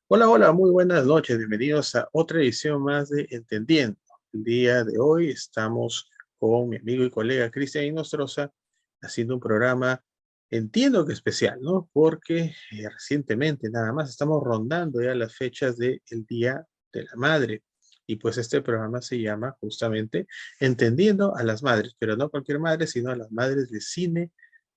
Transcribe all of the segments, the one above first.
Hola, hola, muy buenas noches. Bienvenidos a otra edición más de Entendiendo. El día de hoy estamos con mi amigo y colega Cristian Inostroza haciendo un programa, entiendo que especial, ¿no? Porque recientemente nada más estamos rondando ya las fechas del Día de la Madre. Y pues este programa se llama justamente Entendiendo a las Madres, pero no cualquier madre, sino a las madres de cine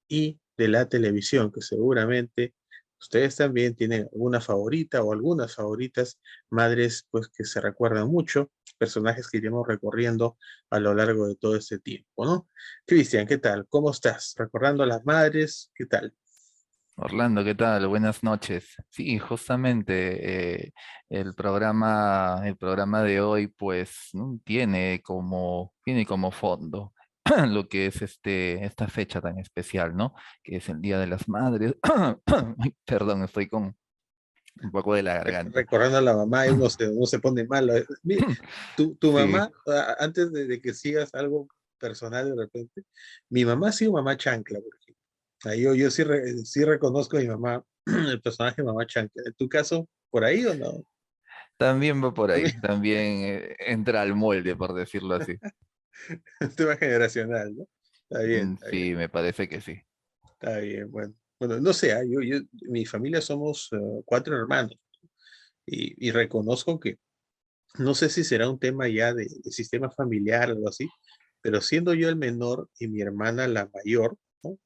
y de la televisión, que seguramente ustedes también tienen alguna favorita o algunas favoritas, madres pues que se recuerdan mucho, personajes que iremos recorriendo a lo largo de todo este tiempo, ¿no? Cristian, ¿qué tal? ¿Cómo estás? Recordando a las madres, ¿qué tal? Orlando, ¿qué tal? Buenas noches. Sí, justamente el programa de hoy, pues, ¿no? tiene como fondo lo que es esta fecha tan especial, ¿no? Que es el Día de las Madres. Ay, perdón, estoy con un poco de la garganta. Recordando a la mamá, y uno se pone malo. Mira, tu Sí, mamá, antes de que sigas algo personal de repente, mi mamá ha sido mamá chancla, por ejemplo. Yo sí, sí reconozco a mi mamá, el personaje de mamá chancla. ¿En tu caso, por ahí o no? también va por También ahí, también entra al molde, por decirlo así. es tema generacional, ¿no? Está bien, está bien, Sí, me parece que sí. está bien. Bueno, bueno, no sé, mi familia somos cuatro hermanos y reconozco que no sé si será un tema ya de sistema familiar o algo así, pero siendo yo el menor y mi hermana la mayor, ¿no?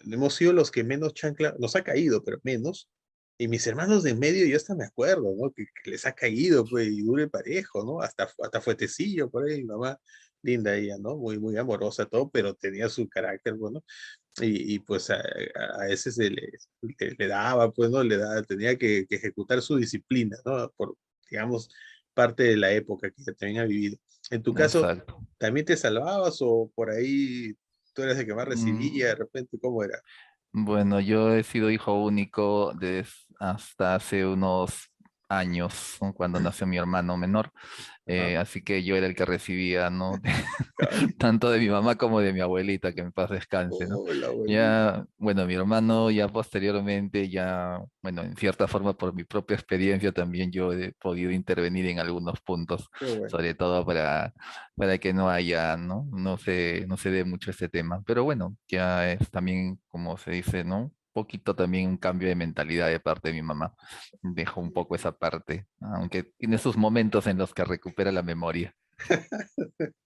Hemos sido los que menos chancla, nos ha caído, pero menos. Y mis hermanos de medio, yo hasta me acuerdo, ¿no? Que les ha caído, pues, y dure parejo, ¿no? Hasta fuetecillo por ahí, mi mamá, linda ella, ¿no? Muy, muy amorosa, todo, pero tenía su carácter, bueno. Y pues a ese le daba, pues, ¿no? Le daba, tenía que ejecutar su disciplina, ¿no? Por, digamos, parte de la época que ya también ha vivido. En tu caso, Exacto. ¿también te salvabas o por ahí tú eres el que más recibía de Mm, repente? ¿Cómo era? Bueno, yo he sido hijo único hasta hace unos años, ¿no? Cuando nació mi hermano menor. Ajá, Así que yo era el que recibía, ¿no? claro. Tanto de mi mamá como de mi abuelita, que en paz descanse, ¿no? Oh, la abuelita. Ya, bueno, mi hermano ya posteriormente, ya, bueno, en cierta forma por mi propia experiencia también yo he podido intervenir en algunos puntos, Qué bueno. sobre todo para que no haya, ¿no? No se dé mucho este tema. Pero bueno, ya es también, como se dice, ¿no? Un poquito también un cambio de mentalidad de parte de mi mamá. Dejó un poco esa parte, aunque tiene sus momentos en los que recupera la memoria.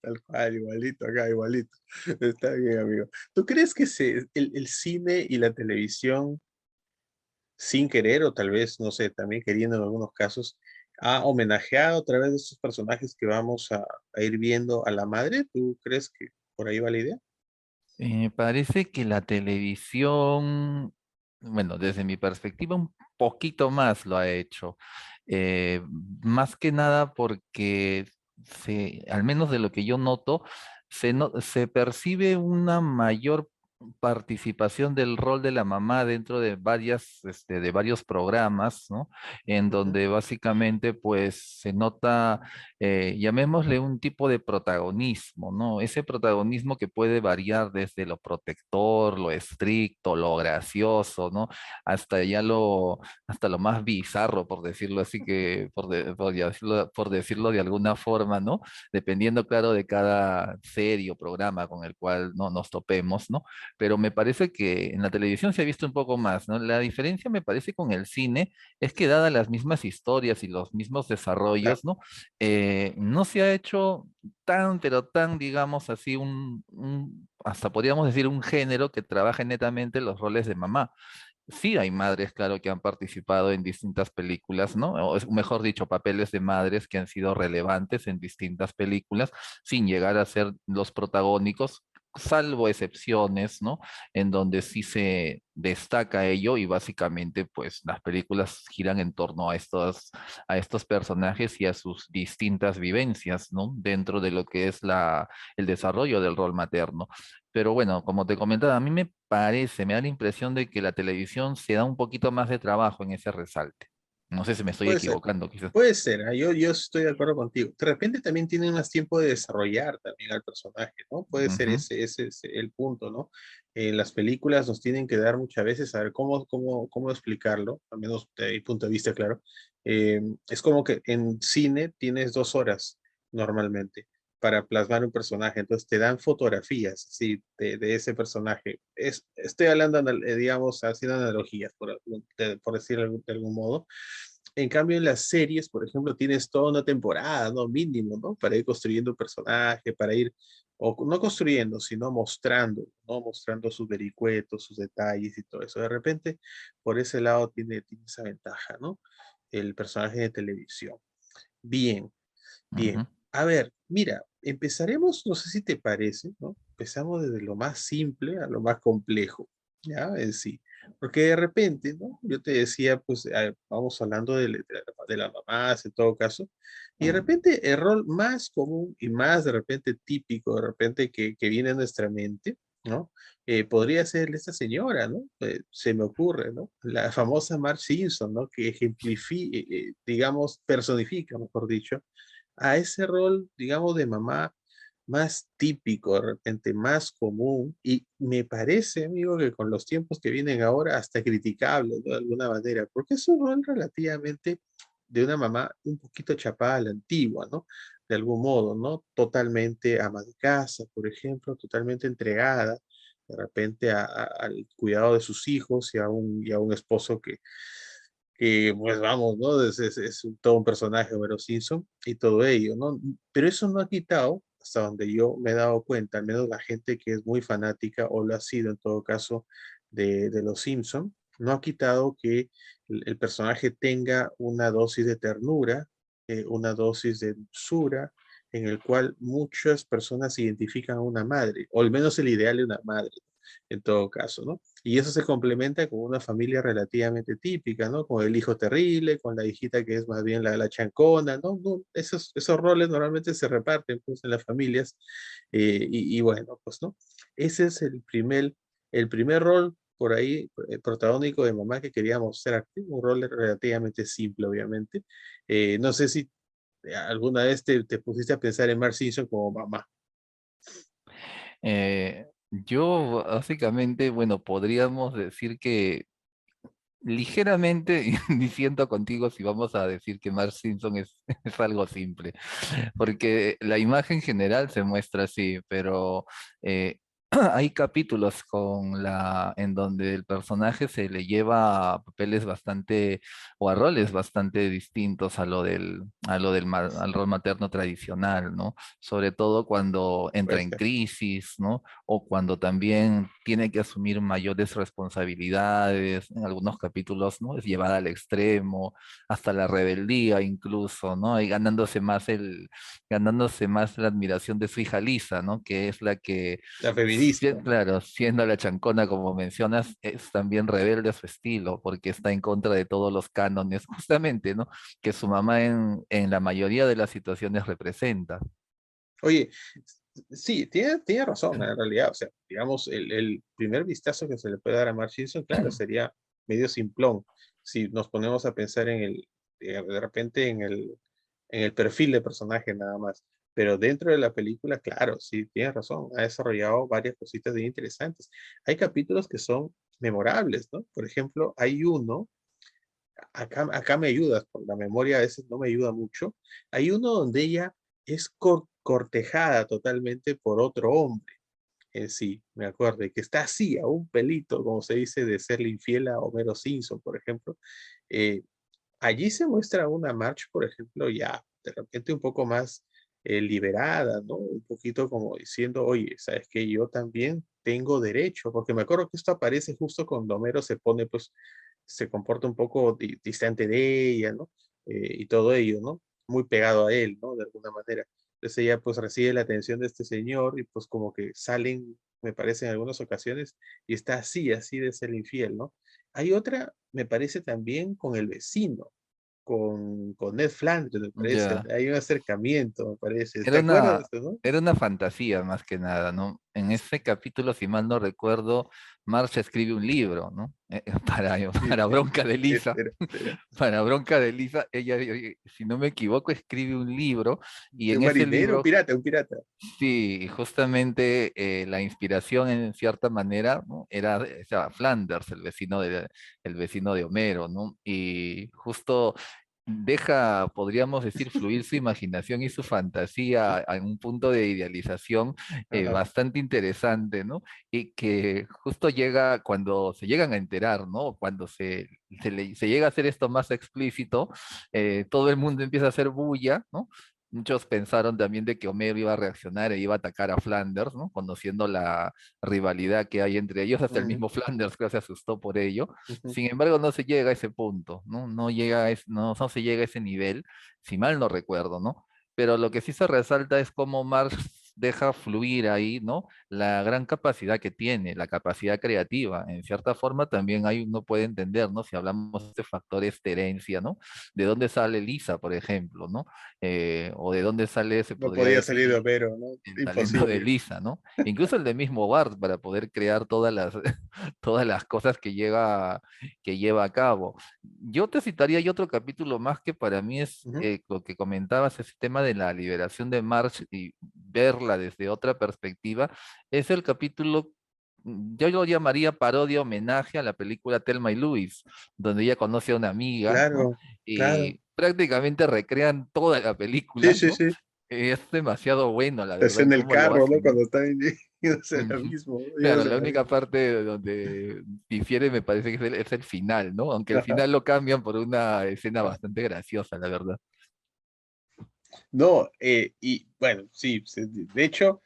Tal cual, igualito acá, igualito. Está bien, amigo. ¿Tú crees que el cine y la televisión sin querer o tal vez, no sé, también queriendo en algunos casos, ha homenajeado a través de estos personajes que vamos a ir viendo a la madre? ¿Tú crees que por ahí va la idea? Parece que la televisión, bueno, desde mi perspectiva, un poquito más lo ha hecho. Eh, Más que nada porque al menos de lo que yo noto, se percibe una mayor participación del rol de la mamá dentro de de varios programas, ¿no? En Ujú. donde básicamente, pues, se nota, llamémosle un tipo de protagonismo, ¿no? Ese protagonismo que puede variar desde lo protector, lo estricto, lo gracioso, ¿no? Hasta hasta lo más bizarro, por decirlo así, por decirlo de alguna forma, ¿no? Dependiendo, claro, de cada serie o programa con el cual no nos topemos, ¿no? Pero me parece que en la televisión se ha visto un poco más, ¿no? La diferencia, me parece, con el cine es que dadas las mismas historias y los mismos Claro. desarrollos, ¿no? No se ha hecho tan, pero tan, digamos así, hasta podríamos decir un género que trabaje netamente los roles de mamá. Sí, hay madres, claro, que han participado en distintas películas, ¿no? Mejor dicho, papeles de madres que han sido relevantes en distintas películas, sin llegar a ser los protagónicos, salvo excepciones, ¿no? En donde sí se destaca ello y básicamente, pues, las películas giran en torno a estos personajes y a sus distintas vivencias, ¿no? Dentro de lo que es el desarrollo del rol materno. Pero bueno, como te comentaba, a mí me parece, me da la impresión de que la televisión se da un poquito más de trabajo en ese resalte. No sé si me estoy Puede ser. equivocando, quizás. Puede ser, yo estoy de acuerdo contigo. De repente también tienen más tiempo de desarrollar también al personaje, ¿no? Puede ser Ujú, ese el punto, ¿no? Las películas nos tienen que dar muchas veces saber cómo explicarlo, al menos de mi punto de vista, claro. Es como que en cine tienes 2 horas normalmente para plasmar un personaje, entonces te dan fotografías, sí, de ese personaje. Estoy hablando, digamos, haciendo analogías, por decirlo de algún modo. En cambio, en las series, por ejemplo, tienes toda una temporada, ¿no? Mínimo, ¿no? Para ir construyendo un personaje, para ir, o no construyendo, sino mostrando, ¿no? Mostrando sus vericuetos, sus detalles y todo eso. De repente, por ese lado tiene esa ventaja, ¿no? El personaje de televisión. Bien, bien. ujú. A ver, mira, empezaremos, no sé si te parece, ¿no? Empezamos desde lo más simple a lo más complejo, ¿ya? En sí. Porque de repente, ¿no? Yo te decía, pues, vamos hablando de las mamás en todo caso, y de repente el rol más común y más de repente típico, de repente que viene a nuestra mente, ¿no? Podría ser esta señora, ¿no? Se me ocurre, ¿no? La famosa Marge Simpson, ¿no? Que ejemplifica, digamos, personifica, mejor dicho, a ese rol, digamos, de mamá más típico, de repente más común, y me parece, amigo, que con los tiempos que vienen ahora, hasta criticable, ¿no? De alguna manera, porque es un rol relativamente de una mamá un poquito chapada a la antigua, ¿no? De algún modo, ¿no? Totalmente ama de casa, por ejemplo, totalmente entregada, de repente al cuidado de sus hijos y a un esposo que pues vamos, ¿no? Todo un personaje, Homero Simpson, y todo ello, ¿no? Pero eso no ha quitado, hasta donde yo me he dado cuenta, al menos la gente que es muy fanática, o lo ha sido en todo caso, de los Simpson, no ha quitado que el personaje tenga una dosis de ternura, una dosis de dulzura, en el cual muchas personas se identifican a una madre, o al menos el ideal de una madre, en todo caso, ¿no? Y eso se complementa con una familia relativamente típica, ¿no? Con el hijo terrible, con la hijita que es más bien la chancona, ¿no? Esos roles normalmente se reparten pues, en las familias. Y bueno, pues, ¿no? Ese es el primer rol por ahí protagónico de mamá que quería mostrarte, un rol relativamente simple, obviamente. No sé si alguna vez te pusiste a pensar en Mark Simpson como mamá. Yo básicamente, bueno, podríamos decir que ligeramente diciendo contigo si vamos a decir que Mark Simpson es, es algo simple, porque la imagen general se muestra así, pero eh, hay capítulos en donde el personaje se le lleva a papeles bastante, o a roles bastante distintos al rol materno tradicional, ¿no? Sobre todo cuando entra Pues, en crisis, ¿no? O cuando también tiene que asumir mayores responsabilidades, en algunos capítulos, ¿no? Es llevada al extremo, hasta la rebeldía incluso, ¿no? Y ganándose más la admiración de su hija Lisa, ¿no? Que es la que, la feminista. claro, siendo la chancona, como mencionas, es también rebelde a su estilo, porque está en contra de todos los cánones, justamente, ¿no? Que su mamá en la mayoría de las situaciones representa. Oye, sí, tiene razón en realidad. O sea, digamos, el primer vistazo que se le puede dar a Mark Simpson, claro, sería medio simplón. Si nos ponemos a pensar de repente en el perfil de personaje nada más. Pero dentro de la película, claro, sí, tienes razón. Ha desarrollado varias cositas bien interesantes. Hay capítulos que son memorables, ¿no? Por ejemplo, hay uno, acá me ayudas, por la memoria a veces no me ayuda mucho. Hay uno donde ella es cortejada totalmente por otro hombre. Sí, me acuerdo, y que está así, a un pelito, como se dice, de serle infiel a Homero Simpson, por ejemplo. Eh, Allí se muestra una Marge, por ejemplo, ya de repente un poco más liberada, ¿no? Un poquito como diciendo, oye, ¿sabes qué? Yo también tengo derecho, porque me acuerdo que esto aparece justo cuando Homero se pone, pues, se comporta un poco distante de ella, ¿no? Y todo ello, ¿no? Muy pegado a él, ¿no? De alguna manera. Entonces ella, pues, recibe la atención de este señor y, pues, como que salen, me parece, en algunas ocasiones, y está así de ser infiel, ¿no? Hay otra, me parece también con el vecino, con Ned Flanders, me parece. Ya. Hay un acercamiento, me parece. ¿Te Era acuerdas de una, esto, no? era una fantasía más que nada, ¿no? en ese capítulo, si mal no recuerdo, Marge escribe un libro, ¿no? Para, Sí, para bronca de Lisa. era Para bronca de Lisa, ella, si no me equivoco, escribe un libro y un en ese marinero, libro, un pirata. sí, justamente la inspiración en cierta manera, ¿no? Era Flanders, el vecino de Homero, ¿no? Y justo deja, podríamos decir, fluir su imaginación y su fantasía en un punto de idealización Ajá. bastante interesante, ¿no? Y que justo llega cuando se llegan a enterar, ¿no? Cuando se llega a hacer esto más explícito, todo el mundo empieza a hacer bulla, ¿no? Muchos pensaron también de que Homero iba a reaccionar e iba a atacar a Flanders, ¿no? Conociendo la rivalidad que hay entre ellos, hasta el Mm, mismo Flanders creo que se asustó por ello. ujú. Sin embargo, no se llega a ese punto, ¿no? No llega no se llega a ese nivel, si mal no recuerdo, ¿no? Pero lo que sí se resalta es cómo Marx deja fluir ahí, ¿no? La gran capacidad que tiene, la capacidad creativa. En cierta forma también hay, uno puede entender, ¿no? Si hablamos de este factor herencia, ¿no? ¿De dónde sale Lisa, por ejemplo, ¿no? O de dónde sale, se No podría podía salir de decir, Homero, ¿no? el talento de Imposible. Lisa, ¿no? Incluso el de mismo Bart para poder crear todas las, todas las cosas que lleva a cabo. Yo te citaría hay otro capítulo más que para mí es Ujú. lo que comentabas, ese tema de la liberación de Marge y verla desde otra perspectiva, es el capítulo, yo lo llamaría parodia homenaje a la película Thelma y Louise, donde ella conoce a una amiga, ¿no? Claro, claro. Y prácticamente recrean toda la Sí, película, sí, ¿no? sí. Es demasiado bueno, la Es verdad, en en el cómo lo carro, ¿no? hacen, ¿no? Cuando están yéndose al Ujú. abismo, Claro, yéndose la al única abismo. parte donde difiere me parece que es el final, ¿no? Aunque el Ajá. final lo cambian por una escena bastante graciosa, la verdad. No, y bueno, sí, de hecho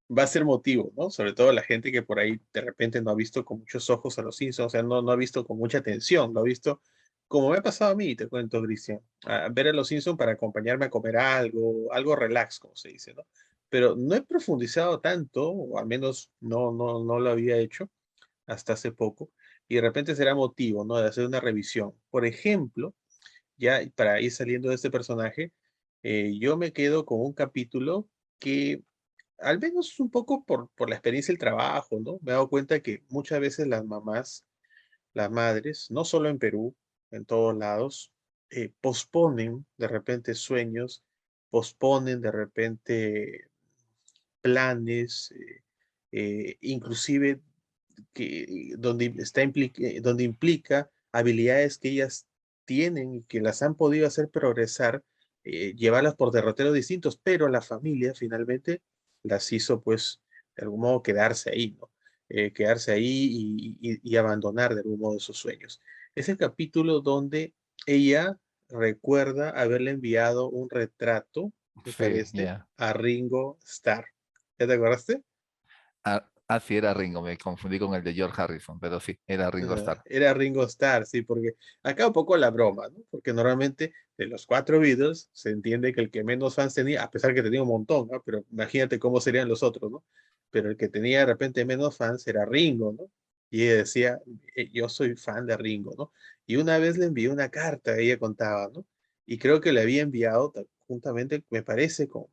va a ser motivo, ¿no? Sobre todo la gente que por ahí de repente no ha visto con muchos ojos a los Simpsons, o sea, no ha visto con mucha atención, lo ha visto como me ha pasado a mí, te cuento, Cristian, a ver a los Simpsons para acompañarme a comer algo, algo relax, como se dice, ¿no? Pero no he profundizado tanto, o al menos no lo había hecho hasta hace poco, y de repente será motivo, ¿no? De hacer una revisión. Por ejemplo, ya para ir saliendo de este personaje, yo me quedo con un capítulo que, al menos un poco por la experiencia del trabajo, ¿no? Me he dado cuenta que muchas veces las mamás, las madres, no solo en Perú, en todos lados, posponen de repente sueños, posponen de repente planes, inclusive donde implica habilidades que ellas tienen y que las han podido hacer progresar, llevarlas por derroteros distintos, pero la familia finalmente las hizo pues de algún modo quedarse ahí, ¿no? Quedarse ahí y abandonar de algún modo sus sueños. Es el capítulo donde ella recuerda haberle enviado un retrato, me Sí, parece, ya. a Ringo Starr. ¿Ya te acordaste? Sí, era Ringo, me confundí con el de George Harrison, pero sí, era Ringo Starr. Era Ringo Starr, sí, porque acá un poco la broma, ¿no? Porque normalmente de los cuatro Beatles se entiende que el que menos fans tenía, a pesar que tenía un montón, ¿no? Pero imagínate cómo serían los otros, ¿no? Pero el que tenía de repente menos fans era Ringo, ¿no? Y ella decía, yo soy fan de Ringo, ¿no? Y una vez le envié una carta, ella contaba, ¿no? Y creo que le había enviado juntamente, me parece, con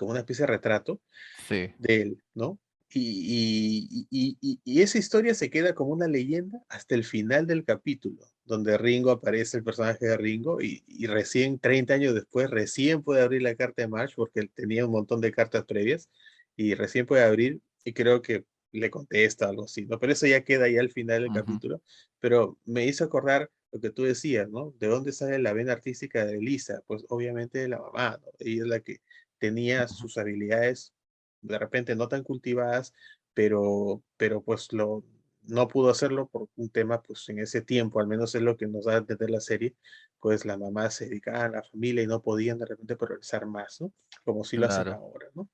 una especie de retrato Sí, de él, ¿no? Y esa historia se queda como una leyenda hasta el final del capítulo, donde Ringo aparece, el personaje de Ringo, y recién, 30 años después, recién puede abrir la carta de March, porque él tenía un montón de cartas previas, y recién puede abrir, y creo que le contesta algo así, ¿no? Pero eso ya queda ya al final del ujú, capítulo, pero me hizo acordar lo que tú decías, ¿no? ¿De dónde sale la vena artística de Lisa? Pues obviamente de la mamá, ¿no? Ella es la que tenía ujú. sus habilidades de repente no tan cultivadas, pero pues no pudo hacerlo por un tema, pues en ese tiempo, al menos es lo que nos da a entender la serie, pues las mamás se dedicaban a la familia y no podían de repente progresar más, ¿no? Como si lo hacen Claro. ahora, ¿no?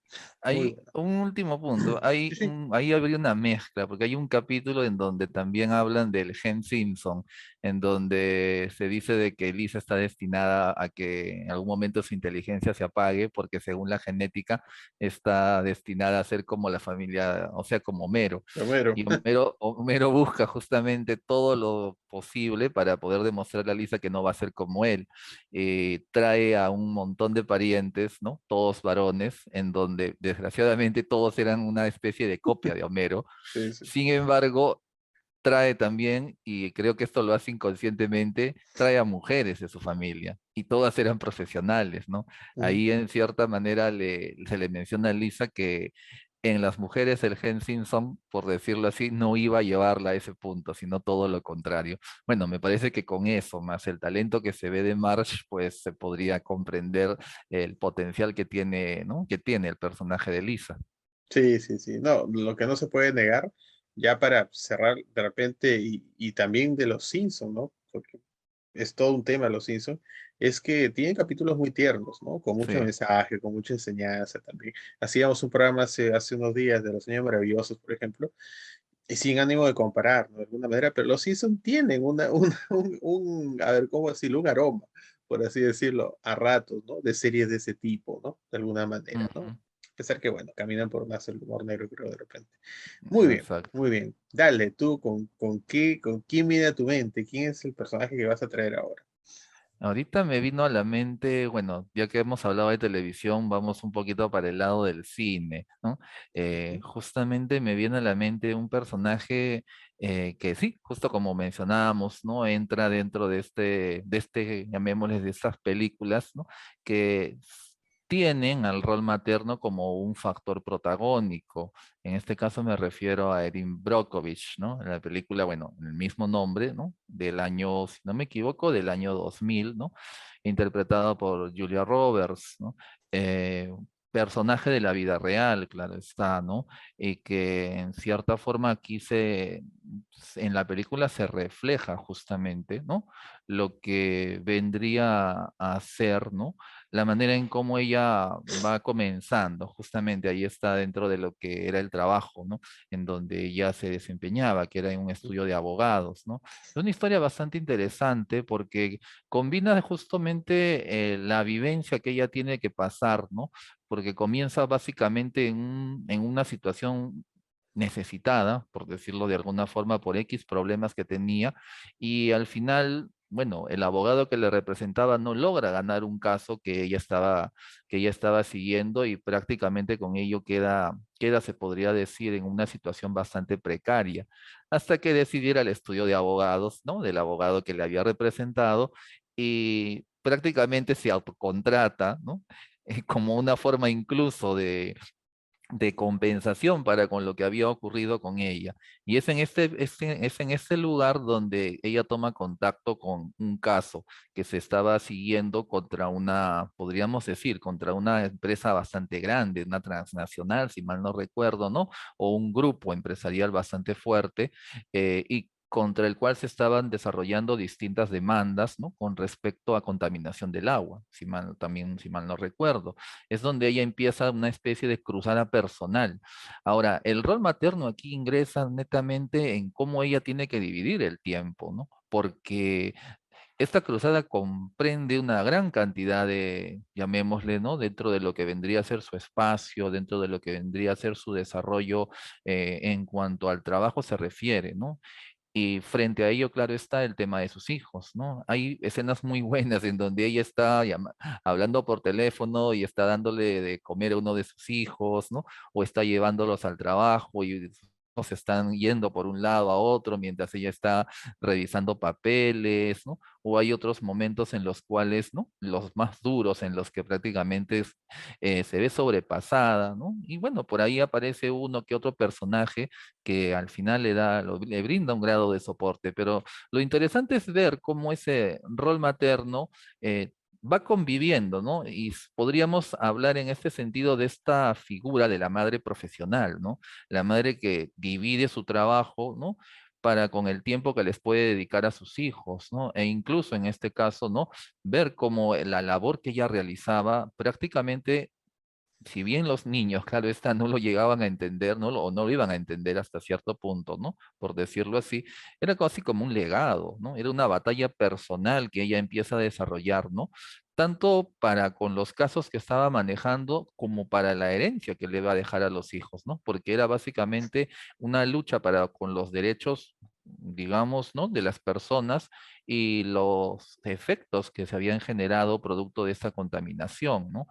Muy Hay buena. un último punto, Sí, sí. ahí habría una mezcla, porque hay un capítulo en donde también hablan del gen Simpson, en donde se dice de que Lisa está destinada a que en algún momento su inteligencia se apague, porque según la genética está destinada a ser como la familia, o sea, como Homero. Romero. Y Homero busca justamente todo lo posible para poder demostrarle a Lisa que no va a ser como él. Trae a un montón de parientes, ¿no? Todos varones, en donde desgraciadamente todos eran una especie de copia de Homero. Sí, sí. Sin embargo, trae también, y creo que esto lo hace inconscientemente, trae a mujeres de su familia, y todas eran profesionales, ¿no? Ujú. Ahí en cierta manera se le menciona a Lisa que en las mujeres el gen Simpson, por decirlo así, no iba a llevarla a ese punto, sino todo lo contrario. Bueno, me parece que con eso, más el talento que se ve de Marge, pues se podría comprender el potencial que tiene, ¿no? Que tiene el personaje de Lisa. Sí, sí, sí. No, lo que no se puede negar, ya para cerrar de repente, y también de los Simpsons, ¿no? Porque es todo un tema los Simpsons, es que tienen capítulos muy tiernos, ¿no? Con mucho Sí. mensaje, con mucha enseñanza también. Hacíamos un programa hace unos días de los Años Maravillosos, por ejemplo, y sin ánimo de comparar, ¿no? De alguna manera, pero los Simpsons tienen a ver, ¿cómo decirlo? Un aroma, por así decirlo, a ratos, ¿no? De series de ese tipo, ¿no? De alguna manera, ¿no? Ujú. A pesar que, bueno, caminan por más el humor negro, creo, de repente. Muy bien, Exacto. muy bien. Dale, tú, con quién viene a tu mente? ¿Quién es el personaje que vas a traer ahora? Ahorita me vino a la mente, bueno, ya que hemos hablado de televisión, vamos un poquito para el lado del cine, ¿no? Ujú. Justamente me viene a la mente un personaje que sí, justo como mencionábamos, ¿no? Entra dentro llamémosles, de estas películas, ¿no? Que tienen al rol materno como un factor protagónico. En este caso me refiero a Erin Brockovich, ¿no? En la película, bueno, el mismo nombre, ¿no? Del año, si no me equivoco, del año 2000, ¿no? Interpretado por Julia Roberts, ¿no? Eh, Personaje de la vida real, claro está, ¿no? Y que en cierta forma aquí en la película se refleja justamente, ¿no? Lo que vendría a ser, ¿no? La manera en cómo ella va comenzando, justamente ahí está dentro de lo que era el trabajo, ¿no? En donde ella se desempeñaba, que era en un estudio de abogados, ¿no? Es una historia bastante interesante porque combina justamente la vivencia que ella tiene que pasar, ¿no? Porque comienza básicamente en una situación necesitada, por decirlo de alguna forma, por X problemas que tenía, y al final, bueno, el abogado que le representaba no logra ganar un caso que ella estaba siguiendo, y prácticamente con ello se podría decir, en una situación bastante precaria, hasta que decidiera el estudio de abogados, ¿no? Del abogado que le había representado, y prácticamente se autocontrata, ¿no? Como una forma incluso de compensación para con lo que había ocurrido con ella. Y es en este lugar donde ella toma contacto con un caso que se estaba siguiendo contra podríamos decir, contra una empresa bastante grande, una transnacional, si mal no recuerdo, ¿no? O un grupo empresarial bastante fuerte, y contra el cual se estaban desarrollando distintas demandas, ¿no? Con respecto a contaminación del agua, si mal no recuerdo. Es donde ella empieza una especie de cruzada personal. Ahora, el rol materno aquí ingresa netamente en cómo ella tiene que dividir el tiempo, ¿no? Porque esta cruzada comprende una gran cantidad de, llamémosle, ¿no? Dentro de lo que vendría a ser su espacio, dentro de lo que vendría a ser su desarrollo en cuanto al trabajo se refiere, ¿no? Y frente a ello, claro, está el tema de sus hijos, ¿no? Hay escenas muy buenas en donde ella está hablando por teléfono y está dándole de comer a uno de sus hijos, ¿no? O está llevándolos al trabajo y sus hijos se están yendo por un lado a otro mientras ella está revisando papeles, ¿no? O hay otros momentos en los cuales, ¿no? Los más duros, en los que prácticamente se ve sobrepasada, ¿no? Y bueno, por ahí aparece uno que otro personaje que al final le brinda un grado de soporte, pero lo interesante es ver cómo ese rol materno va conviviendo, ¿no? Y podríamos hablar en este sentido de esta figura de la madre profesional, ¿no? La madre que divide su trabajo, ¿no? Para con el tiempo que les puede dedicar a sus hijos, ¿no? E incluso en este caso, ¿no? Ver cómo la labor que ella realizaba prácticamente, si bien los niños, claro está, no lo llegaban a entender, ¿no? O no lo iban a entender hasta cierto punto, ¿no? Por decirlo así, era casi como un legado, ¿no? Era una batalla personal que ella empieza a desarrollar, ¿no? tanto para con los casos que estaba manejando como para la herencia que le va a dejar a los hijos, ¿no? Porque era básicamente una lucha para con los derechos, digamos, ¿no? De las personas y los efectos que se habían generado producto de esta contaminación, ¿no?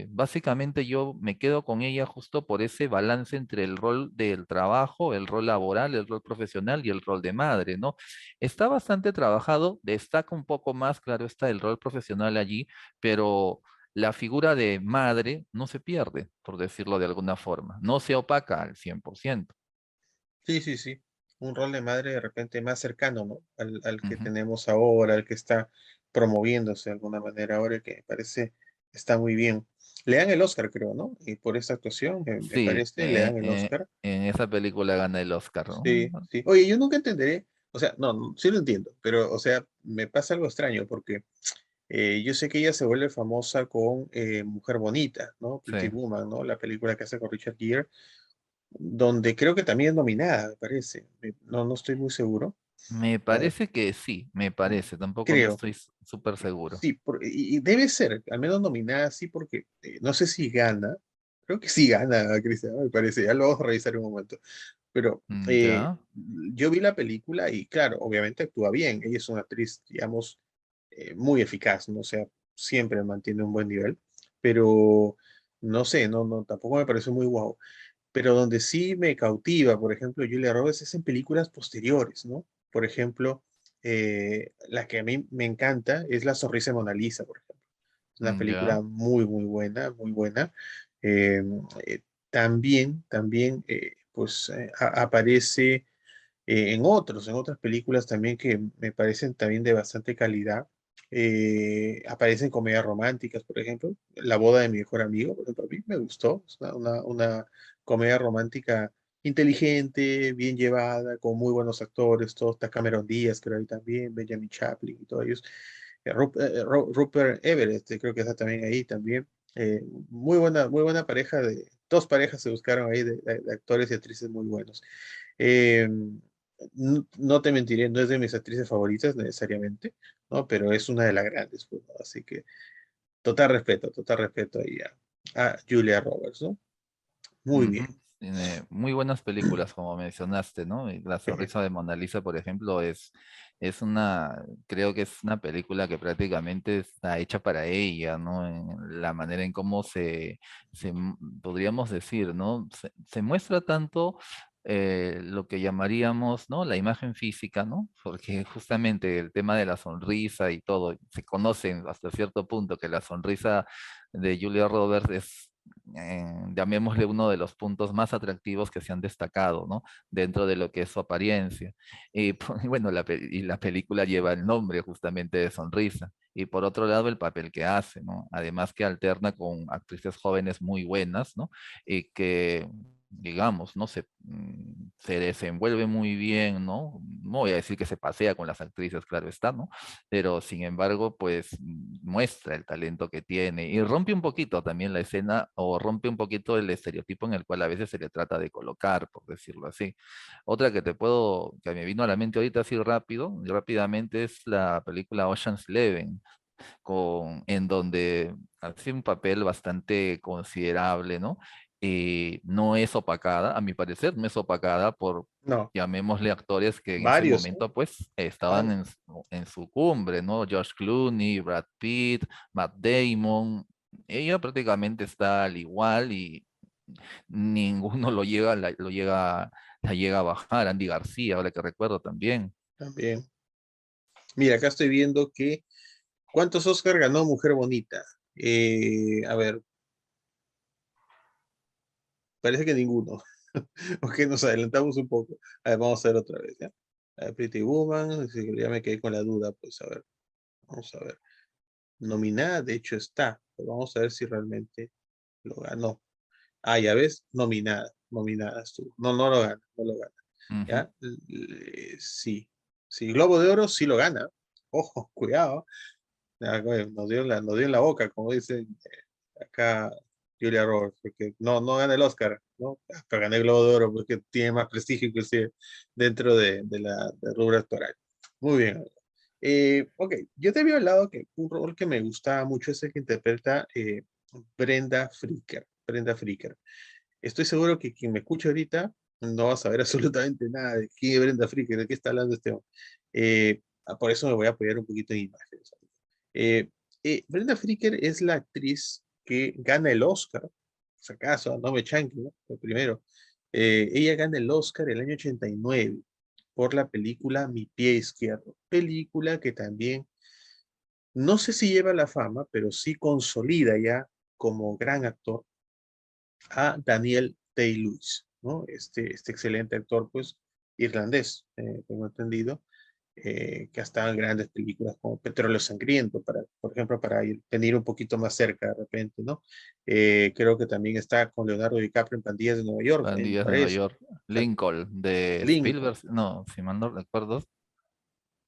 Básicamente yo me quedo con ella justo por ese balance entre el rol del trabajo, el rol laboral, el rol profesional y el rol de madre, ¿no? Está bastante trabajado, destaca un poco más, claro está, el rol profesional allí, pero la figura de madre no se pierde, por decirlo de alguna forma, no se opaca al 100%. Sí, sí, sí. Un rol de madre de repente más cercano, ¿no? Al que Ujú. tenemos ahora, al que está promoviéndose de alguna manera ahora, que me parece está muy bien. Le dan el Oscar, creo, ¿no? Y por esa actuación, me Sí, parece, le dan el Oscar. en esa película gana el Oscar, ¿no? Sí, sí. Oye, yo nunca entenderé, o sea, no, sí lo entiendo, pero, o sea, me pasa algo extraño porque yo sé que ella se vuelve famosa con Mujer Bonita, ¿no? Sí. Pretty Woman, ¿no? La película que hace con Richard Gere, donde creo que también es nominada, me parece. No, no estoy muy seguro. Me eh, parece que sí, me parece, tampoco no Creo. estoy súper seguro. Sí, y debe ser, al menos nominada, sí, porque no sé si gana. Creo que sí gana, Cristian, me parece. Ya lo vamos a revisar en un momento. Pero Ya. yo vi la película y, claro, obviamente actúa bien. Ella es una actriz, digamos, muy eficaz, ¿no? O sea, siempre mantiene un buen nivel. Pero no sé, no, tampoco me parece muy guau. Pero donde sí me cautiva, por ejemplo, Julia Roberts es en películas posteriores, ¿no? Por ejemplo, la que a mí me encanta es La sonrisa de Mona Lisa, por ejemplo. Es una Ya. película muy, muy buena, muy buena. Eh, también, pues, aparece en otras películas también que me parecen también de bastante calidad. Aparecen comedias románticas, por ejemplo. La boda de mi mejor amigo, por ejemplo, a mí me gustó. Es una comedia romántica inteligente, bien llevada, con muy buenos actores. Todo está Cameron Díaz, creo ahí también, Benjamin Chaplin y todos ellos. Rupert Everett, creo que está también ahí también. Muy buena pareja dos parejas se buscaron ahí de actores y actrices muy buenos. Eh, no te mentiré, no es de mis actrices favoritas necesariamente, ¿no? Pero es una de las grandes, pues, ¿no? Así que total respeto ahí a Julia Roberts, ¿no? Muy Ujú. bien. Tiene muy buenas películas, como mencionaste, ¿no? Y La sonrisa de Mona Lisa, por ejemplo, es una, creo que es una película que prácticamente está hecha para ella, ¿no? En la manera en cómo podríamos decir, ¿no? Se muestra tanto lo que llamaríamos, ¿no? La imagen física, ¿no? Porque justamente el tema de la sonrisa y todo, se conocen hasta cierto punto que la sonrisa de Julia Roberts es llamémosle uno de los puntos más atractivos que se han destacado, ¿no? Dentro de lo que es su apariencia. Y, y bueno, y la película lleva el nombre justamente de Sonrisa. Y por otro lado, el papel que hace, ¿no? Además que alterna con actrices jóvenes muy buenas, ¿no? Y que, digamos, ¿no? Se desenvuelve muy bien, ¿no? No voy a decir que se pasea con las actrices, claro está, ¿no? Pero sin embargo, pues muestra el talento que tiene y rompe un poquito también la escena o rompe un poquito el estereotipo en el cual a veces se le trata de colocar, por decirlo así. Otra que me vino a la mente ahorita así rápido, y rápidamente es la película Ocean's Eleven, en donde hace un papel bastante considerable, ¿no? No es opacada, a mi parecer, no es opacada por, No, llamémosle actores que en ese varios, ¿no? momento pues estaban Varios. en su cumbre, ¿no? George Clooney, Brad Pitt, Matt Damon, ella prácticamente está al igual y ninguno la llega a bajar, Andy García, ahora que recuerdo también. También. Mira, acá estoy viendo que ¿cuántos Oscar ganó Mujer Bonita? A ver, parece que ninguno. Ok, nos adelantamos un poco. A ver, vamos a ver otra vez, ¿ya? A ver, Pretty Woman, sí, ya me quedé con la duda, pues a ver, vamos a ver. Nominada, de hecho está, pero vamos a ver si realmente lo ganó. Ah, ya ves, nominada estuvo. No, no lo gana, no lo gana. Ujú. ¿Ya? Sí, sí, Globo de Oro sí lo gana. Ojo, cuidado. Ya, güey, nos dio en la boca, como dicen acá Julia Roberts, porque no gana el Oscar, ¿no? Pero gana el Globo de Oro porque tiene más prestigio inclusive dentro de la rubro actoral. Muy bien. Ok, yo te había hablado que un rol que me gustaba mucho es el que interpreta Brenda Fricker. Brenda Fricker. Estoy seguro que quien me escucha ahorita no va a saber absolutamente nada de quién es Brenda Fricker, de qué está hablando este hombre. Por eso me voy a apoyar un poquito en imágenes. Eh, Brenda Fricker es la actriz que gana el Oscar, si acaso, no me chanque, ¿no? Lo primero. Ella gana el Oscar el año 89 por la película Mi pie izquierdo, película que también, no sé si lleva la fama, pero sí consolida ya como gran actor a Daniel Day-Lewis, ¿no? Este excelente actor, pues, irlandés, tengo entendido, que ha estado en grandes películas como Petróleo Sangriento, por ejemplo, para venir un poquito más cerca de repente, ¿no? Creo que también está con Leonardo DiCaprio en Pandillas de Nueva York, me Pandillas de Nueva parece. York. O sea, Lincoln, de Lincoln, Spielberg, no, si mal no recuerdo,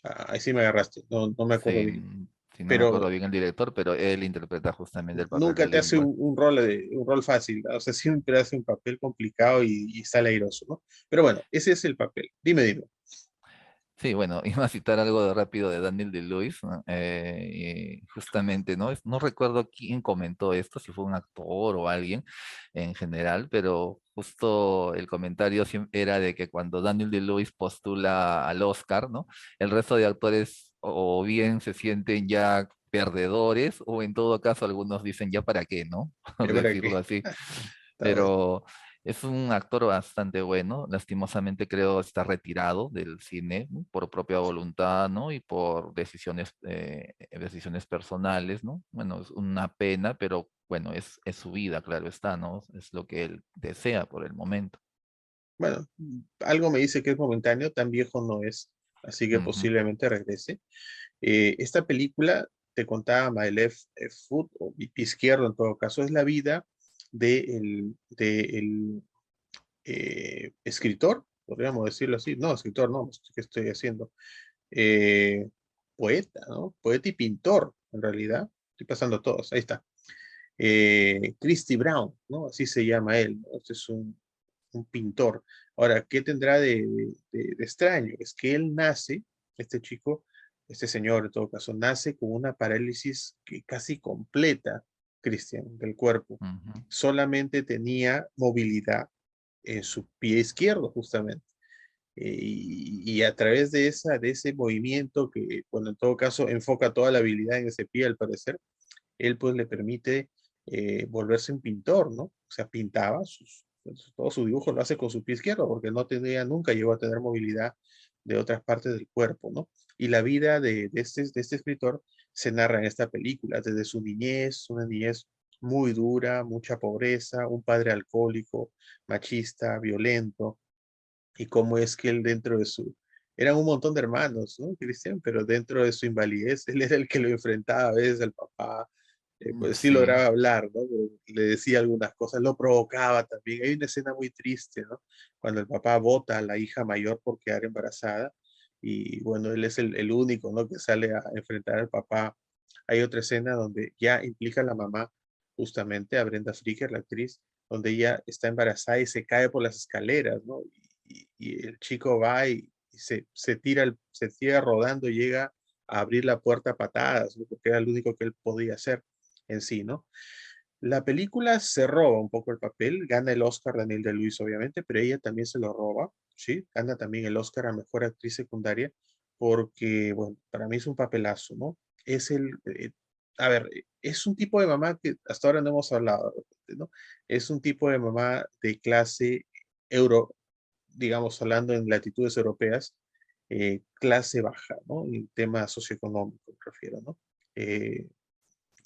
ahí sí me agarraste, no, no me acuerdo sí, bien. si no me acuerdo Pero bien el director, pero él interpreta justamente el papel nunca de te hace Lincoln. un rol fácil, ¿no? O sea, siempre hace un papel complicado y sale airoso, ¿no? Pero bueno, ese es el papel. Dime, dime. Sí, bueno, iba a citar algo de rápido de Daniel Day-Lewis, ¿no? Y justamente, ¿no? No recuerdo quién comentó esto, si fue un actor o alguien en general, pero justo el comentario era de que cuando Daniel Day-Lewis postula al Oscar, ¿no? El resto de actores o bien se sienten ya perdedores o en todo caso algunos dicen ya para qué, ¿no? Por ¿Para qué? decirlo así. Está bueno. Pero es un actor bastante bueno, lastimosamente creo está retirado del cine, ¿no? Por propia voluntad, ¿no? Y por decisiones personales, ¿no? Bueno, es una pena, pero bueno, es su vida, claro está, ¿no? Es lo que él desea por el momento. Bueno, algo me dice que es momentáneo, tan viejo no es, así que Ujú, posiblemente regrese. Esta película, te contaba My Left Foot, o mi pie izquierdo en todo caso, es la vida de el escritor, podríamos decirlo así. No, escritor, no, ¿qué estoy haciendo? Eh, Poeta, ¿no? Poeta y pintor, en realidad. Estoy pasando todos, ahí está. Christy Brown, ¿no? Así se llama él, ¿no? Este es un pintor. Ahora, ¿qué tendrá de extraño? Es que él nace, este chico, este señor en todo caso, nace con una parálisis que casi completa, Cristian, del cuerpo. ujú. Solamente tenía movilidad en su pie izquierdo, justamente. Y a través de ese movimiento que, bueno, en todo caso enfoca toda la habilidad en ese pie, al parecer, él pues le permite volverse un pintor, ¿no? O sea, pintaba todo su dibujo lo hace con su pie izquierdo, porque no tenía, nunca llegó a tener movilidad de otras partes del cuerpo, ¿no? Y la vida de este escritor se narra en esta película, desde su niñez, una niñez muy dura, mucha pobreza, un padre alcohólico, machista, violento, y cómo es que él dentro de su... Eran un montón de hermanos, ¿no, Cristian? Pero dentro de su invalidez, él era el que lo enfrentaba a veces al papá, pues sí Sí. lograba hablar, ¿no? Pero le decía algunas cosas, lo provocaba también. Hay una escena muy triste, ¿no? Cuando el papá bota a la hija mayor por quedar embarazada y bueno, él es el único, ¿no? Que sale a enfrentar al papá. Hay otra escena donde ya implica a la mamá, justamente a Brenda Fricker, la actriz, donde ella está embarazada y se cae por las escaleras, ¿no? Y el chico va y se tira rodando y llega a abrir la puerta a patadas, ¿no? Porque era lo único que él podía hacer en sí, ¿no? La película se roba un poco el papel, gana el Oscar Daniel de Luis, obviamente, pero ella también se lo roba, ¿sí? Gana también el Oscar a Mejor Actriz Secundaria, porque, bueno, para mí es un papelazo, ¿no? Es a ver, es un tipo de mamá que hasta ahora no hemos hablado, de repente, ¿no? Es un tipo de mamá de clase euro, digamos, hablando en latitudes europeas, clase baja, ¿no? En tema socioeconómico, me refiero, ¿no?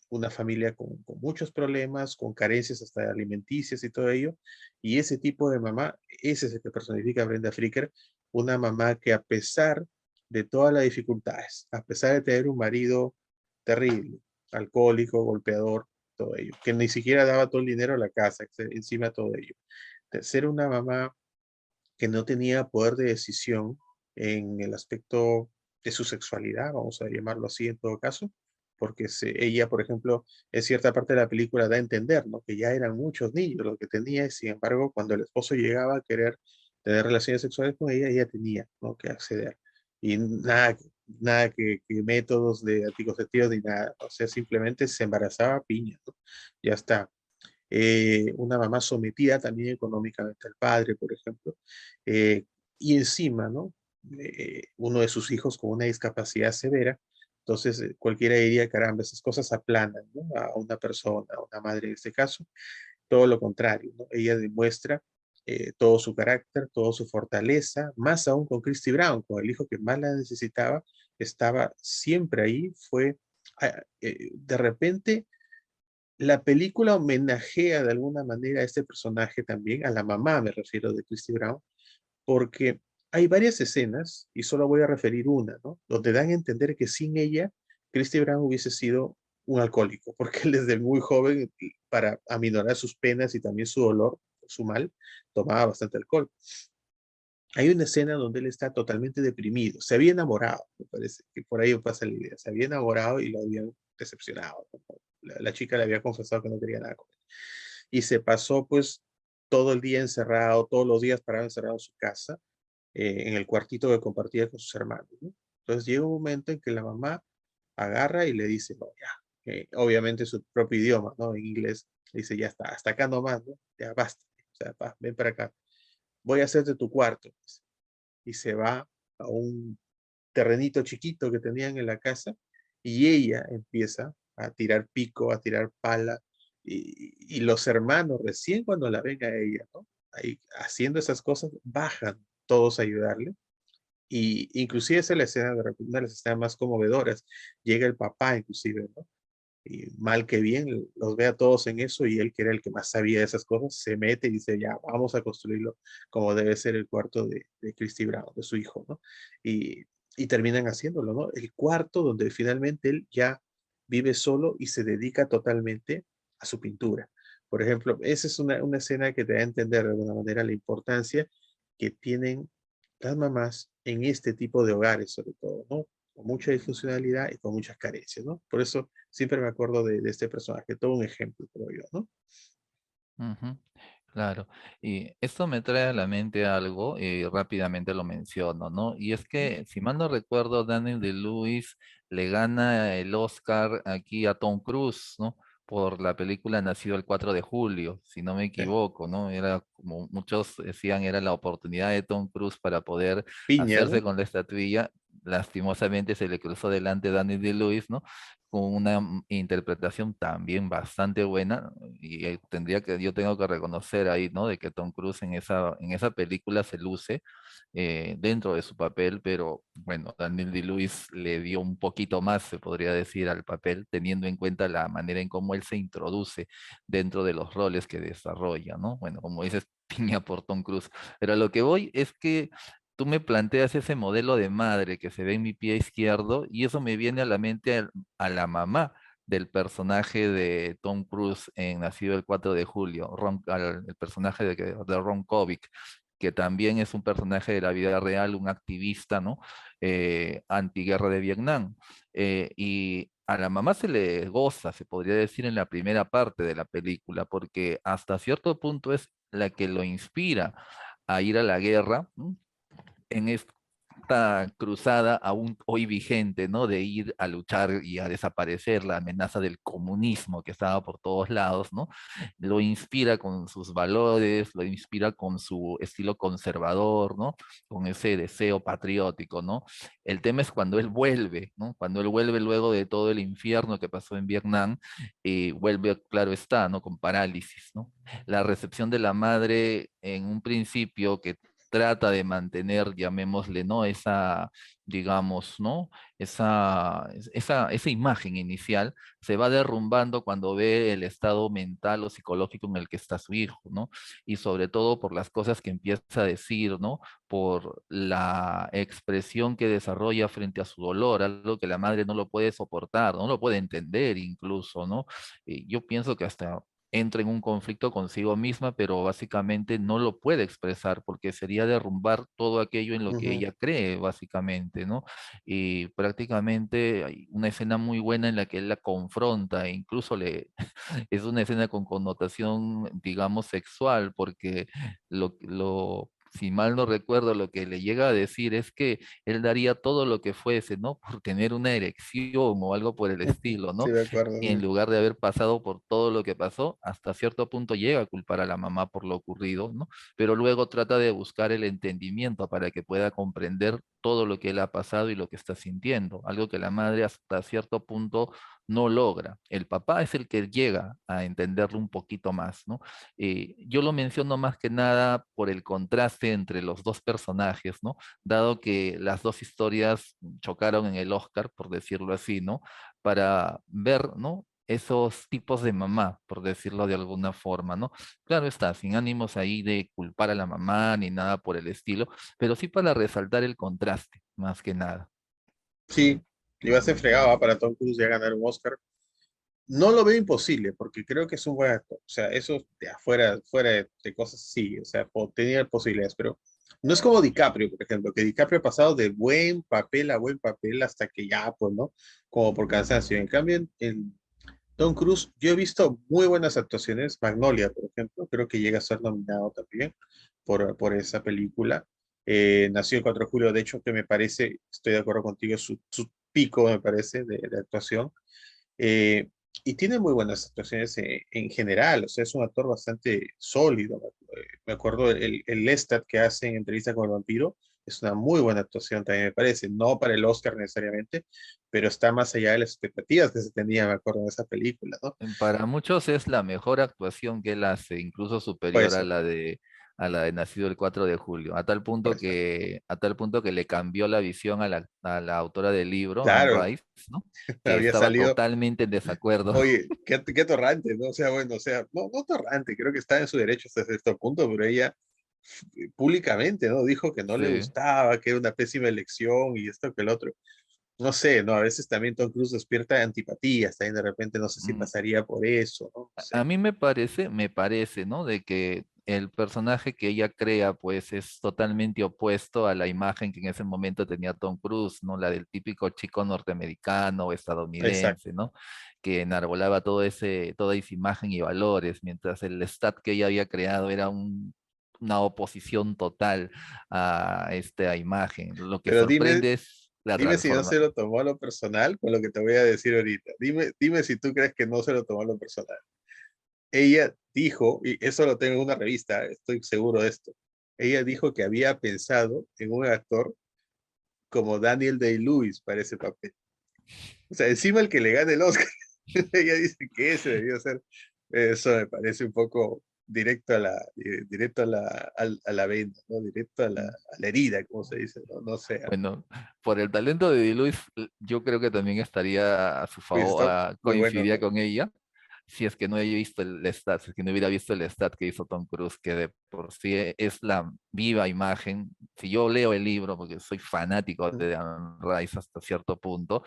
Una familia con muchos problemas, con carencias hasta alimenticias y todo ello. Y ese tipo de mamá, ese es el que personifica a Brenda Fricker, una mamá que a pesar de todas las dificultades, a pesar de tener un marido terrible, alcohólico, golpeador, todo ello, que ni siquiera daba todo el dinero a la casa, encima de todo ello, de ser una mamá que no tenía poder de decisión en el aspecto de su sexualidad, vamos a llamarlo así en todo caso, porque ella, por ejemplo, en cierta parte de la película da a entender, ¿no? Que ya eran muchos niños los que tenía, y sin embargo, cuando el esposo llegaba a querer tener relaciones sexuales con ella, ella tenía, ¿no? Que acceder. Y nada, nada que métodos de anticonceptivos ni nada, o sea, simplemente se embarazaba piña, ¿no? Ya está. Una mamá sometida también económicamente al padre, por ejemplo, eh, y encima, ¿no? Uno de sus hijos con una discapacidad severa, entonces cualquiera diría, caramba, esas cosas aplanan, ¿no? A una persona, a una madre en este caso, todo lo contrario, ¿no? Ella demuestra todo su carácter, toda su fortaleza, más aún con Christy Brown, con el hijo que más la necesitaba, estaba siempre ahí, fue de repente la película homenajea de alguna manera a este personaje también, a la mamá, me refiero, de Christy Brown, porque hay varias escenas, y solo voy a referir una, ¿no? Donde dan a entender que sin ella, Christy Brown hubiese sido un alcohólico, porque él desde muy joven, para aminorar sus penas y también su dolor, su mal, tomaba bastante alcohol. Hay una escena donde él está totalmente deprimido, se había enamorado, me parece que por ahí pasa la idea, se había enamorado y lo habían decepcionado. La chica le había confesado que no quería nada con él. Y se pasó pues todo el día encerrado, todos los días parado encerrado en su casa, en el cuartito que compartía con sus hermanos, ¿no? Entonces llega un momento en que la mamá agarra y le dice, no, ya, obviamente su propio idioma, ¿no? En inglés, le dice, ya está, hasta acá nomás, ¿no? Ya basta, o sea, ven para acá, voy a hacerte tu cuarto, pues. Y se va a un terrenito chiquito que tenían en la casa y ella empieza a tirar pico, a tirar pala y los hermanos recién cuando la ven a ella, ¿no? Ahí, haciendo esas cosas, bajan todos a ayudarle y inclusive esa es la escena, de repente, una de las escenas más conmovedoras. Llega el papá inclusive, ¿no? Y mal que bien, los ve a todos en eso y él, que era el que más sabía de esas cosas, se mete y dice, ya, vamos a construirlo como debe ser el cuarto de Christy Brown, de su hijo, ¿no? Y, y terminan haciéndolo, ¿no? El cuarto donde finalmente él ya vive solo y se dedica totalmente a su pintura. Por ejemplo, esa es una escena que te da a entender de alguna manera la importancia que tienen las mamás en este tipo de hogares, sobre todo, ¿no? Con mucha disfuncionalidad y con muchas carencias, ¿no? Por eso siempre me acuerdo de este personaje, todo un ejemplo, creo yo, ¿no? Ujú, claro, y esto me trae a la mente algo y rápidamente lo menciono, ¿no? Y es que, si mal no recuerdo, Daniel Day-Lewis le gana el Oscar aquí a Tom Cruise, ¿no? Por la película Nacido el 4 de julio, si no me Ya. equivoco, ¿no? Era como muchos decían, era la oportunidad de Tom Cruise para poder Piña, hacerse ¿no? con la estatuilla. Lastimosamente se le cruzó delante Daniel Day-Lewis, ¿no? Con una interpretación también bastante buena y yo tengo que reconocer ahí, ¿no? De que Tom Cruise en esa película se luce dentro de su papel, pero bueno, Daniel Day-Lewis le dio un poquito más, se podría decir, al papel, teniendo en cuenta la manera en cómo él se introduce dentro de los roles que desarrolla, ¿no? Bueno, como dices, piña por Tom Cruise, pero a lo que voy es que tú me planteas ese modelo de madre que se ve en mi pie izquierdo y eso me viene a la mente a la mamá del personaje de Tom Cruise en Nacido el 4 de julio, el personaje de Ron Kovic, que también es un personaje de la vida real, un activista, ¿no? Antiguerra de Vietnam. Y a la mamá se le goza, se podría decir, en la primera parte de la película, porque hasta cierto punto es la que lo inspira a ir a la guerra, ¿no? En esta cruzada aún hoy vigente, ¿no? De ir a luchar y a desaparecer la amenaza del comunismo que estaba por todos lados, ¿no? Lo inspira con sus valores, lo inspira con su estilo conservador, ¿no? Con ese deseo patriótico, ¿no? El tema es cuando él vuelve, ¿no? Cuando él vuelve luego de todo el infierno que pasó en Vietnam, y vuelve, claro está, ¿no? Con parálisis, ¿no? La recepción de la madre en un principio que trata de mantener, llamémosle, ¿no? Esa, digamos, ¿no? Esa imagen inicial se va derrumbando cuando ve el estado mental o psicológico en el que está su hijo, ¿no? Y sobre todo por las cosas que empieza a decir, ¿no? Por la expresión que desarrolla frente a su dolor, algo que la madre no lo puede soportar, no lo puede entender incluso, ¿no? Y yo pienso que hasta entra en un conflicto consigo misma, pero básicamente no lo puede expresar porque sería derrumbar todo aquello en lo que Ujú, ella cree, básicamente, ¿no? Y prácticamente hay una escena muy buena en la que él la confronta e incluso es una escena con connotación, digamos, sexual, porque si mal no recuerdo, lo que le llega a decir es que él daría todo lo que fuese, ¿no? Por tener una erección o algo por el estilo, Sí, ¿no? me acuerdo. Y en lugar de haber pasado por todo lo que pasó, hasta cierto punto llega a culpar a la mamá por lo ocurrido, ¿no? Pero luego trata de buscar el entendimiento para que pueda comprender todo lo que él ha pasado y lo que está sintiendo, algo que la madre hasta cierto punto no logra. El papá es el que llega a entenderlo un poquito más, ¿no? Yo lo menciono más que nada por el contraste entre los dos personajes, ¿no? Dado que las dos historias chocaron en el Oscar, por decirlo así, ¿no? Para ver, ¿no? Esos tipos de mamá, por decirlo de alguna forma, ¿no? Claro está, sin ánimos ahí de culpar a la mamá ni nada por el estilo, pero sí para resaltar el contraste, más que nada. Sí, iba a ser fregado para Tom Cruise ya ganar un Oscar. No lo veo imposible, porque creo que es un buen actor. O sea, eso de afuera, fuera de cosas, sí, o sea, tenía posibilidades, pero no es como DiCaprio, por ejemplo, que DiCaprio ha pasado de buen papel a buen papel hasta que ya, pues, ¿no? Como por cansancio. En cambio, en Tom Cruise, yo he visto muy buenas actuaciones. Magnolia, por ejemplo, creo que llega a ser nominado también por esa película. Nació el 4 de julio, de hecho, que me parece, estoy de acuerdo contigo, es su pico, me parece, de actuación. Eh, y tiene muy buenas actuaciones en general, o sea, es un actor bastante sólido. Me acuerdo el Lestat que hace en Entrevista con el Vampiro, es una muy buena actuación también me parece, no para el Oscar necesariamente, pero está más allá de las expectativas que se tenía, me acuerdo, en esa película, ¿no? Para muchos es la mejor actuación que él hace, incluso Puede superior ser, a la de Nacido el 4 de julio, puede ser. a tal punto que le cambió la visión a la autora del libro, Anne Claro, Rice, ¿no? Que había estaba salido, totalmente en desacuerdo. oye, qué torrante, ¿no? O sea, bueno, o sea, no torrante, creo que está en su derecho hasta cierto punto, pero ella públicamente, ¿no? Dijo que no le Sí. gustaba, que era una pésima elección y esto que el otro. No sé, ¿no? A veces también Tom Cruise despierta antipatías, también de repente no sé si Mm, pasaría por eso, ¿no? No sé. A mí me parece, ¿no? De que el personaje que ella crea, pues, es totalmente opuesto a la imagen que en ese momento tenía Tom Cruise, ¿no? La del típico chico norteamericano o Exacto. estadounidense, ¿no? Que enarbolaba toda esa imagen y valores, mientras el Stat que ella había creado era una oposición total a esta imagen. Lo que Pero dime, sorprende es la dime si no transformación. se lo tomó a lo personal con lo que te voy a decir ahorita. Dime si tú crees que no se lo tomó a lo personal. Ella dijo, y eso lo tengo en una revista, estoy seguro de esto. Ella dijo que había pensado en un actor como Daniel Day-Lewis para ese papel. O sea, encima el que le gane el Oscar. Ella dice que ese debió ser. Eso me parece un poco directo directo a la venda, ¿no? Directo a la herida, como se dice, ¿no? No sé. Bueno, por el talento de Luis, yo creo que también estaría a su Pues favor, está muy bueno, coincidiría ¿no? con ella, si es que no haya visto el stat, si es que no hubiera visto el stat que hizo Tom Cruise, que de por sí es la viva imagen. Si yo leo el libro, porque soy fanático de Anne Rice hasta cierto punto,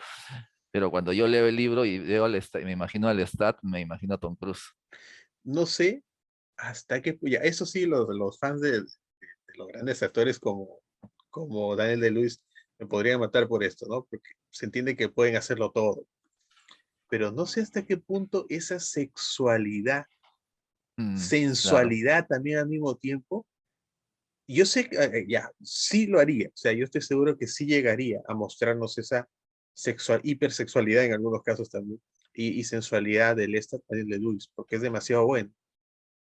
pero cuando yo leo el libro y veo me imagino al stat, me imagino a Tom Cruise. No sé hasta qué. Ya, eso sí, los fans de los grandes actores como Daniel de Luis me podrían matar por esto, ¿no? Porque se entiende que pueden hacerlo todo. Pero no sé hasta qué punto esa sexualidad, Mm, claro. sensualidad también al mismo tiempo. Yo sé que ya, sí lo haría, o sea, yo estoy seguro que sí llegaría a mostrarnos esa hipersexualidad en algunos casos también, y sensualidad del esta también de Luis, porque es demasiado bueno,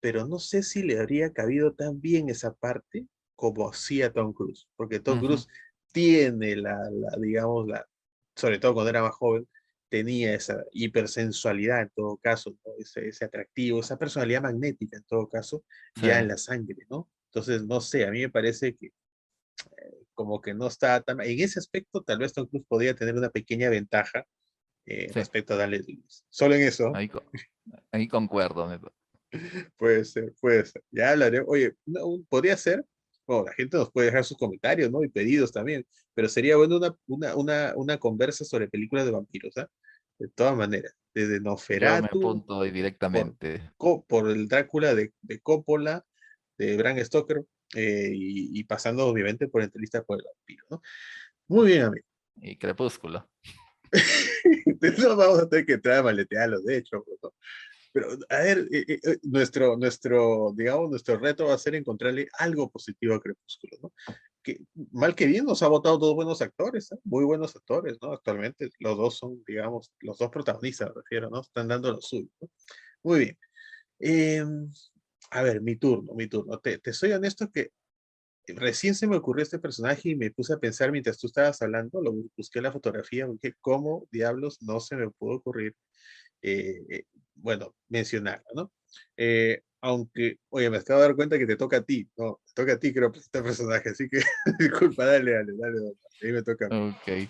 pero no sé si le habría cabido tan bien esa parte como hacía Tom Cruise, porque Tom Ujú, Cruise tiene digamos, sobre todo cuando era más joven, tenía esa hipersensualidad en todo caso, ¿no? Ese atractivo, esa personalidad magnética en todo caso, sí. ya en la sangre, ¿no? Entonces, no sé, a mí me parece que como que no está tan. En ese aspecto, tal vez Tom Cruise podría tener una pequeña ventaja Sí, respecto a Daniel Lewis. Solo en eso, ahí, ahí concuerdo. puede ser, puede ser. Ya hablaré. Oye, podría ser. Bueno, la gente nos puede dejar sus comentarios, ¿no? Y pedidos también. Pero sería bueno una conversa sobre películas de vampiros, ¿ah? De todas maneras. Desde Yo me Nosferatu, apunto ahí por, directamente. por el Drácula de Coppola, de Bram Stoker, y pasando obviamente por Entrevista por el vampiro, ¿no? Muy bien, amigo. Y Crepúsculo. No vamos a tener que entrar a maletearlos, de hecho, pues, ¿no? Pero, a ver, digamos, nuestro reto va a ser encontrarle algo positivo a Crepúsculo, ¿no? Que, mal que bien, nos ha votado dos buenos actores, ¿eh? Muy buenos actores, ¿no? Actualmente los dos son, digamos, los dos protagonistas, me refiero, ¿no? Están dando lo suyo, ¿no? Muy bien. Em, a ver, mi turno. Te soy honesto que recién se me ocurrió este personaje y me puse a pensar mientras tú estabas hablando, lo busqué la fotografía, porque cómo diablos no se me pudo ocurrir, bueno, mencionarla, ¿no? Aunque, oye, me acabo de dar cuenta que te toca a ti, no, te toca a ti creo este personaje, así que disculpa, dale, ahí me toca a mí. Ok.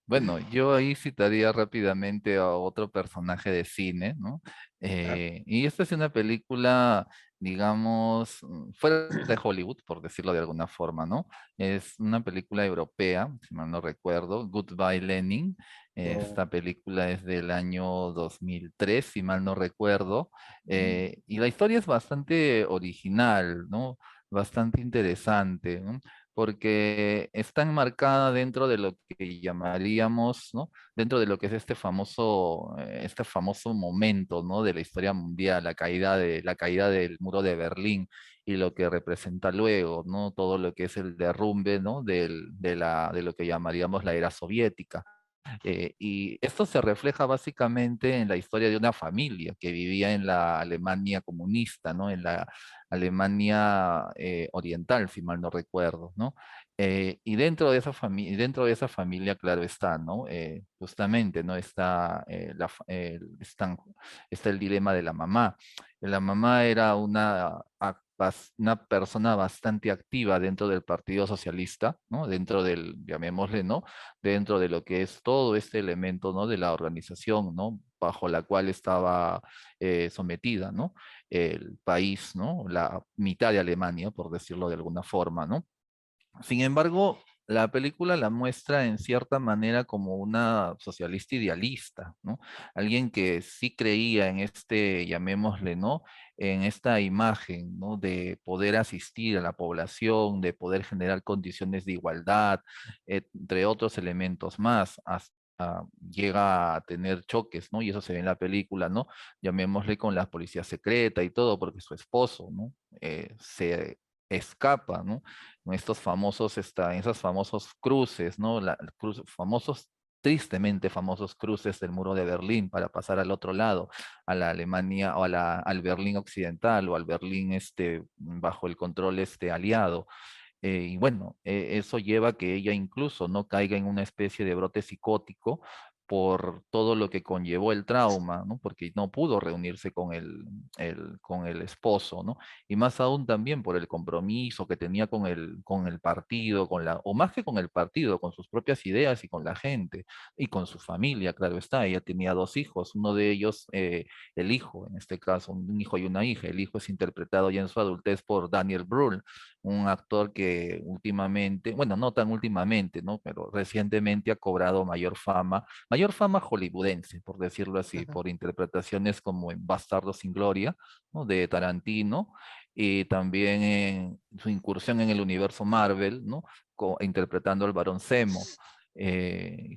Bueno, yo ahí citaría rápidamente a otro personaje de cine, ¿no? Ah, Y esta es una película, digamos, fuera de Hollywood, por decirlo de alguna forma, ¿no? Es una película europea, si mal no recuerdo, Goodbye Lenin. oh, Esta película es del año 2003, si mal no recuerdo. mm, Y la historia es bastante original, ¿no? Bastante interesante, ¿no? Porque está enmarcada dentro de lo que llamaríamos, ¿no? Dentro de lo que es este famoso momento, ¿no? De la historia mundial, la caída del muro de Berlín y lo que representa luego, ¿no? Todo lo que es el derrumbe, ¿no? De lo que llamaríamos la era soviética. Y esto se refleja básicamente en la historia de una familia que vivía en la Alemania comunista, ¿no? En la Alemania oriental, si mal no recuerdo, ¿no? Y dentro de esa familia, claro está, ¿no? Justamente, ¿no? Está el dilema de la mamá. La mamá era una persona bastante activa dentro del Partido Socialista, ¿no? Dentro del, llamémosle, ¿no? Dentro de lo que es todo este elemento, ¿no? De la organización, ¿no? Bajo la cual estaba sometida, ¿no? El país, ¿no? La mitad de Alemania, por decirlo de alguna forma, ¿no? Sin embargo, la película la muestra en cierta manera como una socialista idealista, ¿no? Alguien que sí creía en este, llamémosle, ¿no? En esta imagen, ¿no? De poder asistir a la población, de poder generar condiciones de igualdad, entre otros elementos más. Llega a tener choques, ¿no? Y eso se ve en la película, ¿no? Llamémosle con la policía secreta y todo, porque su esposo, ¿no? Se escapa, ¿no? En estos famosos, en esos famosos cruces, ¿no? Famosos, tristemente famosos cruces del muro de Berlín para pasar al otro lado, a la Alemania o al Berlín occidental o al Berlín bajo el control aliado. Y bueno, eso lleva a que ella incluso no caiga en una especie de brote psicótico por todo lo que conllevó el trauma, ¿no? Porque no pudo reunirse con con el esposo, ¿no? Y más aún también por el compromiso que tenía con el partido, o más que con el partido, con sus propias ideas y con la gente, y con su familia, claro está. Ella tenía dos hijos, uno de ellos, el hijo, en este caso, un hijo y una hija. El hijo es interpretado ya en su adultez por Daniel Brühl, un actor que últimamente, bueno, no tan últimamente, ¿no? Pero recientemente ha cobrado mayor fama hollywoodense, por decirlo así, ujú. por interpretaciones como en Bastardo sin Gloria, ¿no? De Tarantino, y también en su incursión en el universo Marvel, ¿no? Interpretando al Barón Zemo.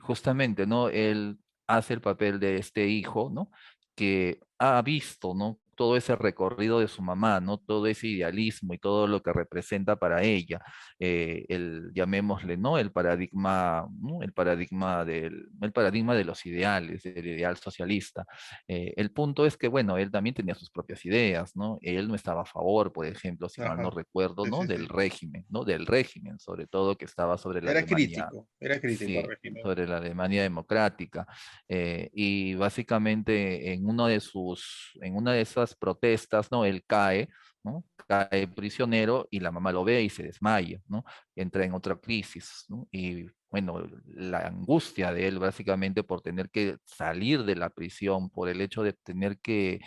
Justamente, ¿no? Él hace el papel de este hijo, ¿no? Que ha visto, ¿no? Todo ese recorrido de su mamá, ¿no? Todo ese idealismo y todo lo que representa para ella, llamémosle, ¿no? El paradigma, ¿no? El paradigma de los ideales, del ideal socialista. El punto es que, bueno, él también tenía sus propias ideas, ¿no? Él no estaba a favor, por ejemplo, si mal no Ajá, recuerdo, sí, ¿no? sí, Del sí. régimen, ¿no? Del régimen, sobre todo que estaba sobre la Alemania, Era crítico al sí, régimen. sobre la Alemania democrática. Y básicamente en una de esas protestas, ¿no? Él cae, ¿no? Cae prisionero y la mamá lo ve y se desmaya, ¿no? Entra en otra crisis, ¿no? Y bueno, la angustia de él básicamente por tener que salir de la prisión, por el hecho de tener que,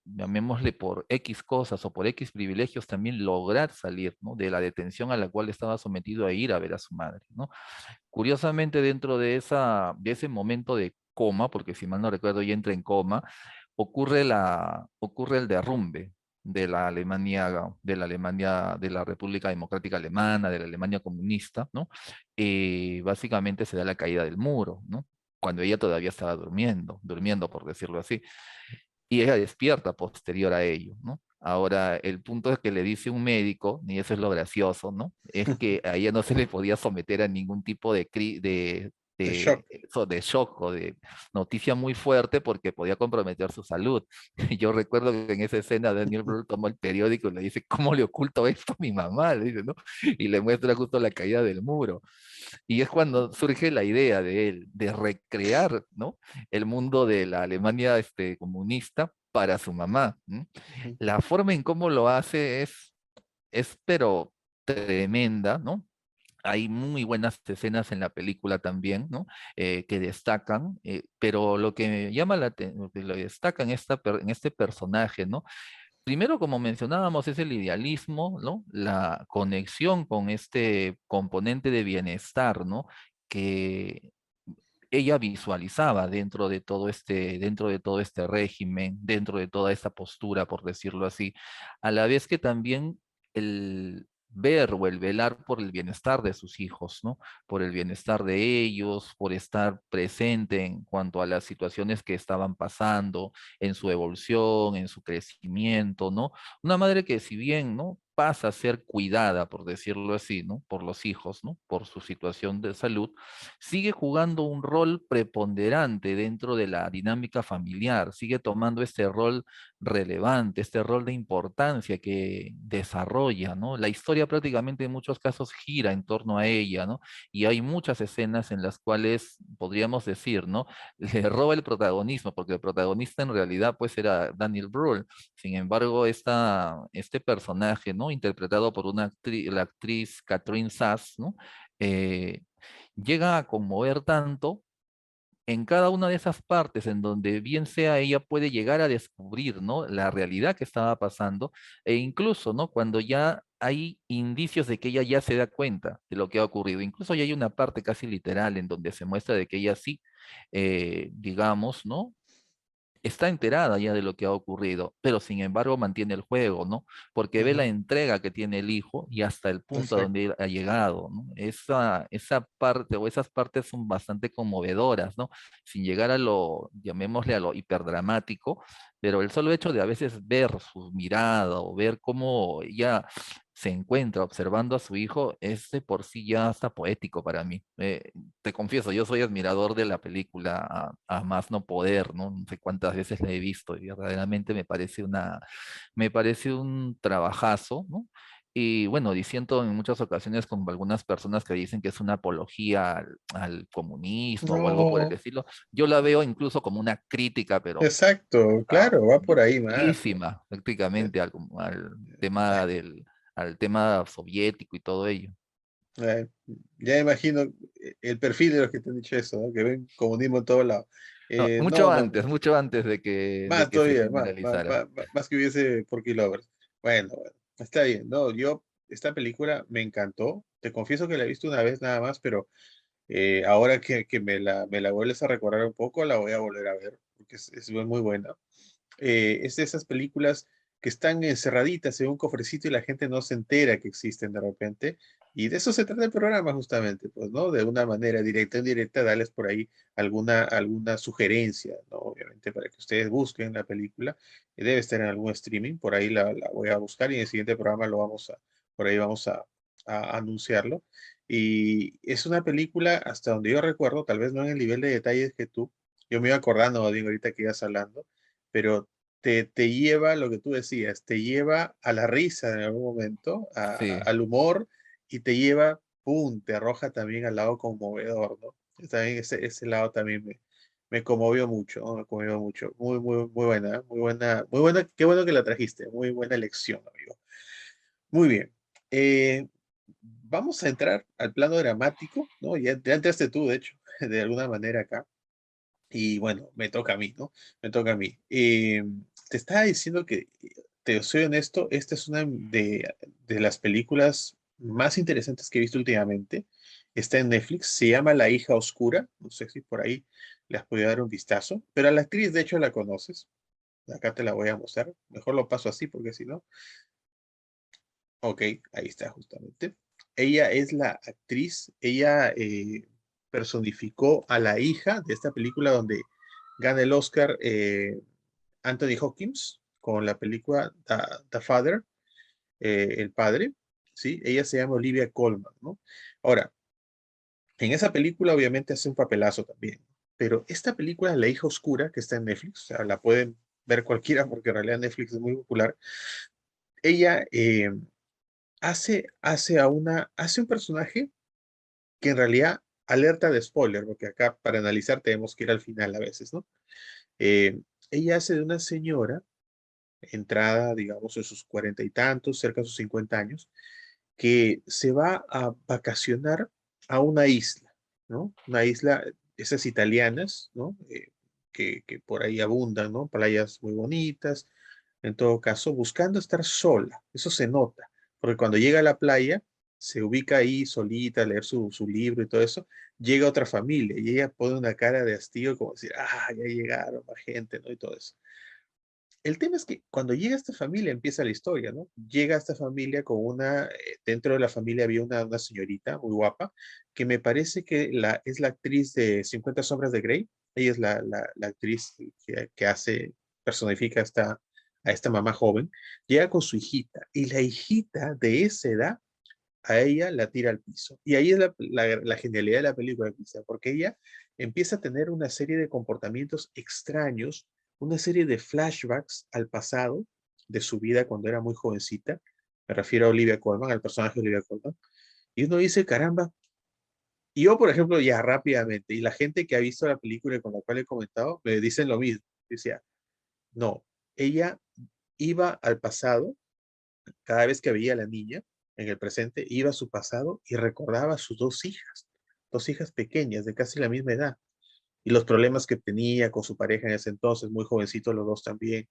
llamémosle por X cosas o por X privilegios, también lograr salir, ¿no? De la detención a la cual estaba sometido a ir a ver a su madre, ¿no? Curiosamente, dentro de ese momento de coma, porque si mal no recuerdo ya entra en coma, ocurre el derrumbe de la Alemania, de la República Democrática Alemana, de la Alemania comunista, ¿no? Y básicamente se da la caída del muro, ¿no? Cuando ella todavía estaba durmiendo por decirlo así. y ella despierta posterior a ello, ¿no? Ahora, el punto es que le dice un médico, y eso es lo gracioso, ¿no? Es que a ella no se le podía someter a ningún tipo De shock. de shock o de noticia muy fuerte porque podía comprometer su salud. Yo recuerdo que en esa escena Daniel Brühl toma el periódico y le dice, ¿cómo le oculto esto a mi mamá? Le dice, ¿no? Y le muestra justo la caída del muro. Y es cuando surge la idea de él, de recrear, ¿no? El mundo de la Alemania comunista para su mamá. ¿M? La forma en cómo lo hace es pero tremenda, ¿no? Hay muy buenas escenas en la película también, ¿no? Que destacan, pero lo que me llama lo que lo destaca en, en este personaje, ¿no? Primero, como mencionábamos, es el idealismo, ¿no? La conexión con este componente de bienestar, ¿no? Que ella visualizaba dentro de todo este régimen, dentro de toda esta postura, por decirlo así, a la vez que también el ver o el velar por el bienestar de sus hijos, ¿no? Por el bienestar de ellos, por estar presente en cuanto a las situaciones que estaban pasando, en su evolución, en su crecimiento, ¿no? Una madre que si bien, ¿no? Pasa a ser cuidada, por decirlo así, ¿no? Por los hijos, ¿no? Por su situación de salud, sigue jugando un rol preponderante dentro de la dinámica familiar, sigue tomando este rol relevante, este rol de importancia que desarrolla, ¿no? La historia prácticamente en muchos casos gira en torno a ella, ¿no? Y hay muchas escenas en las cuales podríamos decir, ¿no? Le roba el protagonismo, porque el protagonista en realidad pues era Daniel Brühl. Sin embargo, este personaje, ¿no? Interpretado por la actriz Catherine Sass, ¿no? Eh, llega a conmover tanto en cada una de esas partes en donde bien sea ella puede llegar a descubrir, ¿no? La realidad que estaba pasando e incluso, ¿no? Cuando ya hay indicios de que ella ya se da cuenta de lo que ha ocurrido. Incluso ya hay una parte casi literal en donde se muestra de que ella sí, digamos, ¿no? Está enterada ya de lo que ha ocurrido, pero sin embargo mantiene el juego, ¿no? Porque ve la Ujú, entrega que tiene el hijo y hasta el punto a donde exacto. él ha llegado, ¿no? Esa parte o esas partes son bastante conmovedoras, ¿no? Sin llegar a lo, llamémosle a lo hiperdramático, pero el solo hecho de a veces ver su mirada o ver cómo ella se encuentra observando a su hijo es de por sí ya hasta poético para mí. Te confieso, yo soy admirador de la película a más no poder, ¿no? No sé cuántas veces la he visto y verdaderamente me parece un trabajazo, ¿no? Y bueno, diciendo en muchas ocasiones con algunas personas que dicen que es una apología al comunismo o algo por el No, estilo, yo la veo incluso como una crítica, pero exacto, claro, va por ahí más, ¿no? durísima Eh, prácticamente al tema soviético y todo ello. eh, ya imagino el perfil de los que te han dicho eso, ¿no? Que ven comunismo en todo lado. No, No, no, mucho antes de más que se todavía, generalizara. más que hubiese por Lovers. Bueno, está bien, ¿no? Esta película me encantó. Te confieso que la he visto una vez nada más, pero ahora que me la vuelves a recordar un poco, la voy a volver a ver, porque es muy buena. Es de esas películas que están encerraditas en un cofrecito y la gente no se entera que existen de repente. Y de eso se trata el programa justamente, pues, ¿no? De una manera directa o indirecta, darles por ahí alguna sugerencia, ¿no? Obviamente para que ustedes busquen la película. Debe estar en algún streaming, por ahí la voy a buscar y en el siguiente programa por ahí vamos a anunciarlo. Y es una película, hasta donde yo recuerdo, tal vez no en el nivel de detalles que tú, yo me iba acordando, Odín, ahorita que ibas hablando, pero te lleva, lo que tú decías, te lleva a la risa en algún momento, Sí. al humor, y te lleva, pum, te arroja también al lado conmovedor, ¿no? También ese lado también me conmovió mucho, ¿no? Me conmovió mucho. Muy buena, muy buena, muy buena. Qué bueno que la trajiste, muy buena elección, amigo. Muy bien. Eh, Vamos a entrar al plano dramático, ¿no? Ya entraste tú, de hecho, de alguna manera acá. Y bueno, me toca a mí, ¿no? Me toca a mí. Te estaba diciendo que, te soy honesto, esta es una de las películas más interesantes que he visto últimamente. Está en Netflix, se llama La hija oscura. No sé si por ahí le has podido dar un vistazo, pero a la actriz, de hecho, la conoces. Acá te la voy a mostrar. Mejor lo paso así porque si no. Ok, ahí está justamente. Ella es la actriz, ella personificó a la hija de esta película donde gana el Oscar Anthony Hopkins con la película The Father, El Padre, ¿sí? Ella se llama Olivia Colman, ¿no? Ahora, en esa película obviamente hace un papelazo también, pero esta película, La hija oscura, que está en Netflix, o sea, la pueden ver cualquiera porque en realidad Netflix es muy popular, ella hace un personaje que en realidad alerta de spoiler, porque acá para analizar tenemos que ir al final a veces, ¿no? Eh, ella hace de una señora, entrada, digamos, en sus cuarenta y tantos, cerca de sus 50 años, que se va a vacacionar a una isla, ¿no? Una isla, esas italianas, ¿no? Que por ahí abundan, ¿no? Playas muy bonitas, en todo caso, buscando estar sola, eso se nota, porque cuando llega a la playa, se ubica ahí solita, a leer su libro y todo eso, llega otra familia y ella pone una cara de hastío como decir, ah, ya llegaron la gente, ¿no? Y todo eso. El tema es que cuando llega esta familia empieza la historia, ¿no? Llega esta familia con dentro de la familia había una señorita muy guapa, que me parece que es la actriz de 50 sombras de Grey. Ella es la actriz que personifica a esta mamá joven. Llega con su hijita y la hijita de esa edad a ella la tira al piso. Y ahí es la genialidad de la película, quizá, porque ella empieza a tener una serie de comportamientos extraños, una serie de flashbacks al pasado de su vida cuando era muy jovencita. Me refiero a Olivia Colman, al personaje de Olivia Colman. Y uno dice, caramba, y yo, por ejemplo, ya rápidamente, y la gente que ha visto la película con la cual he comentado, me dicen lo mismo. Decía, no, ella iba al pasado cada vez que veía a la niña en el presente, iba a su pasado y recordaba a sus dos hijas pequeñas de casi la misma edad, y los problemas que tenía con su pareja en ese entonces, muy jovencitos los dos también.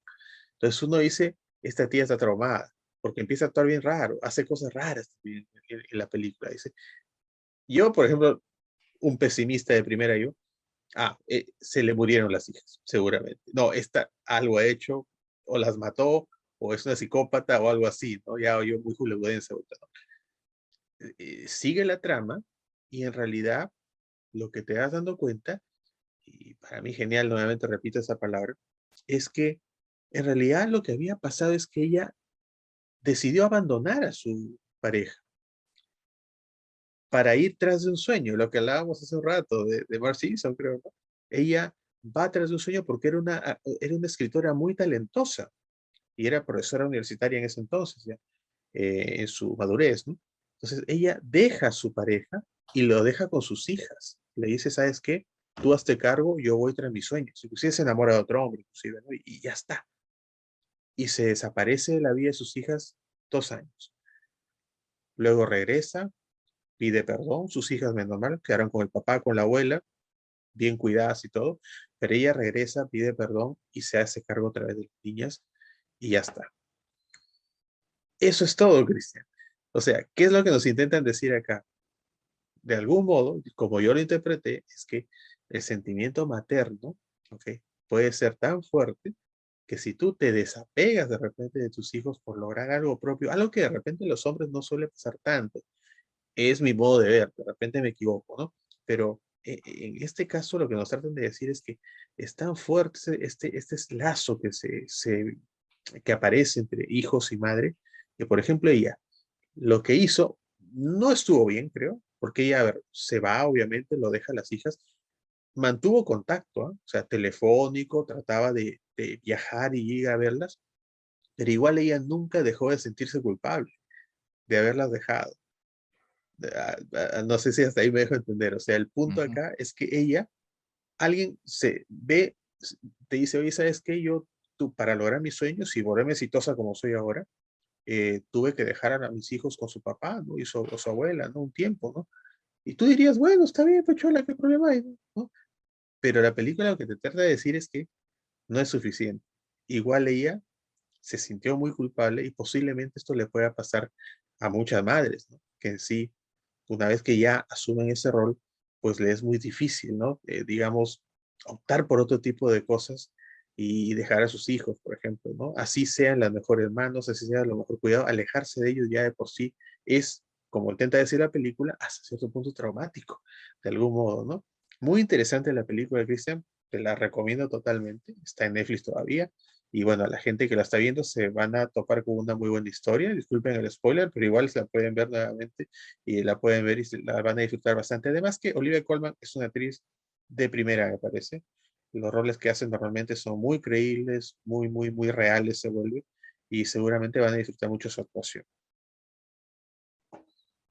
Entonces uno dice, esta tía está traumada, porque empieza a actuar bien raro, hace cosas raras también en la película. Dice, yo, por ejemplo, un pesimista de primera yo, se le murieron las hijas, seguramente. No, esta algo ha hecho, o las mató, o es una psicópata, o algo así, ¿no? Ya yo muy hollywoodense ahorita, ¿no? Sigue la trama, y en realidad lo que te das dando cuenta, y para mí genial, nuevamente repito esa palabra, es que en realidad lo que había pasado es que ella decidió abandonar a su pareja para ir tras de un sueño, lo que hablábamos hace un rato de Mark Simpson, creo, ¿no? Ella va tras de un sueño porque era una escritora muy talentosa y era profesora universitaria en ese entonces, ya, en su madurez, ¿no? Entonces ella deja a su pareja y lo deja con sus hijas. Le dice, ¿sabes qué? Tú hazte cargo, yo voy tras mis sueños. Inclusive se enamora de otro hombre, inclusive, ¿no? Y ya está. Y se desaparece de la vida de sus hijas 2 años. Luego regresa, pide perdón, sus hijas, menos mal, quedaron con el papá, con la abuela, bien cuidadas y todo, pero ella regresa, pide perdón y se hace cargo otra vez de las niñas y ya está. Eso es todo, Cristian. O sea, ¿qué es lo que nos intentan decir acá? De algún modo, como yo lo interpreté, es que el sentimiento materno, ¿ok? Puede ser tan fuerte que si tú te desapegas de repente de tus hijos por lograr algo propio, algo que de repente los hombres no suele pasar tanto, es mi modo de ver, de repente me equivoco, ¿no? Pero en este caso lo que nos tratan de decir es que es tan fuerte este lazo que aparece entre hijos y madre, que por ejemplo ella lo que hizo no estuvo bien, creo, porque ella, a ver, se va, obviamente, lo deja a las hijas, mantuvo contacto, ¿ah? O sea, telefónico, trataba de viajar y ir a verlas, pero igual ella nunca dejó de sentirse culpable de haberlas dejado. No sé si hasta ahí me dejo entender. O sea, el punto Ujú. acá es que ella, alguien se ve, te dice, oye, ¿sabes qué? Tú, para lograr mis sueños y volverme exitosa como soy ahora, tuve que dejar a mis hijos con su papá, ¿no? Y o su abuela, ¿no? Un tiempo, ¿no? Y tú dirías, bueno, está bien, Pachola, ¿qué problema hay? ¿no? Pero la película lo que te trata de decir es que no es suficiente. Igual ella se sintió muy culpable y posiblemente esto le pueda pasar a muchas madres, ¿no? Que en sí, una vez que ya asumen ese rol, pues le es muy difícil, ¿no? Digamos, optar por otro tipo de cosas y dejar a sus hijos, por ejemplo, ¿no? Así sean las mejores manos, así sean los mejor cuidado, alejarse de ellos ya de por sí es, como intenta decir la película, hasta cierto punto traumático, de algún modo, ¿no? Muy interesante la película, Cristian, te la recomiendo totalmente, está en Netflix todavía, Y bueno, la gente que la está viendo se van a topar con una muy buena historia. Disculpen el spoiler, pero igual se la pueden ver nuevamente y la pueden ver y la van a disfrutar bastante. Además que Olivia Colman es una actriz de primera, me parece. Los roles que hacen normalmente son muy creíbles, muy reales se vuelve y seguramente van a disfrutar mucho su actuación.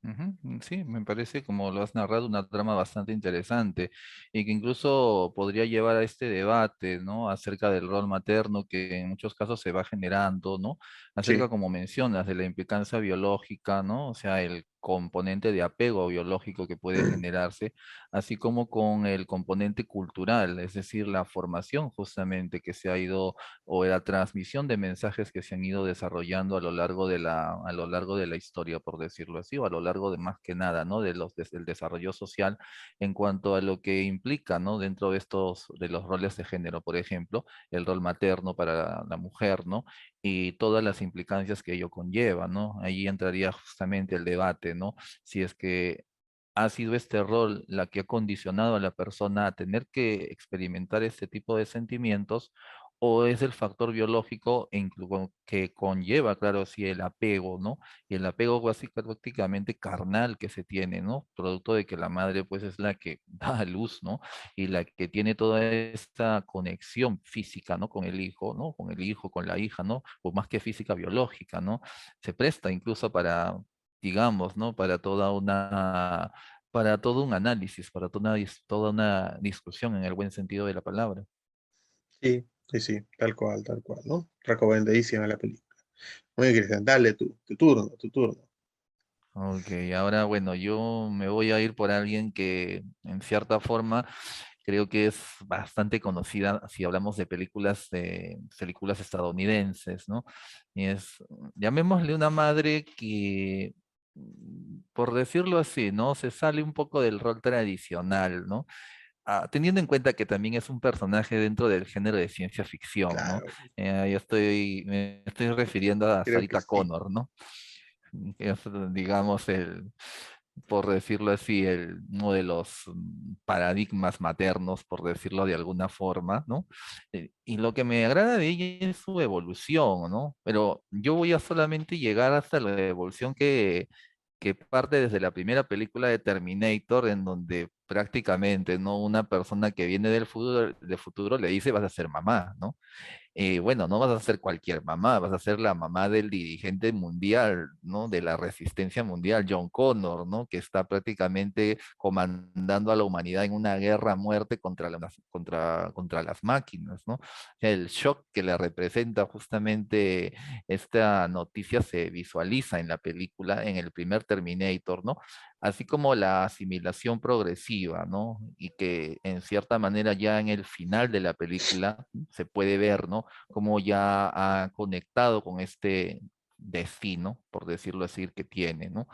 Ujú, sí, me parece, como lo has narrado, una trama bastante interesante y que incluso podría llevar a este debate, ¿no? Acerca del rol materno que en muchos casos se va generando, ¿no? Sí, Acerca, como mencionas, de la implicancia biológica, ¿no? O sea, el componente de apego biológico que puede generarse, así como con el componente cultural, es decir, la formación justamente que se ha ido o la transmisión de mensajes que se han ido desarrollando a lo largo de a lo largo de la historia, por decirlo así, o a lo largo de más que nada, ¿no? Del desarrollo social en cuanto a lo que implica, ¿no? Dentro de de los roles de género, por ejemplo, el rol materno para la mujer, ¿no? Y todas las implicancias que ello conlleva, ¿no? Ahí entraría justamente el debate, ¿no? Si es que ha sido este rol la que ha condicionado a la persona a tener que experimentar este tipo de sentimientos, o es el factor biológico que conlleva, claro, sí, el apego, ¿no? Y el apego prácticamente carnal que se tiene, ¿no? Producto de que la madre, pues, es la que da a luz, ¿no? Y la que tiene toda esta conexión física, ¿no? Con el hijo, ¿no? Con el hijo, con la hija, ¿no? O más que física, biológica, ¿no? Se presta incluso para, digamos, ¿no? Para todo un análisis, para toda una discusión en el buen sentido de la palabra. sí, sí, tal cual, ¿no? Recomendadísima la película. Muy bien, Cristian, dale tu turno, tu turno. Ok, ahora bueno, yo me voy a ir por alguien que en cierta forma creo que es bastante conocida si hablamos de películas estadounidenses, ¿no? Y es, llamémosle una madre que, por decirlo así, ¿no? Se sale un poco del rol tradicional, ¿no? Teniendo en cuenta que también es un personaje dentro del género de ciencia ficción, ¿no? Claro, Me estoy refiriendo a creo que Sarita sí. Connor, ¿no? Que es, digamos, por decirlo así, uno de los paradigmas maternos, por decirlo de alguna forma, ¿no? Y lo que me agrada de ella es su evolución, ¿no? Pero yo voy a solamente llegar hasta la evolución que parte desde la primera película de Terminator, en donde prácticamente, ¿no? Una persona que viene del futuro le dice, vas a ser mamá, ¿no? Bueno, no vas a ser cualquier mamá, vas a ser la mamá del dirigente mundial, ¿no? De la resistencia mundial, John Connor, ¿no? Que está prácticamente comandando a la humanidad en una guerra a muerte contra las máquinas, ¿no? El shock que le representa justamente esta noticia se visualiza en la película, en el primer Terminator, ¿no? Así como la asimilación progresiva, ¿no? Y que en cierta manera ya en el final de la película se puede ver, ¿no? Cómo ya ha conectado con este destino, por decirlo así, que tiene, ¿no?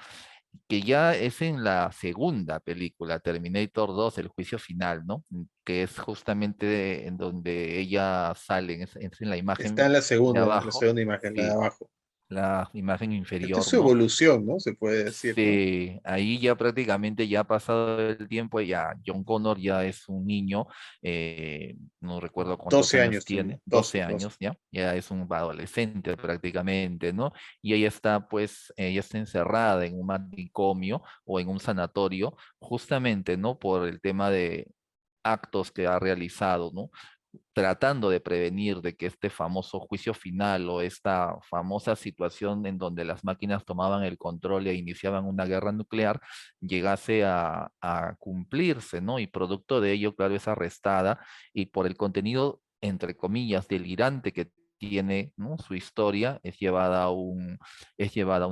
Que ya es en la segunda película, Terminator 2, el juicio final, ¿no? Que es justamente en donde ella sale, es en la Está imagen en de la abajo, segunda imagen, la de sí, abajo. la imagen Esta es inferior, su ¿no? evolución, ¿no? Se puede decir, ¿no? Sí, ahí ya prácticamente ya ha pasado el tiempo, ya John Connor ya es un niño, no recuerdo cuántos 12 años años tenía, tiene, 12, 12 12. años ya, ya es un adolescente prácticamente, ¿no? Y ella está pues, ella está encerrada en un manicomio o en un sanatorio, justamente, ¿no? Por el tema de actos que ha realizado, ¿no? Tratando de prevenir de que este famoso juicio final o esta famosa situación en donde las máquinas tomaban el control e iniciaban una guerra nuclear llegase a cumplirse, ¿no? Y producto de ello, claro, es arrestada y por el contenido, entre comillas, delirante que tiene, ¿no? Su historia es llevada a un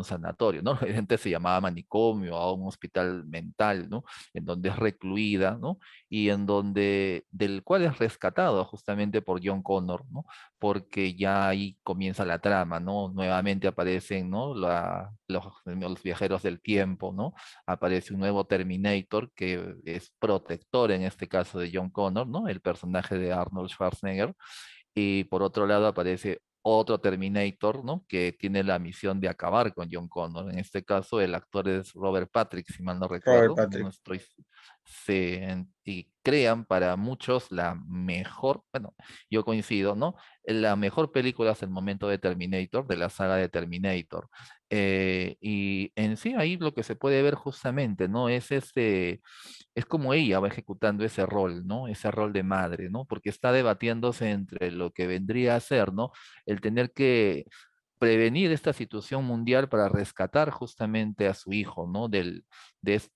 sanatorio, ¿no? Antes se llamaba manicomio, a un hospital mental, ¿no? En donde es recluida, ¿no? Y en donde, del cual es rescatado justamente por John Connor, ¿no? Porque ya ahí comienza la trama, ¿no? Nuevamente aparecen, ¿no? Los viajeros del tiempo, ¿no? Aparece un nuevo Terminator que es protector en este caso de John Connor, ¿no? El personaje de Arnold Schwarzenegger. Y por otro lado aparece otro Terminator, ¿no? Que tiene la misión de acabar con John Connor. En este caso, el actor es Robert Patrick, si mal no Robert recuerdo. No Patrick. estoy, y crean para muchos la mejor, bueno, yo coincido, ¿no? La mejor película hasta el momento de Terminator, de la saga de Terminator. Y en sí, ahí lo que se puede ver justamente, ¿no? Es como ella va ejecutando ese rol, ¿no? Ese rol de madre, ¿no? Porque está debatiéndose entre lo que vendría a ser, ¿no? El tener que prevenir esta situación mundial para rescatar justamente a su hijo, ¿no?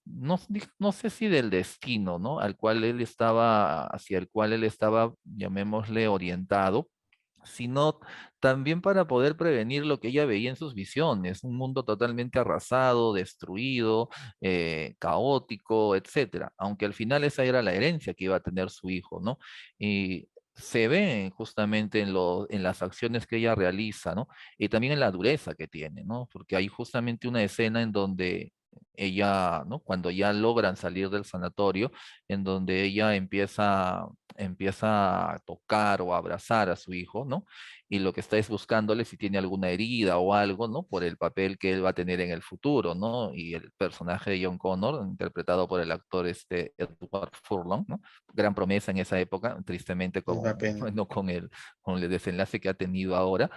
No, no sé si del destino, ¿no? Hacia el cual él estaba, llamémosle, orientado, sino también para poder prevenir lo que ella veía en sus visiones, un mundo totalmente arrasado, destruido, caótico, etcétera. Aunque al final esa era la herencia que iba a tener su hijo, ¿no? Y se ve justamente en las acciones que ella realiza, ¿no? Y también en la dureza que tiene, ¿no? Porque hay justamente una escena en donde ella, ¿no? Cuando ya logran salir del sanatorio, en donde ella empieza a tocar o a abrazar a su hijo, ¿no? Y lo que está es buscándole si tiene alguna herida o algo, ¿no? Por el papel que él va a tener en el futuro, ¿no? Y el personaje de John Connor, interpretado por el actor Edward Furlong, ¿no? Gran promesa en esa época, tristemente Una con, pena. bueno, con el desenlace que ha tenido ahora.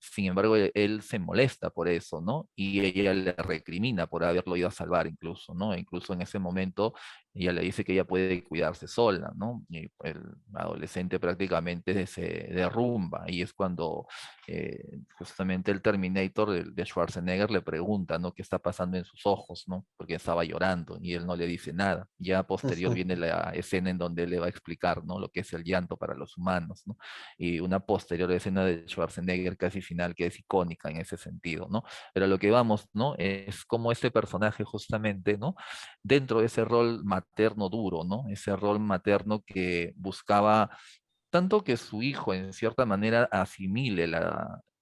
Sin embargo, él se molesta por eso, ¿no? Y ella le recrimina por haberlo ido a salvar incluso, ¿no? E incluso en ese momento ella le dice que ella puede cuidarse sola, ¿no? Y el adolescente prácticamente se derrumba y es cuando justamente el Terminator de Schwarzenegger le pregunta, ¿no? ¿Qué está pasando en sus ojos, ¿no? Porque estaba llorando y él no le dice nada. Ya posterior viene la escena en donde él le va a explicar, ¿no? Lo que es el llanto para los humanos, ¿no? Y una posterior escena de Schwarzenegger casi final que es icónica en ese sentido, ¿no? Pero lo que vamos, ¿no? Es como este personaje justamente, ¿no? Dentro de ese rol materno duro, ¿no? Ese rol materno que buscaba tanto que su hijo en cierta manera asimile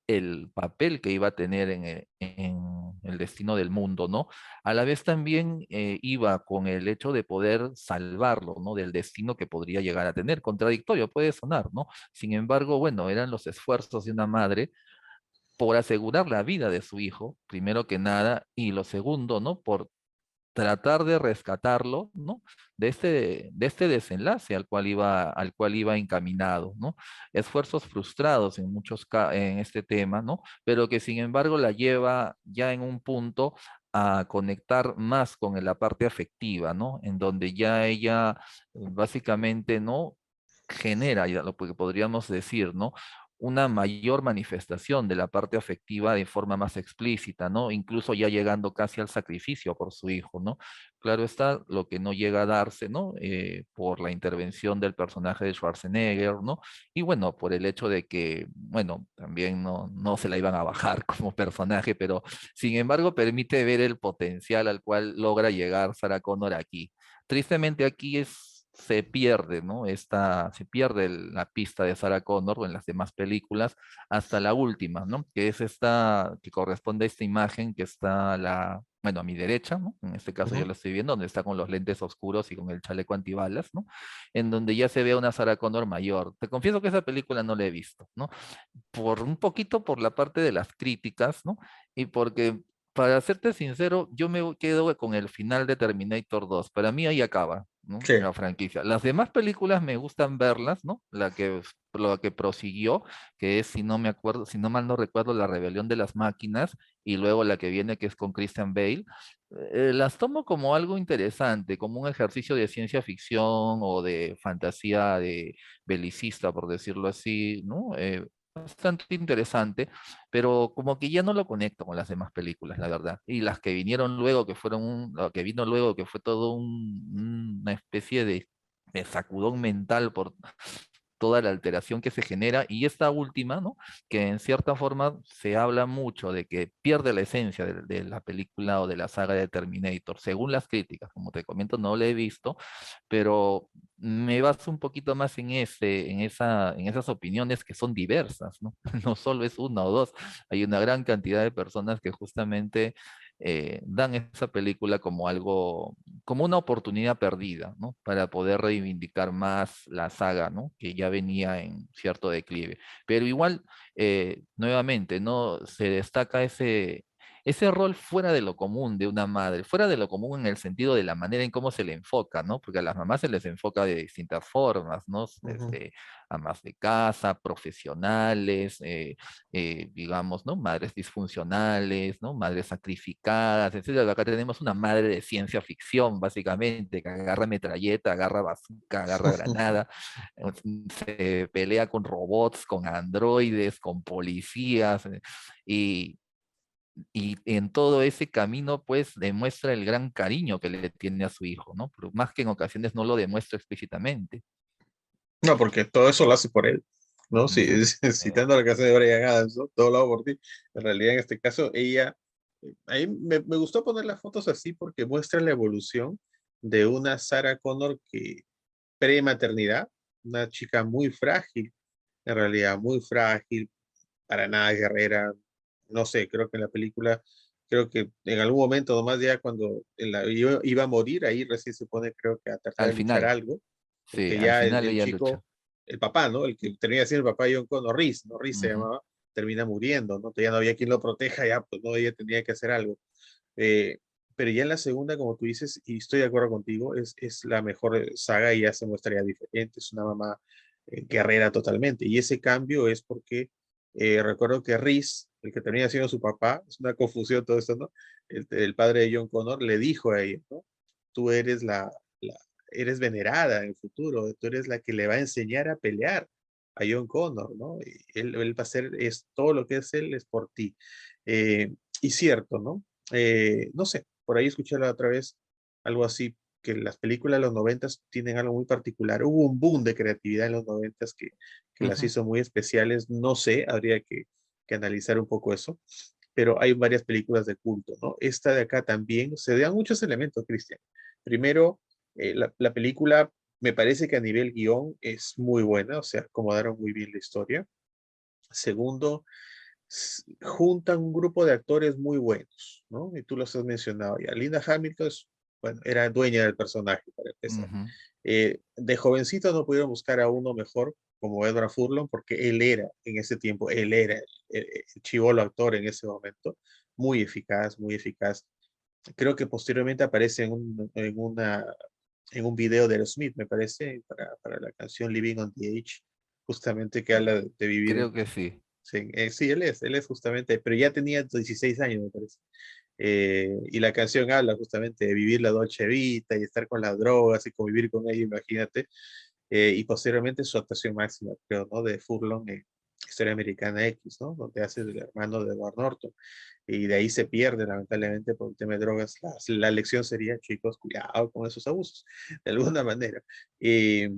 el papel que iba a tener en el destino del mundo, ¿no? A la vez también iba con el hecho de poder salvarlo, ¿no? Del destino que podría llegar a tener. Contradictorio puede sonar, ¿no? Sin embargo, bueno, eran los esfuerzos de una madre por asegurar la vida de su hijo, primero que nada, y lo segundo, ¿no? Por tratar de rescatarlo, ¿no? De este desenlace al cual iba encaminado, ¿no? Esfuerzos frustrados en este tema, ¿no? Pero que sin embargo la lleva ya en un punto a conectar más con la parte afectiva, ¿no? En donde ya ella básicamente, ¿no? Genera, ya lo que podríamos decir, ¿no? Una mayor manifestación de la parte afectiva de forma más explícita, ¿no? Incluso ya llegando casi al sacrificio por su hijo, ¿no? Claro está lo que no llega a darse, ¿no? Por la intervención del personaje de Schwarzenegger, ¿no? Y bueno, por el hecho de que, bueno, también no se la iban a bajar como personaje, pero sin embargo permite ver el potencial al cual logra llegar Sarah Connor aquí. Tristemente aquí se pierde, ¿no? Se pierde la pista de Sarah Connor o en las demás películas hasta la última, ¿no? Que es esta, que corresponde a esta imagen que está bueno, a mi derecha, ¿no? En este caso yo Ujú. lo estoy viendo, donde está con los lentes oscuros y con el chaleco antibalas, ¿no? En donde ya se ve a una Sarah Connor mayor. Te confieso que esa película no la he visto, ¿no? Por un poquito por la parte de las críticas, ¿no? Y porque, para serte sincero, yo me quedo con el final de Terminator 2. Para mí ahí acaba, ¿no? Sí. La franquicia. Las demás películas me gustan verlas, ¿no? Lo que prosiguió, que es, si no me acuerdo, si no mal no recuerdo, La Rebelión de las Máquinas, y luego la que viene, que es con Christian Bale, las tomo como algo interesante, como un ejercicio de ciencia ficción o de fantasía de belicista, por decirlo así, ¿no? Bastante interesante, pero como que ya no lo conecto con las demás películas, la verdad. Y las que vinieron luego, lo que vino luego, que fue todo una especie de sacudón mental por toda la alteración que se genera, y esta última, ¿no? Que en cierta forma se habla mucho de que pierde la esencia de la película o de la saga de Terminator, según las críticas, como te comento, no la he visto, pero me baso un poquito más en esas opiniones que son diversas, ¿no? No solo es una o dos, hay una gran cantidad de personas que justamente dan esa película como algo, como una oportunidad perdida, ¿no? Para poder reivindicar más la saga, ¿no? Que ya venía en cierto declive. Pero igual, nuevamente, ¿no? Se destaca ese rol fuera de lo común de una madre, fuera de lo común en el sentido de la manera en cómo se le enfoca, ¿no? Porque a las mamás se les enfoca de distintas formas, ¿no? Ujú. Amas de casa, profesionales, digamos, ¿no? Madres disfuncionales, ¿no? Madres sacrificadas, etcétera. Acá tenemos una madre de ciencia ficción, básicamente, que agarra metralleta, agarra bazooka, agarra granada, se pelea con robots, con androides, con policías, y, y en todo ese camino, pues, demuestra el gran cariño que le tiene a su hijo, ¿no? Pero más que en ocasiones no lo demuestra explícitamente. No, porque todo eso lo hace por él, ¿no? Ujú. Si, citando la canción de Bryan Adams, ¿no? Todo lo hago por ti. En realidad, en este caso, ella, ahí me gustó poner las fotos así porque muestra la evolución de una Sarah Connor que prematernidad, una chica muy frágil, en realidad muy frágil, para nada guerrera, no sé, creo que en la película, creo que en algún momento nomás ya cuando iba a morir, ahí recién se pone, creo que a tratar Al de luchar final, algo, sí, porque al ya final el ella lucha. chico, el papá, ¿no? El que termina siendo el papá de John Connor, Reese, ¿no? Reese se Ujú, llamaba, termina muriendo, ¿no? Ya no había quien lo proteja, ya, pues no, ella tenía que hacer algo. Eh, pero ya en la segunda, como tú dices, y estoy de acuerdo contigo, es la mejor saga y ya se muestra ya diferente, es una mamá guerrera totalmente. Y ese cambio es porque recuerdo que Reese, el que termina siendo su papá, es una confusión todo esto, ¿no? El padre de John Connor le dijo a ella, ¿no? Tú eres eres venerada en el futuro, tú eres la que le va a enseñar a pelear a John Connor, ¿no? Y él va a hacer, es todo lo que es él, es por ti. Y cierto, ¿no? No sé, por ahí escuché la otra vez algo así, que las películas de los noventas tienen algo muy particular. Hubo un boom de creatividad en los noventas que las ujú, hizo muy especiales. No sé, habría que analizar un poco eso, pero hay varias películas de culto, ¿no? Esta de acá también se dan muchos elementos, Cristian. Primero, la película me parece que a nivel guión es muy buena, o sea, acomodaron muy bien la historia. Segundo, juntan un grupo de actores muy buenos, ¿no? Y tú los has mencionado ya. Linda Hamilton bueno, era dueña del personaje, para empezar. ujú, De jovencito no pudieron buscar a uno mejor como Edward Furlong, porque él era, en ese tiempo, él era el chivolo actor en ese momento, muy eficaz, muy eficaz. Creo que posteriormente aparece en un video de Aerosmith, me parece, para la canción Living on the Edge, justamente que habla de vivir creo que sí. sí, sí, él es justamente, pero ya tenía 16 años, me parece. Y la canción habla justamente de vivir la Dolce Vita y estar con las drogas y convivir con ella, imagínate. Y posteriormente su actuación máxima, creo, ¿no? De Furlong en Historia Americana X, ¿no? Donde hace el hermano de Edward Norton. Y de ahí se pierde, lamentablemente, por el tema de drogas. La lección sería, chicos, cuidado con esos abusos, de alguna manera. Eh,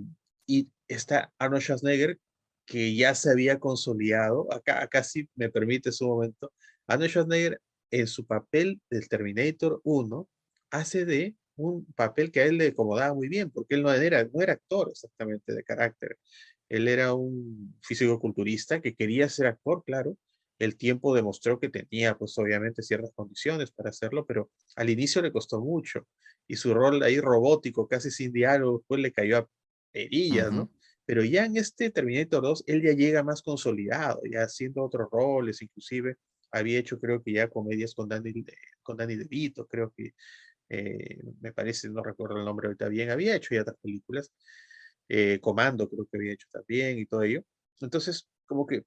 y está Arnold Schwarzenegger, que ya se había consolidado. Acá sí me permite su momento. Arnold Schwarzenegger, en su papel del Terminator 1, hace de un papel que a él le acomodaba muy bien, porque él no era actor exactamente de carácter. Él era un físico-culturista que quería ser actor, claro. El tiempo demostró que tenía, pues obviamente, ciertas condiciones para hacerlo, pero al inicio le costó mucho. Y su rol ahí robótico, casi sin diálogo, pues le cayó a perillas, Ujú. ¿no? Pero ya en este Terminator 2, él ya llega más consolidado, ya haciendo otros roles, inclusive había hecho, creo que ya comedias con Danny DeVito, creo que me parece, no recuerdo el nombre ahorita bien, había hecho ya otras películas, Comando creo que había hecho también y todo ello. Entonces, como que,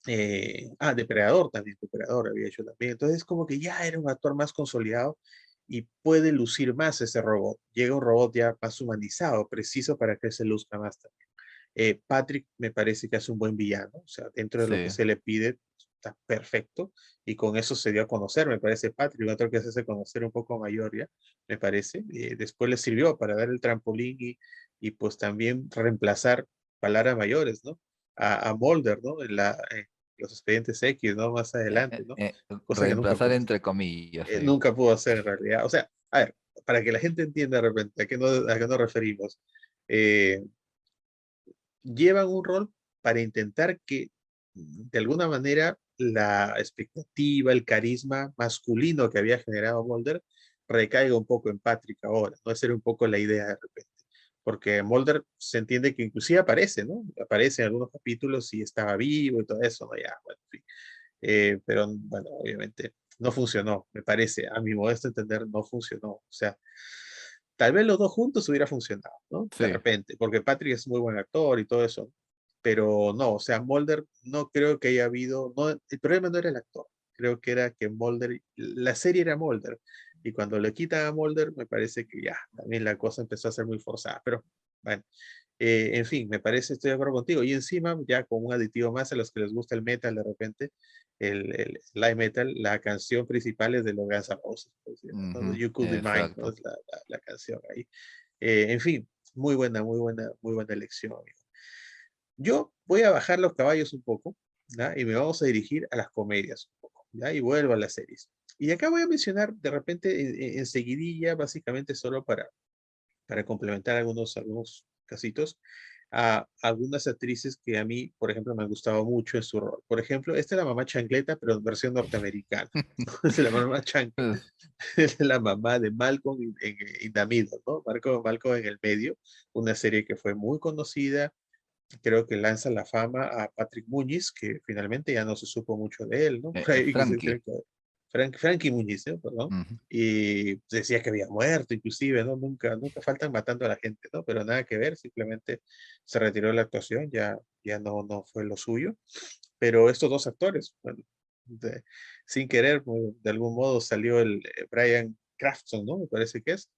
Depredador también, Depredador había hecho también. Entonces, como que ya era un actor más consolidado y puede lucir más ese robot. Llega un robot ya más humanizado, preciso para que se luzca más también. Patrick me parece que hace un buen villano, o sea, dentro de lo que Sí. se le pide, está perfecto, y con eso se dio a conocer, me parece Patrick, otro que se hace conocer un poco mayor ya, me parece. Después le sirvió para dar el trampolín y pues también reemplazar palabras mayores, ¿no? A Mulder, ¿no? En los expedientes X, ¿no? Más adelante, ¿no? Cosa que nunca Reemplazar pudo, entre comillas ahí. nunca pudo hacer en realidad. O sea, a ver, para que la gente entienda de repente a qué nos referimos. Eh, Llevan un rol para intentar que de alguna manera la expectativa, el carisma masculino que había generado Mulder recaiga un poco en Patrick ahora, ¿no? Esa era un poco la idea de repente. Porque Mulder se entiende que inclusive aparece, ¿no? Aparece en algunos capítulos y estaba vivo y todo eso, ¿no? Ya, bueno, en fin. Pero bueno, obviamente no funcionó, me parece, a mi modesto entender, no funcionó. O sea, tal vez los dos juntos hubiera funcionado, ¿no? De Sí. repente, porque Patrick es muy buen actor y todo eso, pero no, o sea, Mulder no creo que haya habido, no, el problema no era el actor, creo que era que Mulder, la serie era Mulder, y cuando le quitan a Mulder, me parece que ya, también la cosa empezó a ser muy forzada, pero bueno, en fin, me parece, estoy de acuerdo contigo, y encima, ya con un aditivo más a los que les gusta el metal de repente, el live metal, la canción principal es de los Guns N' Roses, por decirlo, ¿no? Ujú, You Could Be Mine, ¿no? exacto. Es la canción ahí. En fin, muy buena elección, amigo. Yo voy a bajar los caballos un poco, ¿ya? Y me vamos a dirigir a las comedias un poco, ¿ya? Y vuelvo a las series. Y acá voy a mencionar de repente en seguidilla, básicamente solo para complementar algunos casitos, a algunas actrices que a mí, por ejemplo, me han gustado mucho en su rol. Por ejemplo, esta es la mamá Chancleta, pero en versión norteamericana. Es la mamá Chancleta, es la mamá de Malcolm in the Middle, ¿no? Malcolm en el medio, una serie que fue muy conocida, creo que lanza la fama a Patrick Muñiz, que finalmente ya no se supo mucho de él, ¿no? Por ahí Frankie. Frankie Muñiz, ¿no? Perdón. Ujú. Y decía que había muerto, inclusive, ¿no? Nunca faltan matando a la gente, ¿no? Pero nada que ver, simplemente se retiró de la actuación, ya no fue lo suyo. Pero estos dos actores, bueno, de- sin querer, de algún modo salió el Bryan Cranston, ¿no? Me parece que es.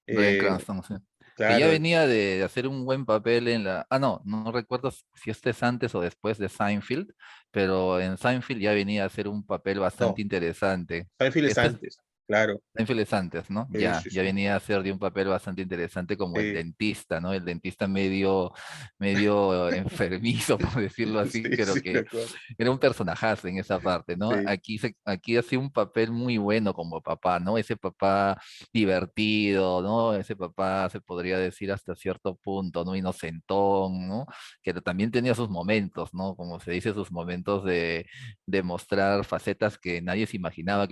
Bryan Eh, Cranston, sí. Que ya claro, venía de hacer un buen papel en la... Ah, no, no recuerdo si este es antes o después de Seinfeld, pero en Seinfeld ya venía a hacer un papel bastante no, interesante. Seinfeld es Este es antes, claro. Seinfeld es antes, ¿no? Sí, Ya, sí, ya sí. venía a ser de un papel bastante interesante como el Sí, dentista, ¿no? El dentista medio enfermizo, por decirlo así, sí, pero sí, me que acuerdo. era un personajazo en esa parte, ¿no? Sí, Aquí hacía un papel muy bueno como papá, ¿no? Ese papá divertido, ¿no? Ese papá se podría decir hasta cierto punto, ¿no? Inocentón, ¿no? Que también tenía sus momentos, ¿no? Como se dice, sus momentos de mostrar facetas que nadie se imaginaba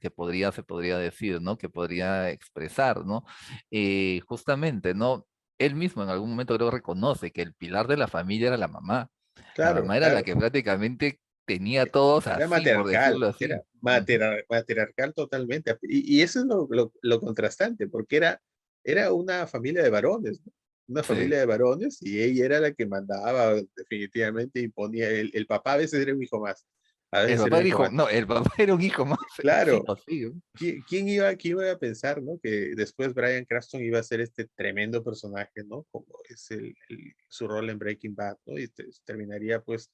se podría decir, ¿no? Que podría expresar, ¿no? Justamente, ¿no? Él mismo en algún momento creo reconoce que el pilar de la familia era la mamá. La claro, mamá era la claro. que prácticamente tenía a todos Era así, por decirlo era así. Ujú. matriarcal totalmente. Y eso es lo contrastante, porque era una familia de varones, ¿no? Una Sí. familia de varones y ella era la que mandaba, definitivamente imponía. El papá a veces era un hijo más, a El veces era papá un hijo dijo, más. no, el papá era un hijo más, sí Claro, o sí. ¿No? quién iba a pensar, ¿no? Que después Bryan Cranston iba a ser este tremendo personaje, ¿no? Como es su rol en Breaking Bad, ¿no? Y terminaría pues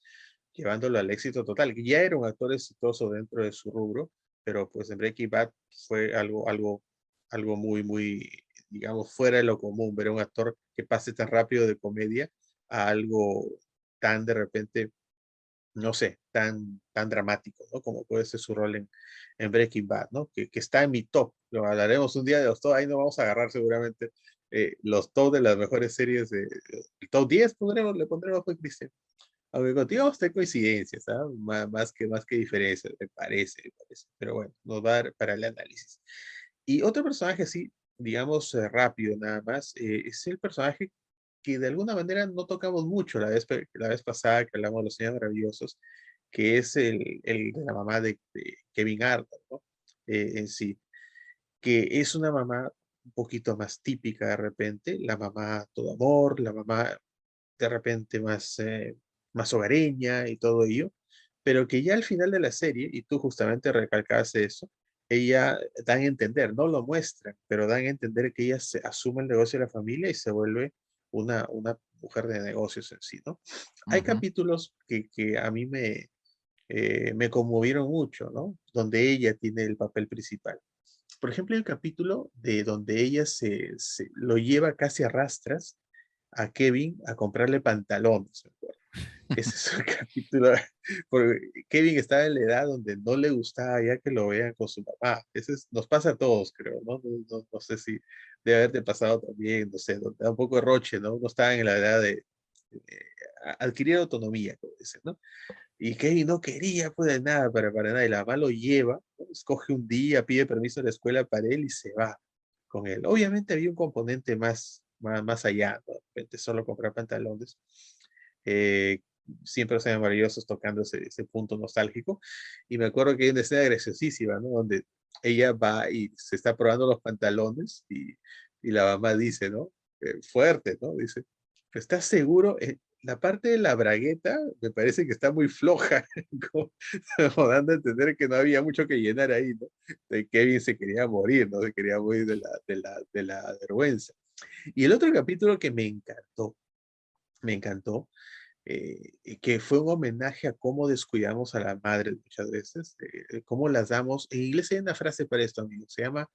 llevándolo al éxito total. Que ya era un actor exitoso dentro de su rubro, pero pues en Breaking Bad fue algo muy, digamos, fuera de lo común, ver a un actor que pase tan rápido de comedia a algo tan de repente, no sé, tan dramático, ¿no? Como puede ser su rol en Breaking Bad, ¿no? Que está en mi top. Lo hablaremos un día de los top, ahí nos vamos a agarrar seguramente los top de las mejores series, el top 10 le pondremos pues, Cristian. Aunque contigo vamos a tener coincidencias, ¿sabes? Más que diferencias, me parece. Pero bueno, nos va a dar para el análisis. Y otro personaje así, digamos, rápido nada más, es el personaje que de alguna manera no tocamos mucho la vez pasada que hablamos de los Años Maravillosos, que es el de la mamá de Kevin Hart, ¿no? En sí, que es una mamá un poquito más típica de repente, la mamá todo amor, la mamá de repente más hogareña y todo ello, pero que ya al final de la serie, y tú justamente recalcaste eso, ella dan a entender, no lo muestran, pero dan a entender que ella asume el negocio de la familia y se vuelve una mujer de negocios en sí, ¿no? Hay Ujú. capítulos que a mí me conmovieron mucho, ¿no? Donde ella tiene el papel principal. Por ejemplo, hay un capítulo de donde ella se lo lleva casi a rastras a Kevin a comprarle pantalones, me acuerdo. Ese es un capítulo, porque Kevin estaba en la edad donde no le gustaba ya que lo vean con su papá. Nos pasa a todos, creo, ¿no? No sé si debe haberte pasado también, no sé, donde da un poco de roche, ¿no? No estaba en la edad de adquirir autonomía, como dicen, ¿no? Y Kevin no quería, pues, de nada, para nada. Y la mamá lo lleva, ¿no? Escoge un día, pide permiso a la escuela para él y se va con él. Obviamente había un componente más allá, ¿no? De repente solo comprar pantalones. Eh, Siempre son maravillosos tocando ese punto nostálgico. Y me acuerdo que hay una escena graciosísima, ¿no? Donde ella va y se está probando los pantalones y la mamá dice, ¿no? Fuerte, ¿no? Dice, ¿estás seguro? La parte de la bragueta me parece que está muy floja, como, como dando a entender que no había mucho que llenar ahí, ¿no? De Kevin se quería morir, ¿no? Se quería morir de la vergüenza. Y el otro capítulo que me encantó, y que fue un homenaje a cómo descuidamos a la madre muchas veces, cómo las damos. En inglés hay una frase para esto, amigo, se llama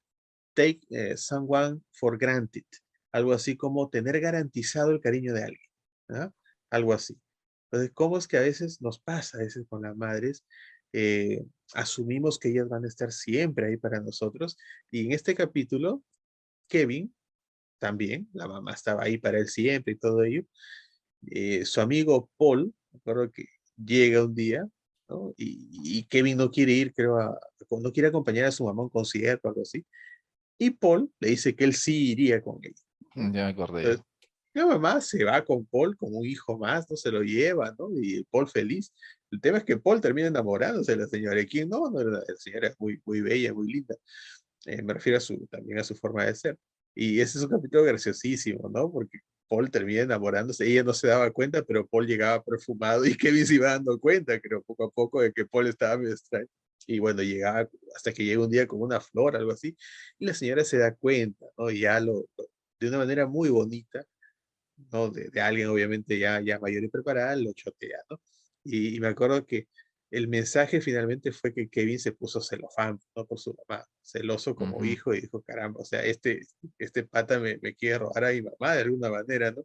take someone for granted, algo así como tener garantizado el cariño de alguien, ¿ah? Algo así. Entonces, ¿cómo es que a veces nos pasa, a veces con las madres? eh, Asumimos que ellas van a estar siempre ahí para nosotros, y en este capítulo, Kevin también, la mamá estaba ahí para él siempre y todo ello. Su amigo Paul, me acuerdo que llega un día, ¿no? Y Kevin no quiere ir, creo, no quiere acompañar a su mamá a un concierto o algo así. Y Paul le dice que él sí iría con ella, ¿no? Ya me acordé. Entonces, la mamá se va con Paul como un hijo más, no se lo lleva, ¿no? Y Paul feliz. El tema es que Paul termina enamorándose de la señora. ¿Y quién no? No, la señora es muy, muy bella, muy linda. Me refiero también a su forma de ser. Y ese es un capítulo graciosísimo, ¿no? Porque Paul termina enamorándose, ella no se daba cuenta, pero Paul llegaba perfumado y Kevin se iba dando cuenta, creo, poco a poco, de que Paul estaba medio extraño. Y bueno, llegaba hasta que llega un día con una flor, algo así, y la señora se da cuenta, ¿no? Y ya de una manera muy bonita, ¿no? De alguien obviamente ya mayor y preparada, lo chotea, ¿no? Y me acuerdo que el mensaje finalmente fue que Kevin se puso celofán, ¿no? Por su mamá, celoso como Ujú. hijo, y dijo, caramba, o sea, este pata me quiere robar a mi mamá de alguna manera, ¿no?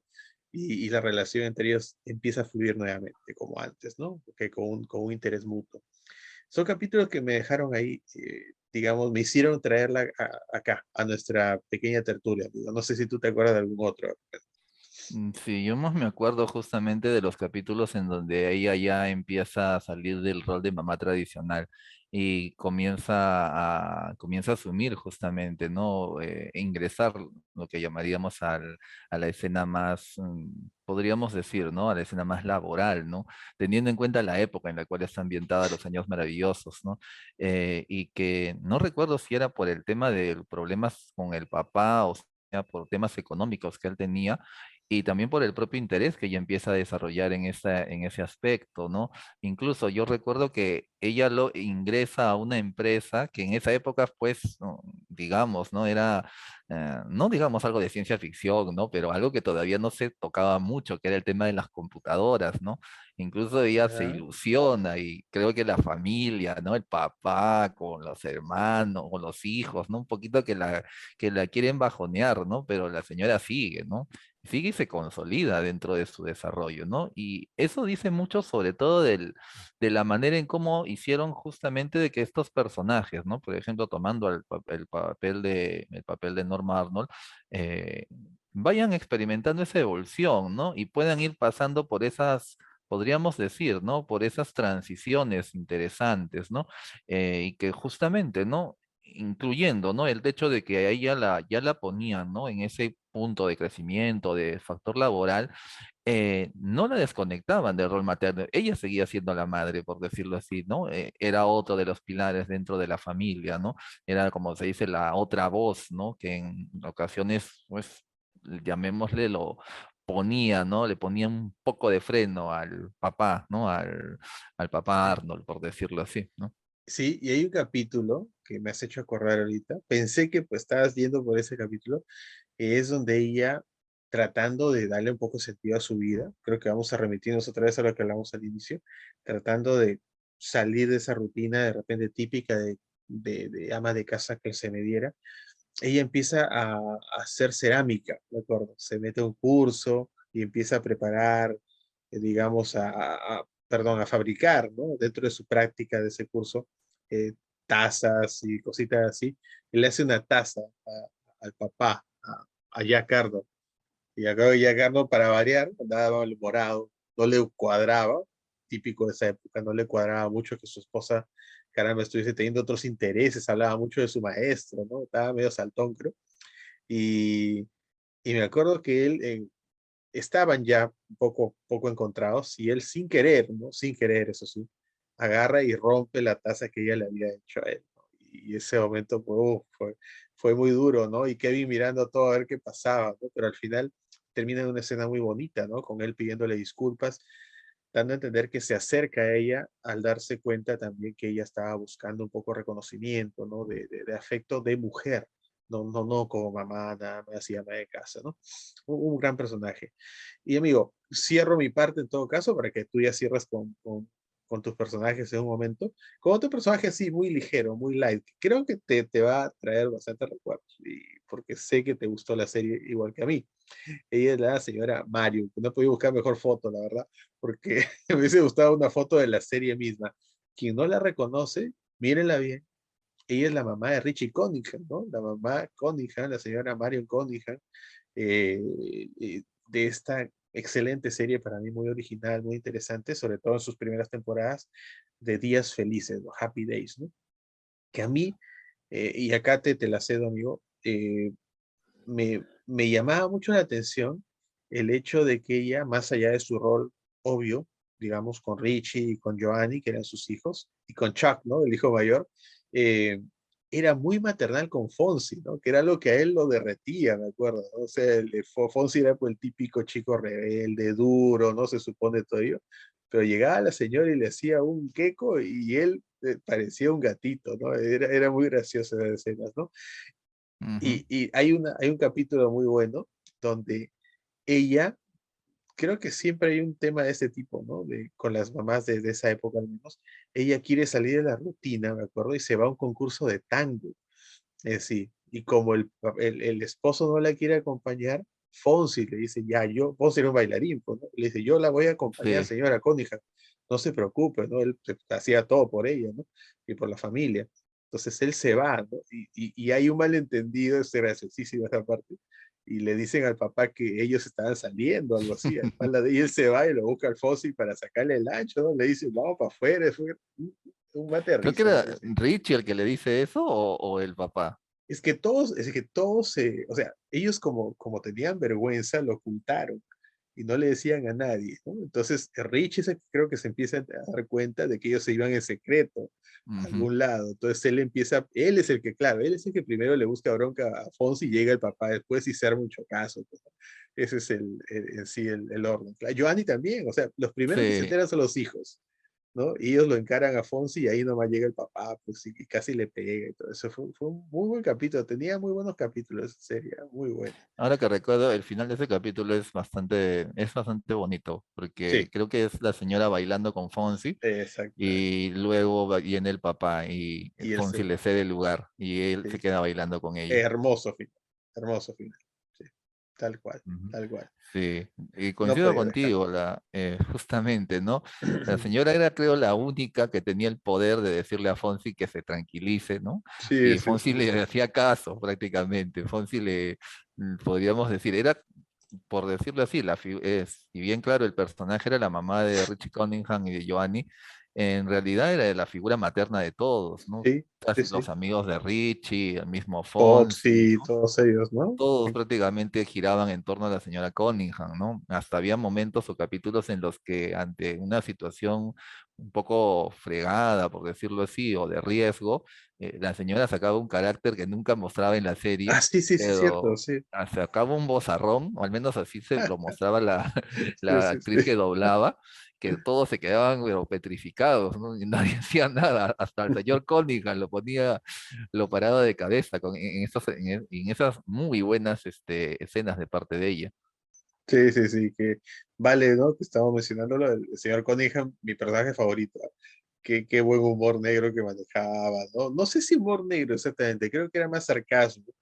Y la relación entre ellos empieza a fluir nuevamente, como antes, ¿no? Que con un interés mutuo. Son capítulos que me dejaron ahí, digamos, me hicieron traerla acá, a nuestra pequeña tertulia, amigo. No sé si tú te acuerdas de algún otro. Sí, yo más me acuerdo justamente de los capítulos en donde ella ya empieza a salir del rol de mamá tradicional y comienza a asumir justamente, ¿no? Ingresar lo que llamaríamos a la escena más, podríamos decir, ¿no? A la escena más laboral, ¿no? Teniendo en cuenta la época en la cual está ambientada Los Años Maravillosos, ¿no? Y que no recuerdo si era por el tema de problemas con el papá o sea por temas económicos que él tenía y también por el propio interés que ella empieza a desarrollar en ese aspecto, ¿no? Incluso yo recuerdo que ella lo ingresa a una empresa que en esa época, pues, digamos, ¿no? Era, no digamos algo de ciencia ficción, ¿no? Pero algo que todavía no se tocaba mucho, que era el tema de las computadoras, ¿no? Incluso ella se Ya, ilusiona y creo que la familia, ¿no? El papá con los hermanos, con los hijos, ¿no? Un poquito que la quieren bajonear, ¿no? Pero la señora sigue, ¿no? Sigue y se consolida dentro de su desarrollo, ¿no? Y eso dice mucho sobre todo de la manera en cómo hicieron justamente de que estos personajes, ¿no? Por ejemplo, tomando el papel de Norma Arnold, eh, vayan experimentando esa evolución, ¿no? Y puedan ir pasando por esas, podríamos decir, ¿no? Por esas transiciones interesantes, ¿no? Y que justamente, ¿no? Incluyendo, ¿no? El hecho de que a ella ya la ponían, ¿no? En ese punto de crecimiento, de factor laboral, no la desconectaban del rol materno. Ella seguía siendo la madre, por decirlo así, ¿no? Era otro de los pilares dentro de la familia, ¿no? Era, como se dice, la otra voz, ¿no? Que en ocasiones, pues, llamémosle, lo ponía, ¿no? Le ponía un poco de freno al papá, ¿no? Al papá sí. Arnold, por decirlo así, ¿no? Sí, y hay un capítulo que me has hecho acordar ahorita. Pensé que pues estabas yendo por ese capítulo, que es donde ella, tratando de darle un poco sentido a su vida, creo que vamos a remitirnos otra vez a lo que hablamos al inicio, tratando de salir de esa rutina de repente típica de ama de casa que se me diera. Ella empieza a hacer cerámica, ¿de acuerdo? Se mete a un curso y empieza a preparar, digamos, perdón, a fabricar, ¿no? Dentro de su práctica de ese curso, eh, tazas y cositas así. Y le hace una taza al papá, a Jack Arnold. Y acá Jack Arnold, para variar, andaba malhumorado, no le cuadraba, típico de esa época, no le cuadraba mucho que su esposa, caramba, estuviese teniendo otros intereses, hablaba mucho de su maestro, ¿no? Estaba medio saltón, creo. Y, y me acuerdo que estaban ya un poco encontrados y él sin querer, ¿no? Sin querer, eso sí, agarra y rompe la taza que ella le había hecho a él, ¿no? Y ese momento fue muy duro, ¿no? Y Kevin mirando todo a ver qué pasaba, ¿no? Pero al final termina en una escena muy bonita, ¿no? Con él pidiéndole disculpas, dando a entender que se acerca a ella al darse cuenta también que ella estaba buscando un poco reconocimiento, ¿no? De afecto de mujer, no como mamá, nada más y ama de casa, ¿no? Un gran personaje. Y amigo, cierro mi parte en todo caso para que tú ya cierres con tus personajes en un momento. Con otro personaje así, muy ligero, muy light. Creo que te va a traer bastante recuerdos, y porque sé que te gustó la serie igual que a mí. Ella es la señora Mario. No he podido buscar mejor foto, la verdad, porque me hubiese gustado una foto de la serie misma. Quien no la reconoce, mírenla bien. Ella es la mamá de Richie Cunningham, ¿no? La mamá Cunningham, la señora Marion Cunningham, eh, de esta excelente serie para mí, muy original, muy interesante, sobre todo en sus primeras temporadas de Días Felices, ¿no? Happy Days, ¿no? Que a mí, y acá te la cedo, amigo, me llamaba mucho la atención el hecho de que ella, más allá de su rol obvio, digamos, con Richie y con Joanny, que eran sus hijos, y con Chuck, ¿no? El hijo mayor, eh, era muy maternal con Fonzie, ¿no? Que era lo que a él lo derretía, me acuerdo, ¿no? O sea, Fonzie era pues, el típico chico rebelde, duro, ¿no? Se supone todo ello, pero llegaba la señora y le hacía un queco y él parecía un gatito, ¿no? Era muy gracioso esas escenas, ¿no? Ujú. Y hay un capítulo muy bueno donde ella, creo que siempre hay un tema de ese tipo, ¿no? Con las mamás de esa época al menos, ella quiere salir de la rutina, me acuerdo, y se va a un concurso de tango, sí, y como el esposo no la quiere acompañar, Fonsi le dice, ya, Fonsi era un bailarín, pues, ¿no? Le dice, yo la voy a acompañar, Sí. señora Cónija, no se preocupe, ¿no? Él hacía todo por ella, ¿no? Y por la familia. Entonces él se va, ¿no? Y hay un malentendido, es graciosísimo esa parte, y le dicen al papá que ellos estaban saliendo, algo así, a espalda de, y él se va y lo busca al Fonsi para sacarle el ancho, ¿no? Le dice, vamos para afuera, fue un mate de Creo que risa, era ¿no? Ese. Richie el que le dice eso o el papá. Es que todos, o sea, ellos como tenían vergüenza, lo ocultaron y no le decían a nadie, ¿no? Entonces, Rich es el que creo que se empieza a dar cuenta de que ellos se iban en secreto a Ujú. algún lado. Entonces, él es el que, claro, él es el que primero le busca bronca a Fonsi y llega el papá después y se arma mucho caso, pues, ¿no? Ese es en sí el orden. Claro, Giovanni también, o sea, los primeros que se Sí. enteran son los hijos, ¿no? Y ellos lo encaran a Fonsi y ahí nomás llega el papá, pues y casi le pega y todo eso. Fue un muy buen capítulo, tenía muy buenos capítulos esa serie, muy buena. Ahora que recuerdo, el final de ese capítulo es bastante bonito, porque Sí, creo que es la señora bailando con Fonsi exactamente. y luego viene el papá y Y él Fonsi se, le cede el lugar y él se sí, queda bailando con ella. hermoso final, hermoso final. Sí, tal cual, Ujú. tal cual. Sí, y No coincido podía dejar. contigo, justamente, ¿no? La señora era, creo, la única que tenía el poder de decirle a Fonsi que se tranquilice, ¿no? Sí, Y sí, Fonsi sí. le hacía caso prácticamente. Fonsi podríamos decir, era, por decirlo así, si bien claro, el personaje era la mamá de Richie Cunningham y de Joanny, en realidad era la figura materna de todos, ¿no? Sí, sí, Casi los sí. amigos de Richie, el mismo Fonsi, Popsi, ¿no? todos ellos, ¿no? Todos prácticamente giraban en torno a la señora Cunningham, ¿no? Hasta había momentos o capítulos en los que ante una situación un poco fregada, por decirlo así, o de riesgo, la señora sacaba un carácter que nunca mostraba en la serie, Ah, sí, sí, sí, cierto, pero sí. sacaba un vozarrón, o al menos así se lo mostraba la, Sí, la sí, actriz sí. que doblaba, que todos se quedaban pero, petrificados, ¿no? Y nadie hacía nada, hasta el señor Cunningham lo paraba de cabeza en esas muy buenas escenas de parte de ella. Sí, sí, sí, que vale, ¿no? Que estamos mencionándolo, el señor Cunningham, mi personaje favorito. Qué buen humor negro que manejaba, ¿no? No sé si humor negro exactamente, creo que era más sarcasmo. Sí,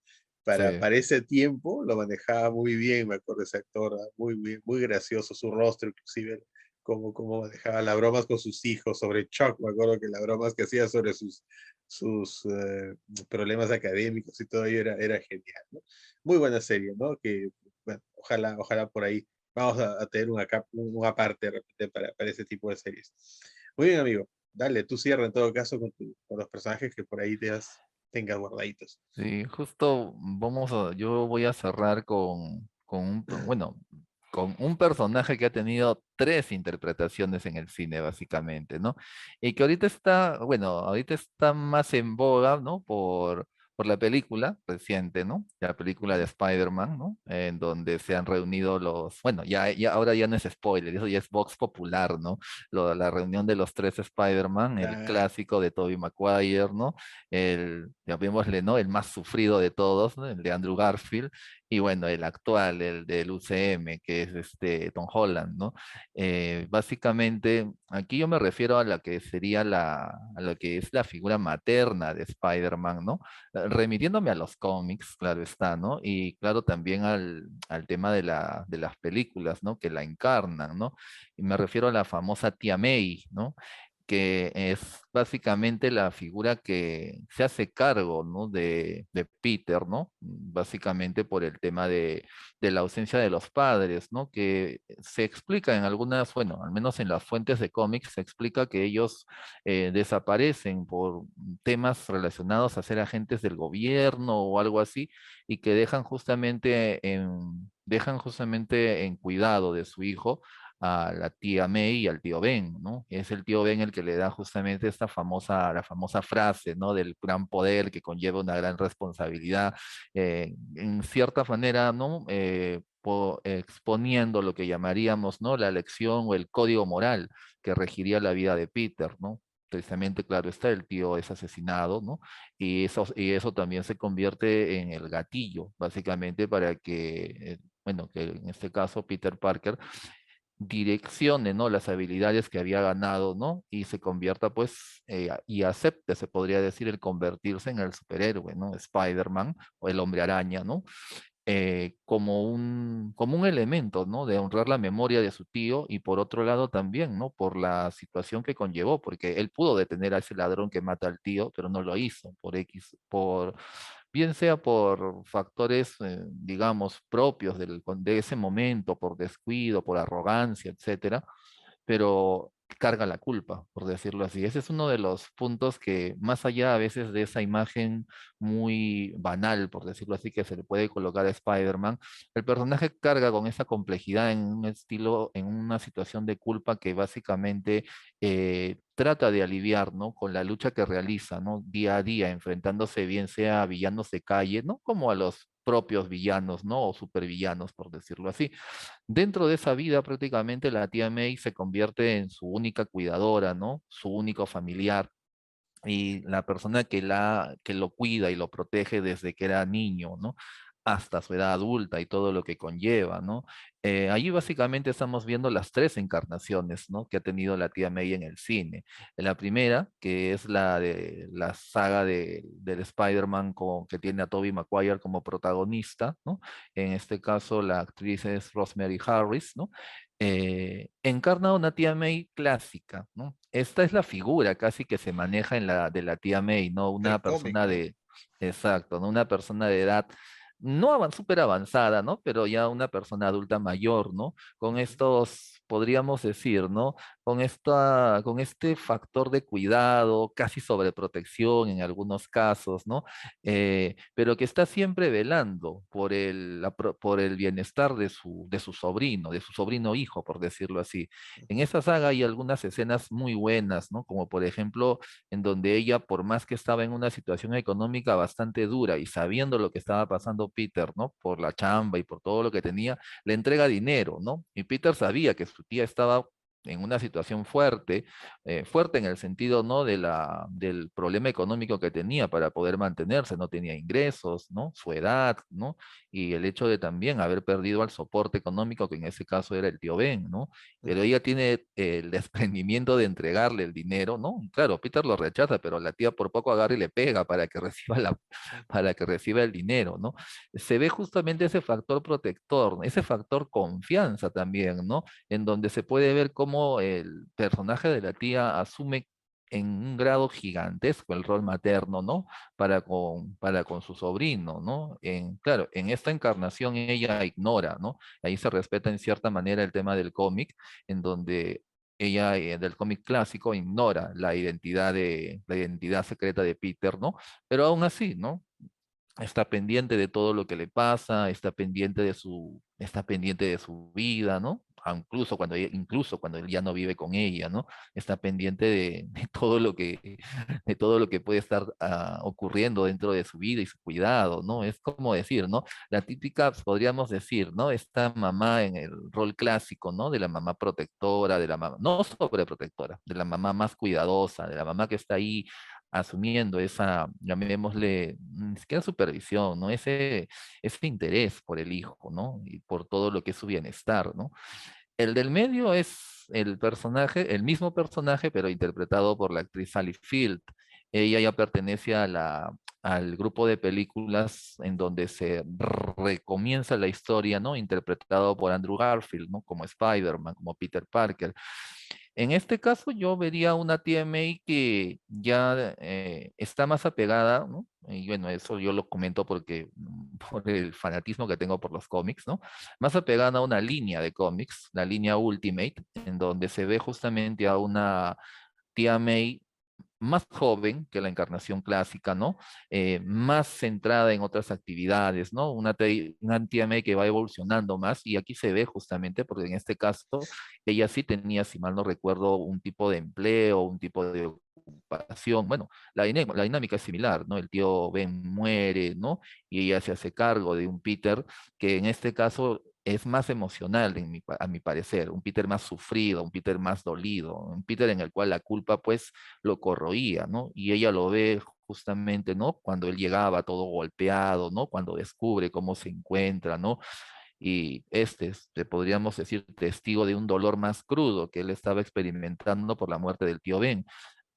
Para ese tiempo lo manejaba muy bien, me acuerdo de ese actor, muy bien, muy gracioso, su rostro, inclusive, cómo manejaba las bromas con sus hijos, sobre Chuck, me acuerdo que las bromas que hacía sobre sus problemas académicos y todo ello era genial, ¿no? Muy buena serie, ¿no? Que, bueno, ojalá por ahí Vamos a tener una parte de repente para ese tipo de series. Muy bien, amigo. Dale, tú cierra en todo caso con los personajes que por ahí tengas guardaditos. Sí, justo yo voy a cerrar bueno, con un personaje que ha tenido tres interpretaciones en el cine, básicamente, ¿no? Y que ahorita está más en boga, ¿no? Por la película reciente, ¿no? La película de Spider-Man, ¿no? En donde se han reunido bueno, ahora ya no es spoiler, eso ya es Vox Popular, ¿no? La reunión de los tres Spider-Man, el Claro. clásico de Tobey Maguire, ¿no? Llamémosle, ¿no? El más sufrido de todos, ¿no? El de Andrew Garfield, y bueno, el actual, el del UCM, que es Tom Holland, ¿no? Básicamente, aquí yo me refiero a la que sería a lo que es la figura materna de Spider-Man, ¿no? Remitiéndome a los cómics, claro está, ¿no? Y claro también al tema de las películas, ¿no? Que la encarnan, ¿no? Y me refiero a la famosa tía May, ¿no? Que es básicamente la figura que se hace cargo, ¿no? de Peter, ¿no? Básicamente por el tema de la ausencia de los padres, ¿no? Que se explica en algunas, bueno, al menos en las fuentes de cómics, se explica que ellos desaparecen por temas relacionados a ser agentes del gobierno o algo así, y que dejan justamente en cuidado de su hijo a la tía May y al tío Ben, ¿no? Es el tío Ben el que le da justamente la famosa frase, ¿no? Del gran poder que conlleva una gran responsabilidad, en cierta manera, ¿no? Exponiendo lo que llamaríamos, ¿no? La lección o el código moral que regiría la vida de Peter, ¿no? Precisamente, claro está, el tío es asesinado, ¿no? Y eso también se convierte en el gatillo, básicamente, para bueno, que en este caso Peter Parker direccione, ¿no? Las habilidades que había ganado, ¿no? Y se convierta, pues, y acepte, se podría decir, el convertirse en el superhéroe, ¿no? Spider-Man o el hombre araña, ¿no? Como un elemento, ¿no? De honrar la memoria de su tío y por otro lado también, ¿no? Por la situación que conllevó, porque él pudo detener a ese ladrón que mata al tío, pero no lo hizo bien sea por factores, digamos, propios de ese momento, por descuido, por arrogancia, etcétera, pero carga la culpa, por decirlo así. Ese es uno de los puntos que, más allá a veces de esa imagen muy banal, por decirlo así, que se le puede colocar a Spider-Man, el personaje carga con esa complejidad en un estilo, en una situación de culpa que básicamente trata de aliviar, ¿no? Con la lucha que realiza, ¿no? Día a día, enfrentándose bien sea a villanos de calle, ¿no? Como a los propios villanos, ¿no? O supervillanos, por decirlo así. Dentro de esa vida, prácticamente la tía May se convierte en su única cuidadora, ¿no? Su único familiar y la persona que lo cuida y lo protege desde que era niño, ¿no? Hasta su edad adulta y todo lo que conlleva, ¿no? Allí básicamente estamos viendo las tres encarnaciones, ¿no? Que ha tenido la tía May en el cine. La primera, que es la de la saga del Spider-Man que tiene a Tobey Maguire como protagonista, ¿no? En este caso la actriz es Rosemary Harris, ¿no? Encarna una tía May clásica, ¿no? Esta es la figura casi que se maneja de la tía May, ¿no? El Una cómic, persona ¿no? exacto, ¿no? Una persona de edad no súper avanzada, ¿no? Pero ya una persona adulta mayor, ¿no? Con Ujú. estos, podríamos decir, ¿no? Con este factor de cuidado, casi sobreprotección en algunos casos, ¿no? Pero que está siempre velando por el bienestar de su sobrino hijo, por decirlo así. En esa saga hay algunas escenas muy buenas, ¿no? Como por ejemplo, en donde ella, por más que estaba en una situación económica bastante dura y sabiendo lo que estaba pasando Peter, ¿no? Por la chamba y por todo lo que tenía, le entrega dinero, ¿no? Y Peter sabía que su tía estaba en una situación fuerte, fuerte en el sentido, ¿no? Del problema económico que tenía para poder mantenerse, no tenía ingresos, ¿no? Su edad, ¿no? Y el hecho de también haber perdido al soporte económico, que en ese caso era el tío Ben, ¿no? Pero Ujú. ella tiene el desprendimiento de entregarle el dinero, ¿no? Claro, Peter lo rechaza, pero la tía por poco agarra y le pega para que reciba para que reciba el dinero, ¿no? Se ve justamente ese factor protector, ese factor confianza también, ¿no? En donde se puede ver cómo el personaje de la tía asume en un grado gigantesco el rol materno, ¿no? Para con su sobrino, ¿no? Claro, en esta encarnación ella ignora, ¿no? Ahí se respeta en cierta manera el tema del cómic, en donde ella, del cómic clásico, ignora la identidad secreta de Peter, ¿no? Pero aún así, ¿no? Está pendiente de todo lo que le pasa, está pendiente de su vida, ¿no? Incluso cuando él ya no vive con ella, ¿no? Está pendiente de todo de todo lo que puede estar ocurriendo dentro de su vida y su cuidado, ¿no? Es como decir, ¿no? La típica, podríamos decir, ¿no? Esta mamá en el rol clásico, ¿no? De la mamá protectora, de la mamá, no sobreprotectora, de la mamá más cuidadosa, de la mamá que está ahí asumiendo esa, llamémosle, ni siquiera supervisión, ¿no? Ese interés por el hijo, ¿no? Y por todo lo que es su bienestar, ¿no? El del medio es el personaje, el mismo personaje, pero interpretado por la actriz Sally Field. Ella ya pertenece al grupo de películas en donde se recomienza la historia, ¿no? Interpretado por Andrew Garfield, ¿no? Como Spider-Man, como Peter Parker. En este caso yo vería una TMA que ya está más apegada, ¿no? Y bueno, eso yo lo comento porque por el fanatismo que tengo por los cómics, ¿no? Más apegada a una línea de cómics, la línea Ultimate, en donde se ve justamente a una tía May más joven que la encarnación clásica, ¿no? Más centrada en otras actividades, ¿no? Una tía May que va evolucionando más y aquí se ve justamente porque en este caso ella sí tenía, si mal no recuerdo, un tipo de empleo, un tipo de ocupación. Bueno, la dinámica es similar, ¿no? El tío Ben muere, ¿no? Y ella se hace cargo de un Peter que en este caso es más emocional, a mi parecer, un Peter más sufrido, un Peter más dolido, un Peter en el cual la culpa pues lo corroía, ¿no? Y ella lo ve justamente, ¿no? Cuando él llegaba todo golpeado, ¿no? Cuando descubre cómo se encuentra, ¿no? Y podríamos decir, testigo de un dolor más crudo que él estaba experimentando por la muerte del tío Ben.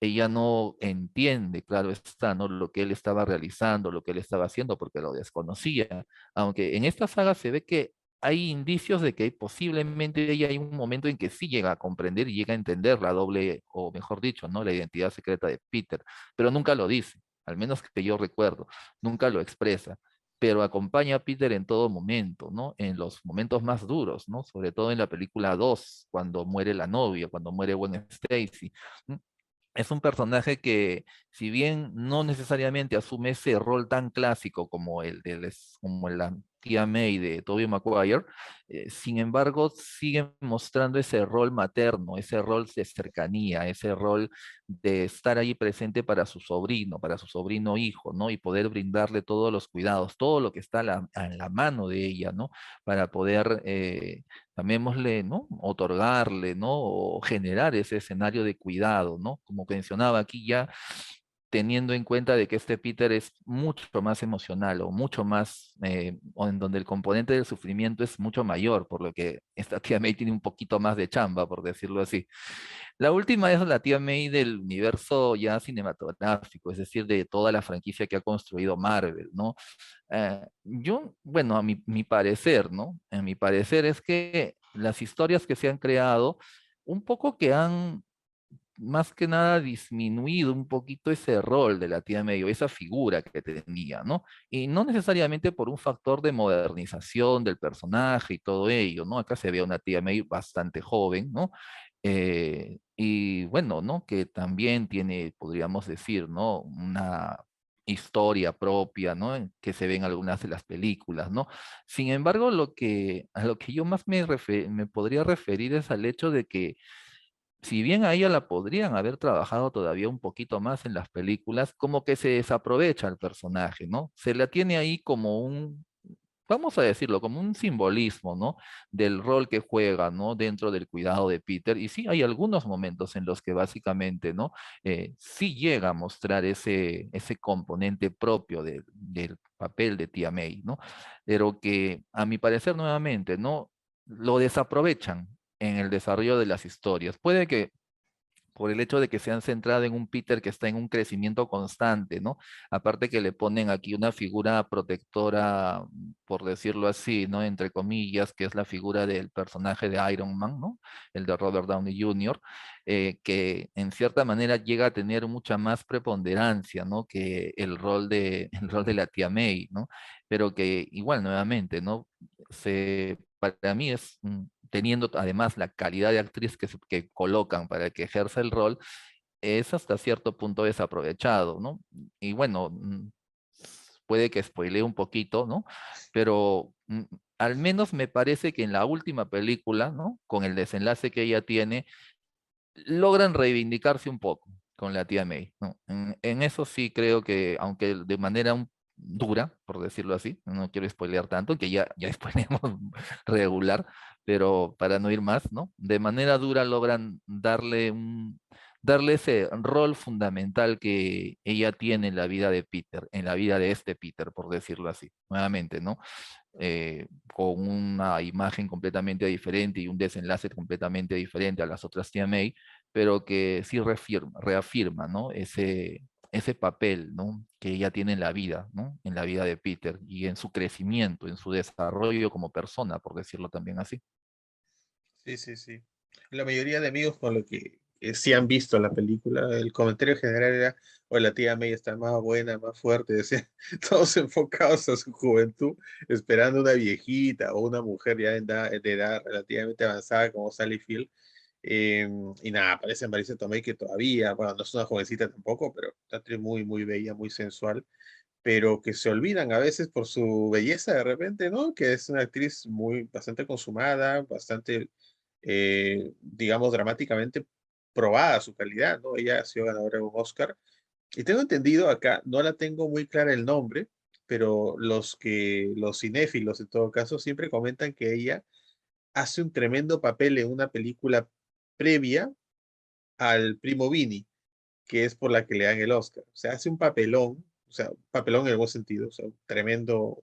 Ella no entiende, claro está, ¿no? Lo que él estaba realizando, lo que él estaba haciendo, porque lo desconocía. Aunque en esta saga se ve que hay indicios de que posiblemente ella hay un momento en que sí llega a comprender y llega a entender la doble, o mejor dicho, ¿no? La identidad secreta de Peter, pero nunca lo dice, al menos que yo recuerdo, nunca lo expresa, pero acompaña a Peter en todo momento, ¿no? En los momentos más duros, ¿no? Sobre todo en la película 2, cuando muere la novia, cuando muere Gwen Stacy. Es un personaje que, si bien no necesariamente asume ese rol tan clásico como como la tía May de Tobey Maguire, sin embargo, sigue mostrando ese rol materno, ese rol de cercanía, ese rol de estar ahí presente para su sobrino hijo, ¿no? Y poder brindarle todos los cuidados, todo lo que está a la mano de ella, ¿no? Para poder llamémosle, ¿no? Otorgarle, ¿no? O generar ese escenario de cuidado, ¿no? Como mencionaba aquí ya, teniendo en cuenta de que este Peter es mucho más emocional o mucho más, o en donde el componente del sufrimiento es mucho mayor, por lo que esta tía May tiene un poquito más de chamba, por decirlo así. La última es la tía May del universo ya cinematográfico, es decir, de toda la franquicia que ha construido Marvel, ¿no? Bueno, mi parecer, ¿no? A mi parecer es que las historias que se han creado, un poco que han más que nada disminuido un poquito ese rol de la tía May, o esa figura que tenía, ¿no? Y no necesariamente por un factor de modernización del personaje y todo ello, ¿no? Acá se ve una tía May bastante joven, ¿no? Y bueno, ¿no? Que también tiene, podríamos decir, ¿no? Una historia propia, ¿no? Que se ve en algunas de las películas, ¿no? Sin embargo, a lo que yo más me podría referir es al hecho de que si bien a ella la podrían haber trabajado todavía un poquito más en las películas, como que se desaprovecha el personaje, ¿no? Se la tiene ahí como vamos a decirlo, como un simbolismo, ¿no? Del rol que juega, ¿no? Dentro del cuidado de Peter. Y sí, hay algunos momentos en los que básicamente, ¿no? Sí llega a mostrar ese componente propio del papel de tía May, ¿no? Pero que, a mi parecer, nuevamente, ¿no? Lo desaprovechan en el desarrollo de las historias. por el hecho de que se han centrado en un Peter que está en un crecimiento constante, ¿no? Aparte que le ponen aquí una figura protectora, por decirlo así, ¿no? Entre comillas, que es la figura del personaje de Iron Man, ¿no? El de Robert Downey Jr., que en cierta manera llega a tener mucha más preponderancia, ¿no? Que el rol de la tía May, ¿no? Pero que igual, nuevamente, ¿no? Para mí es, teniendo además la calidad de actriz que colocan para que ejerza el rol, es hasta cierto punto desaprovechado, ¿no? Y bueno, puede que spoilee un poquito, ¿no? Pero al menos me parece que en la última película, ¿no? Con el desenlace que ella tiene, logran reivindicarse un poco con la tía May, ¿no? En eso sí creo que, aunque de manera dura, por decirlo así, no quiero spoilear tanto, que ya spoileamos regular, pero para no ir más, ¿no? De manera dura logran darle ese rol fundamental que ella tiene en la vida de Peter, en la vida de este Peter, por decirlo así, nuevamente, ¿no? Con una imagen completamente diferente y un desenlace completamente diferente a las otras tía May, pero que sí reafirma, ¿no? Ese papel, ¿no? Que ella tiene en la vida, ¿no? En la vida de Peter y en su crecimiento, en su desarrollo como persona, por decirlo también así. Sí, sí, sí. La mayoría de amigos con lo que sí han visto la película, el comentario general era, o la tía May está más buena, más fuerte, decían, todos enfocados a su juventud, esperando una viejita o una mujer ya de edad relativamente avanzada como Sally Field. Eh, y nada, aparece Marisa Tomei que todavía, bueno, no es una jovencita tampoco, pero una actriz muy, muy bella, muy sensual, pero que se olvidan a veces por su belleza de repente, ¿no? Que es una actriz muy, bastante consumada, bastante, digamos, dramáticamente probada su calidad, ¿no? Ella ha sido ganadora de un Oscar. Y tengo entendido acá, no la tengo muy clara el nombre, pero los cinéfilos en todo caso siempre comentan que ella hace un tremendo papel en una película previa al Primo Vini, que es por la que le dan el Oscar. O sea, hace un papelón, o sea, un papelón en el buen sentido, o sea, un tremendo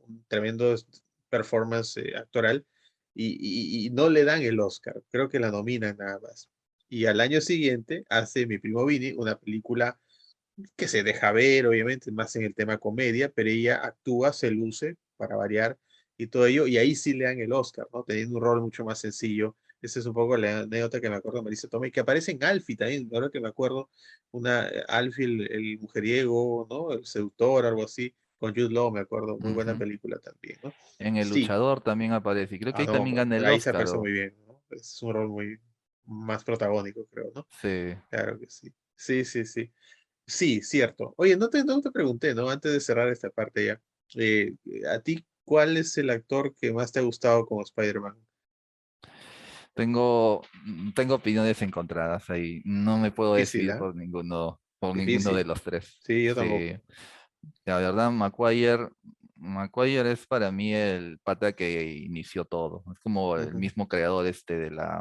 performance actoral, y no le dan el Oscar, creo que la nominan nada más. Y al año siguiente hace Mi Primo Vini, una película que se deja ver, obviamente, más en el tema comedia, pero ella actúa, se luce para variar y todo ello, y ahí sí le dan el Oscar, ¿no? Teniendo un rol mucho más sencillo. Esa es un poco la anécdota que me acuerdo de Marisa Tomei, que aparece en Alfie también, ahora que me acuerdo, una Alfie, el mujeriego, ¿no? El seductor, algo así, con Jude Law, me acuerdo, muy buena Ujú. película también, ¿no? En El Sí, Luchador también aparece, y creo que ahí no, también gana el ahí se Oscar, aparece muy bien, ¿no? Es un rol muy más protagónico, creo, ¿no? sí. Claro que sí. Sí, sí, sí. Sí, cierto. Oye, no te pregunté, ¿no? Antes de cerrar esta parte ya. ¿A ti cuál es el actor que más te ha gustado como Spider-Man? Tengo opiniones encontradas ahí. No me puedo Difícil, decidir ¿ah? por ninguno de Difícil. los tres. Sí, yo Sí. tampoco. La verdad, Maguire es para mí el pata que inició todo. Es como el Ujú. mismo creador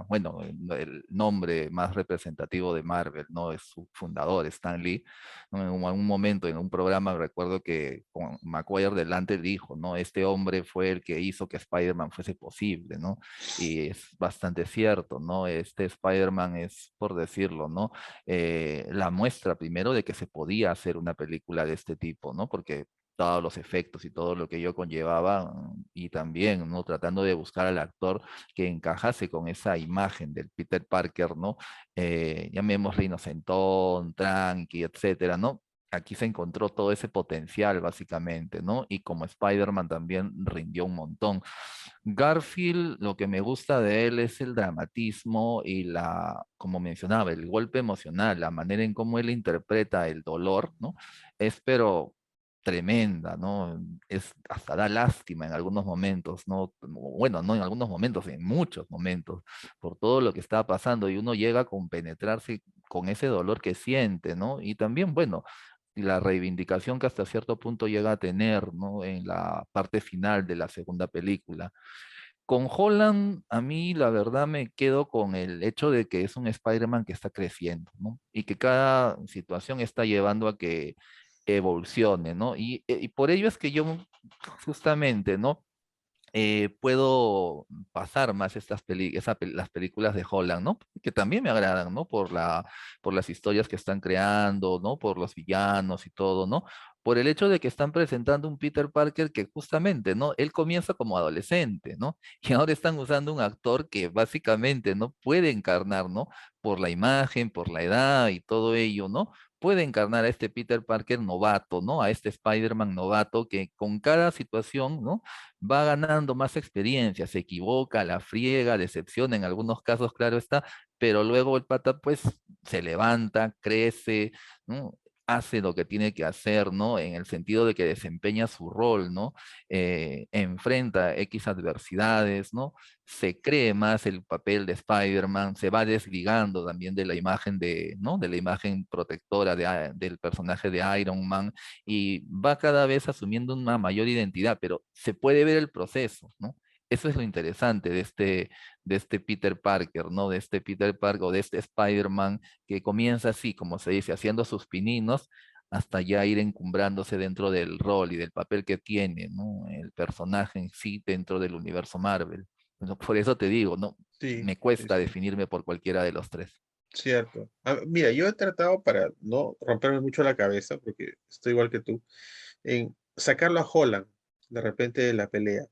bueno, el nombre más representativo de Marvel, ¿no? Es su fundador, Stan Lee. ¿No? En un momento, en un programa, recuerdo que con Maguire delante dijo, ¿no? Este hombre fue el que hizo que Spider-Man fuese posible, ¿no? Y es bastante cierto, ¿no? Este Spider-Man es, por decirlo, ¿no? La muestra primero de que se podía hacer una película de este tipo, ¿no? Porque todos los efectos y todo lo que ello conllevaba, y también, ¿no? Tratando de buscar al actor que encajase con esa imagen del Peter Parker, ¿no? Llamémosle inocentón, tranqui, etcétera, ¿no? Aquí se encontró todo ese potencial, básicamente, ¿no? Y como Spider-Man también rindió un montón. Garfield, lo que me gusta de él es el dramatismo y como mencionaba, el golpe emocional, la manera en cómo él interpreta el dolor, ¿no? Es pero tremenda, ¿no? Es hasta da lástima en algunos momentos, ¿no? Bueno, no en algunos momentos, en muchos momentos, por todo lo que está pasando y uno llega a compenetrarse con ese dolor que siente, ¿no? Y también, bueno, la reivindicación que hasta cierto punto llega a tener, ¿no? En la parte final de la segunda película. Con Holland, a mí la verdad me quedo con el hecho de que es un Spider-Man que está creciendo, ¿no? Y que cada situación está llevando a que evolucione, ¿no? Y por ello es que yo justamente, ¿no? puedo pasar más las películas de Holland, ¿no? Que también me agradan, ¿no? Por las historias que están creando, ¿no? Por los villanos y todo, ¿no? Por el hecho de que están presentando un Peter Parker que justamente, ¿no? Él comienza como adolescente, ¿no? Y ahora están usando un actor que básicamente no puede encarnar, ¿no? Por la imagen, por la edad y todo ello, ¿no? Puede encarnar a este Peter Parker novato, ¿no? A este Spider-Man novato que con cada situación, ¿no? Va ganando más experiencia, se equivoca, la friega, decepciona en algunos casos, claro está, pero luego el pata pues se levanta, crece, ¿no? Hace lo que tiene que hacer, ¿no? En el sentido de que desempeña su rol, ¿no? Enfrenta X adversidades, ¿no? Se cree más el papel de Spider-Man, se va desligando también de la imagen ¿no? De la imagen protectora del personaje de Iron Man y va cada vez asumiendo una mayor identidad, pero se puede ver el proceso, ¿no? Eso es lo interesante de este Peter Parker, ¿no? De este Peter Parker o de este Spider-Man que comienza así, como se dice, haciendo sus pininos hasta ya ir encumbrándose dentro del rol y del papel que tiene, ¿no? El personaje en sí dentro del universo Marvel. Bueno, por eso te digo, ¿no? Sí, Me sí, cuesta sí. definirme por cualquiera de los tres. Cierto. Ah, mira, yo he tratado para no romperme mucho la cabeza, porque estoy igual que tú, en sacarlo a Holland de repente de la pelea,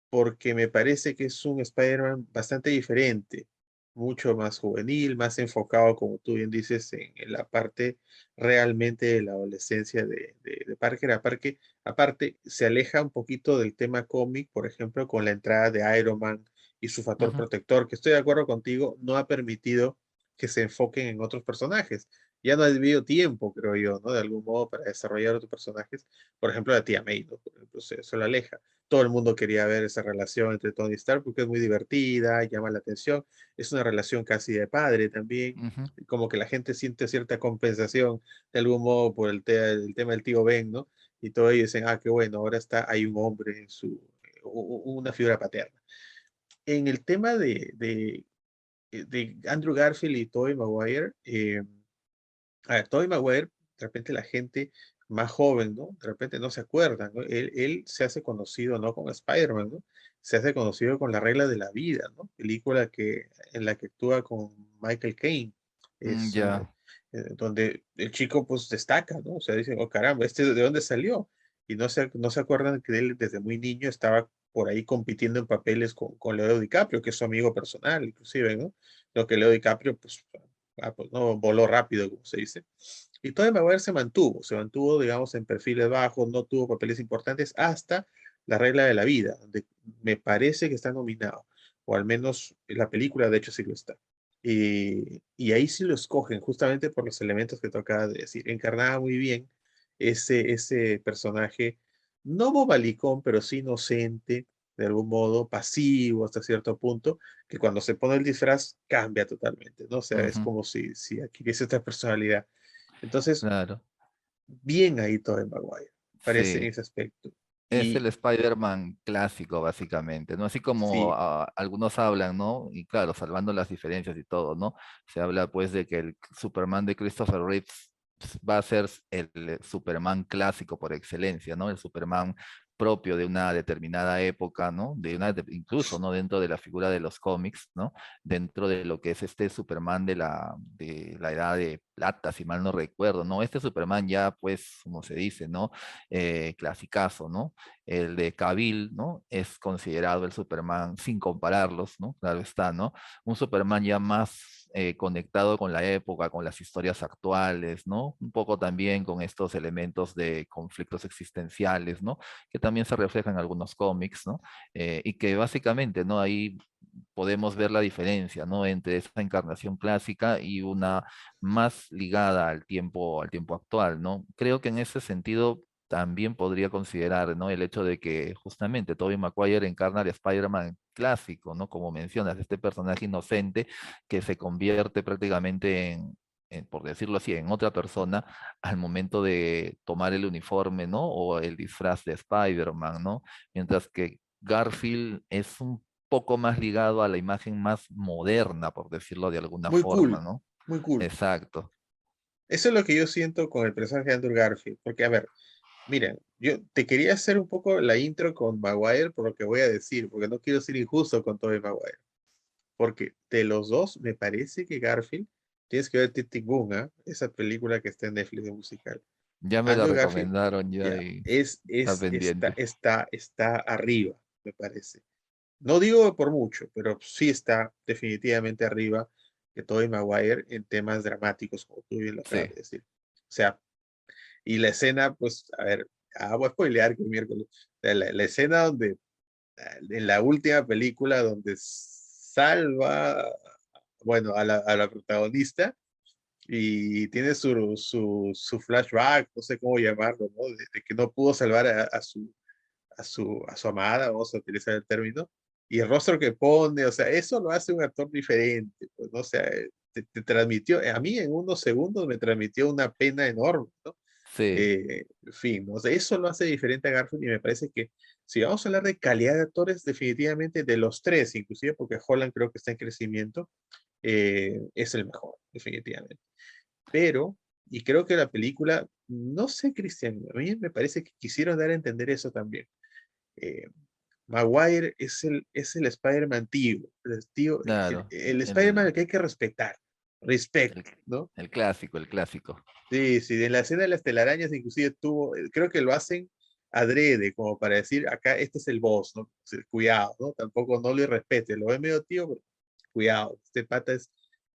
porque me parece que es un Spider-Man bastante diferente, mucho más juvenil, más enfocado, como tú bien dices, en la parte realmente de la adolescencia de Parker. Aparte, se aleja un poquito del tema cómic, por ejemplo, con la entrada de Iron Man y su factor Ujú, protector, que estoy de acuerdo contigo, no ha permitido que se enfoquen en otros personajes. Ya no ha habido tiempo, creo yo, ¿no? De algún modo para desarrollar otros personajes. Por ejemplo, la tía May, ¿no? Por ejemplo, se la aleja. Todo el mundo quería ver esa relación entre Tony Stark porque es muy divertida, llama la atención. Es una relación casi de padre también. ujú, Como que la gente siente cierta compensación de algún modo por el tema del tío Ben, ¿no? Y todos ellos dicen, ah, qué bueno, ahora hay un hombre en una figura paterna. En el tema de Andrew Garfield y Tobey Maguire, a ver, Tobey Maguire, de repente la gente más joven, ¿no? De repente no se acuerda, ¿no? Él se hace conocido no con Spider-Man, ¿no? Se hace conocido con La Regla de la Vida, ¿no? Película en la que actúa con Michael Caine. Es ya. donde el chico pues destaca, ¿no? O sea, dicen, oh caramba, ¿este de dónde salió? Y no se acuerdan que él desde muy niño estaba por ahí compitiendo en papeles con Leo DiCaprio, que es su amigo personal, inclusive, ¿no? Lo que Leo DiCaprio, pues, pues, no voló rápido, como se dice. Y Tobey Maguire se mantuvo, digamos, en perfiles bajos, no tuvo papeles importantes hasta La Regla de la Vida, donde me parece que está nominado, o al menos la película, de hecho, sí lo está. Y ahí sí lo escogen, justamente por los elementos que tú acabas de decir. Encarnaba muy bien ese personaje, no bobalicón, pero sí inocente, de algún modo, pasivo hasta cierto punto, que cuando se pone el disfraz cambia totalmente, ¿no? O sea, es Ujú, como si adquiriese esta personalidad. Entonces, claro. bien ahí Tobey Maguire, parece en Sí. ese aspecto. Es Y el Spider-Man clásico, básicamente, ¿no? Así como sí, algunos hablan, ¿no? Y claro, salvando las diferencias y todo, ¿no? Se habla pues de que el Superman de Christopher Reeves va a ser el Superman clásico por excelencia, ¿no? El Superman propio de una determinada época, ¿no? Incluso, ¿no? Dentro de la figura de los cómics, ¿no? Dentro de lo que es este Superman de la edad de plata, si mal no recuerdo, ¿no? Este Superman ya, pues, como se dice, ¿no? Clasicazo, ¿no? El de Cavill, ¿no? Es considerado el Superman, sin compararlos, ¿no? Claro está, ¿no? Un Superman ya más conectado con la época, con las historias actuales, ¿no? Un poco también con estos elementos de conflictos existenciales, ¿no? Que también se reflejan en algunos cómics, ¿no? Y que básicamente, ¿no? Ahí podemos ver la diferencia, ¿no? Entre esa encarnación clásica y una más ligada al tiempo actual, ¿no? Creo que en ese sentido también podría considerar, ¿no? El hecho de que justamente Tobey Maguire encarna al Spider-Man clásico, ¿no? Como mencionas, este personaje inocente que se convierte prácticamente por decirlo así, en otra persona al momento de tomar el uniforme, ¿no? O el disfraz de Spider-Man, ¿no? Mientras que Garfield es un poco más ligado a la imagen más moderna, por decirlo de alguna muy forma, cool, ¿no? muy cool. Exacto. Eso es lo que yo siento con el personaje de Andrew Garfield, porque a ver, Mira, yo te quería hacer un poco la intro con Maguire por lo que voy a decir, porque no quiero ser injusto con Tobey Maguire. Porque de los dos, me parece que Garfield, tienes que ver Tic Boom, ¿ah? Esa película que está en Netflix de musical. Ya me la Andrew Garfield, recomendaron ya ya, y está pendiente. está arriba, me parece. No digo por mucho, pero sí está definitivamente arriba que Tobey Maguire en temas dramáticos, como tú bien lo acabas Sí, de decir. O sea, y la escena, pues, a ver, voy a spoilear que el miércoles. La escena donde, en la última película, donde salva, bueno, a la protagonista y tiene su flashback, no sé cómo llamarlo, ¿no? De que no pudo salvar a su amada, vamos a utilizar el término, y el rostro que pone, o sea, eso lo hace un actor diferente, pues, ¿no? O sea, te transmitió, a mí en unos segundos me transmitió una pena enorme, ¿no? sí, En fin, ¿no? O sea, eso lo hace diferente a Garfield y me parece que si vamos a hablar de calidad de actores, definitivamente de los tres, inclusive porque Holland creo que está en crecimiento, es el mejor, definitivamente. Pero, y creo que la película, no sé, Cristian, a mí me parece que quisieron dar a entender eso también. Eh, Maguire es el Spider-Man antiguo, claro. el Spider-Man El, al que hay que respetar, respect, el, ¿no? el clásico, el clásico. Sí, sí, en la escena de las telarañas inclusive tuvo, creo que lo hacen adrede, como para decir, acá este es el boss, ¿no? O sea, cuidado, ¿no? Tampoco no lo irrespete, lo ve medio tío, pero cuidado, este pata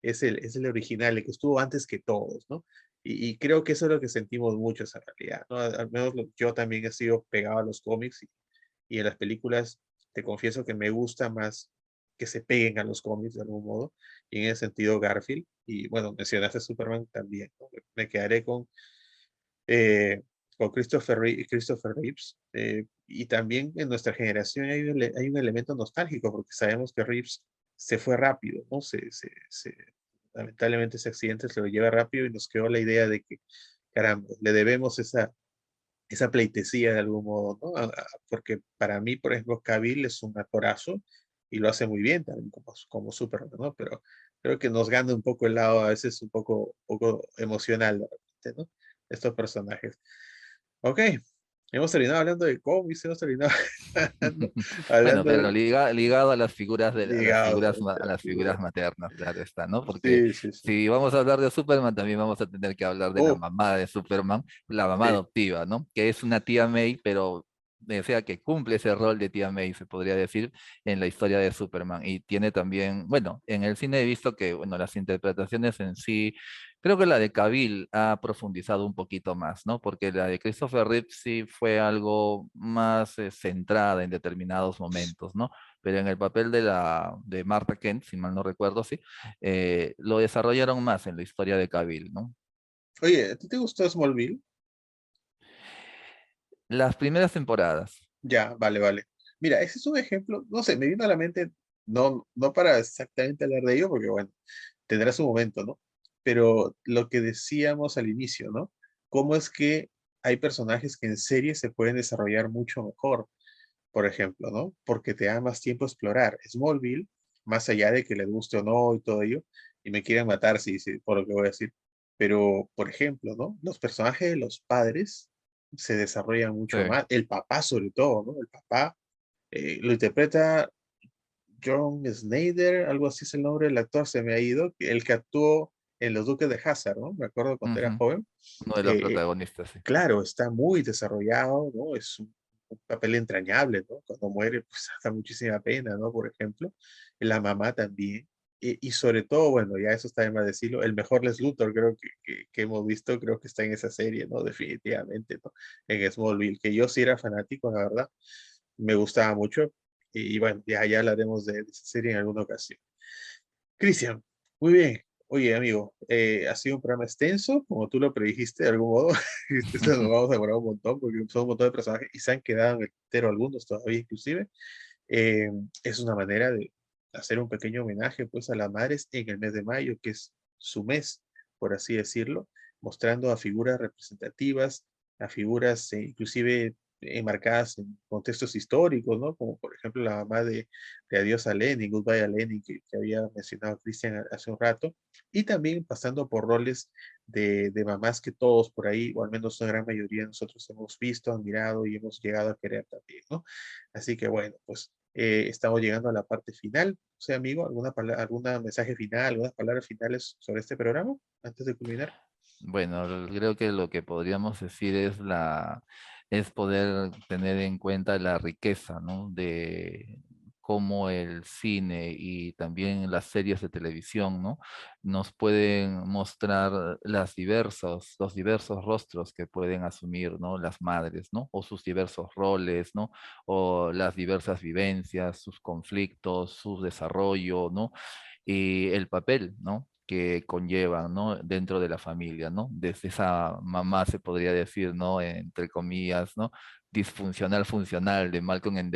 es el original, el que estuvo antes que todos, ¿no? Y creo que eso es lo que sentimos mucho esa realidad, ¿no? Al menos yo también he sido pegado a los cómics y en las películas, te confieso que me gusta más que se peguen a los cómics de algún modo, y en ese sentido Garfield, y bueno, mencionaste Superman también, ¿no? Me quedaré eh, con Christopher Reeves, y también en nuestra generación hay un elemento nostálgico, porque sabemos que Reeves se fue rápido, ¿no? Lamentablemente ese accidente se lo lleva rápido y nos quedó la idea de que, caramba, le debemos esa pleitesía de algún modo, ¿no? Porque para mí, por ejemplo, Cavill es un actorazo y lo hace muy bien también como Superman, ¿no? Pero creo que nos gana un poco el lado a veces poco emocional de repente, ¿no? Estos personajes. Ok, hemos terminado hablando de cómics, hemos terminado hablando, Bueno, hablando pero ligado a las figuras ligados a a las figuras figuras. maternas, claro está, ¿no? Porque Sí, sí, sí. si vamos a hablar de Superman, también vamos a tener que hablar de la Oh, mamá de Superman, la mamá sí. adoptiva, ¿no? Que es una tía May, pero o sea que cumple ese rol de tía May, se podría decir, en la historia de Superman. Y tiene también, bueno, en el cine he visto que, bueno, las interpretaciones en sí, creo que la de Cavill ha profundizado un poquito más, ¿no? Porque la de Christopher Reeve sí fue algo más centrada en determinados momentos, ¿no? Pero en el papel de Martha Kent, si mal no recuerdo, sí, lo desarrollaron más en la historia de Cavill, ¿no? Oye, ¿a ti te gustó Smallville? Las primeras temporadas. Ya, vale, vale. Mira, ese es un ejemplo, no sé, me vino a la mente, no para exactamente hablar de ello, porque bueno, tendrá su momento, ¿no? Pero lo que decíamos al inicio, ¿no? Cómo es que hay personajes que en serie se pueden desarrollar mucho mejor, por ejemplo, ¿no? Porque te da más tiempo a explorar. Smallville, más allá de que les guste o no y todo ello, y me quieran matar, sí, por lo que voy a decir, pero, por ejemplo, ¿no? Los personajes de los padres se desarrollan Sí. mucho más, el papá sobre todo, ¿no? El papá lo interpreta John Snyder, algo así es el nombre del actor, se me ha ido, el que actuó en Los Duques de Hazzard, ¿no? Me acuerdo cuando era Ujú. joven. Uno de los Eh, protagonistas, sí. claro, está muy desarrollado, ¿no? Es un papel entrañable, ¿no? Cuando muere, pues da muchísima pena, ¿no? Por ejemplo, la mamá también. Y sobre todo, bueno, ya eso está de más decirlo, el mejor Les Luthor creo que hemos visto, creo que está en esa serie, ¿no? Definitivamente, ¿no? En Smallville, que yo sí era fanático, la verdad, me gustaba mucho. Y bueno, ya hablaremos de esa serie en alguna ocasión. Cristian, muy bien. Oye, amigo, ha sido un programa extenso, como tú lo predijiste de algún modo. Esto nos vamos a demorar un montón porque son un montón de personajes y se han quedado en el tintero algunos todavía inclusive. Eh, es una manera de hacer un pequeño homenaje pues a las madres en el mes de mayo, que es su mes, por así decirlo, mostrando a figuras representativas, a figuras inclusive enmarcadas en contextos históricos, ¿no? Como por ejemplo la mamá de Adiós a Lenin, Goodbye a Lenin, que había mencionado Cristian hace un rato, y también pasando por roles de mamás que todos por ahí, o al menos una gran mayoría de nosotros hemos visto, admirado y hemos llegado a querer también, ¿no? Así que bueno, pues estamos llegando a la parte final. O sea, amigo, algún mensaje final, algunas palabras finales sobre este programa antes de culminar? Bueno, creo que lo que podríamos decir es poder tener en cuenta la riqueza, ¿no? De cómo el cine y también las series de televisión, ¿no? Nos pueden mostrar los diversos rostros que pueden asumir, ¿no? Las madres, ¿no? O sus diversos roles, ¿no? O las diversas vivencias, sus conflictos, su desarrollo, ¿no? Y el papel, ¿no? Que conllevan, ¿no? Dentro de la familia, ¿no? Desde esa mamá se podría decir, ¿no? Entre comillas, ¿no? Disfuncional, funcional, de Malcolm en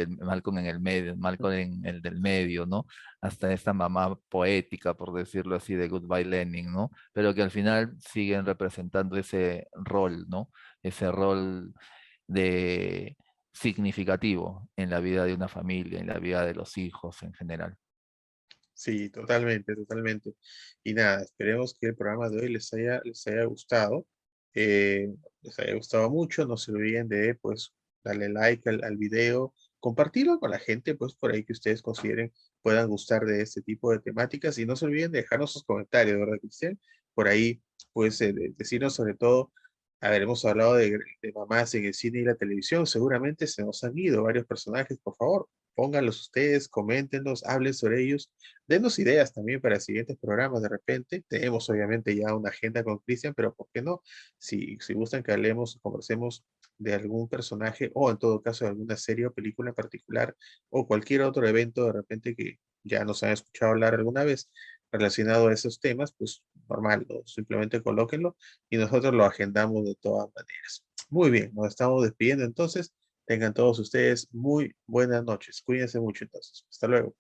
el medio, Malcolm en el del medio, ¿no? Hasta esta mamá poética, por decirlo así, de Goodbye Lenin, ¿no? Pero que al final siguen representando ese rol, ¿no? Ese rol de significativo en la vida de una familia, en la vida de los hijos en general. Sí, totalmente, totalmente. Y nada, esperemos que el programa de hoy les haya gustado. Les haya gustado mucho. No se olviden de, pues, darle like al video, compartirlo con la gente, pues, por ahí que ustedes consideren puedan gustar de este tipo de temáticas. Y no se olviden de dejarnos sus comentarios, ¿verdad, Cristian? Por ahí, pues, decirnos sobre todo, a ver, hemos hablado de mamás en el cine y la televisión. Seguramente se nos han ido varios personajes, por favor. Pónganlos ustedes, coméntenos, hablen sobre ellos. Denos ideas también para siguientes programas de repente. Tenemos obviamente ya una agenda con Cristian, pero ¿por qué no? Si gustan que hablemos, conversemos de algún personaje o en todo caso de alguna serie o película en particular o cualquier otro evento de repente que ya nos han escuchado hablar alguna vez relacionado a esos temas, pues normal, ¿no? Simplemente colóquenlo y nosotros lo agendamos de todas maneras. Muy bien, nos estamos despidiendo entonces. Tengan todos ustedes muy buenas noches. Cuídense mucho entonces. Hasta luego.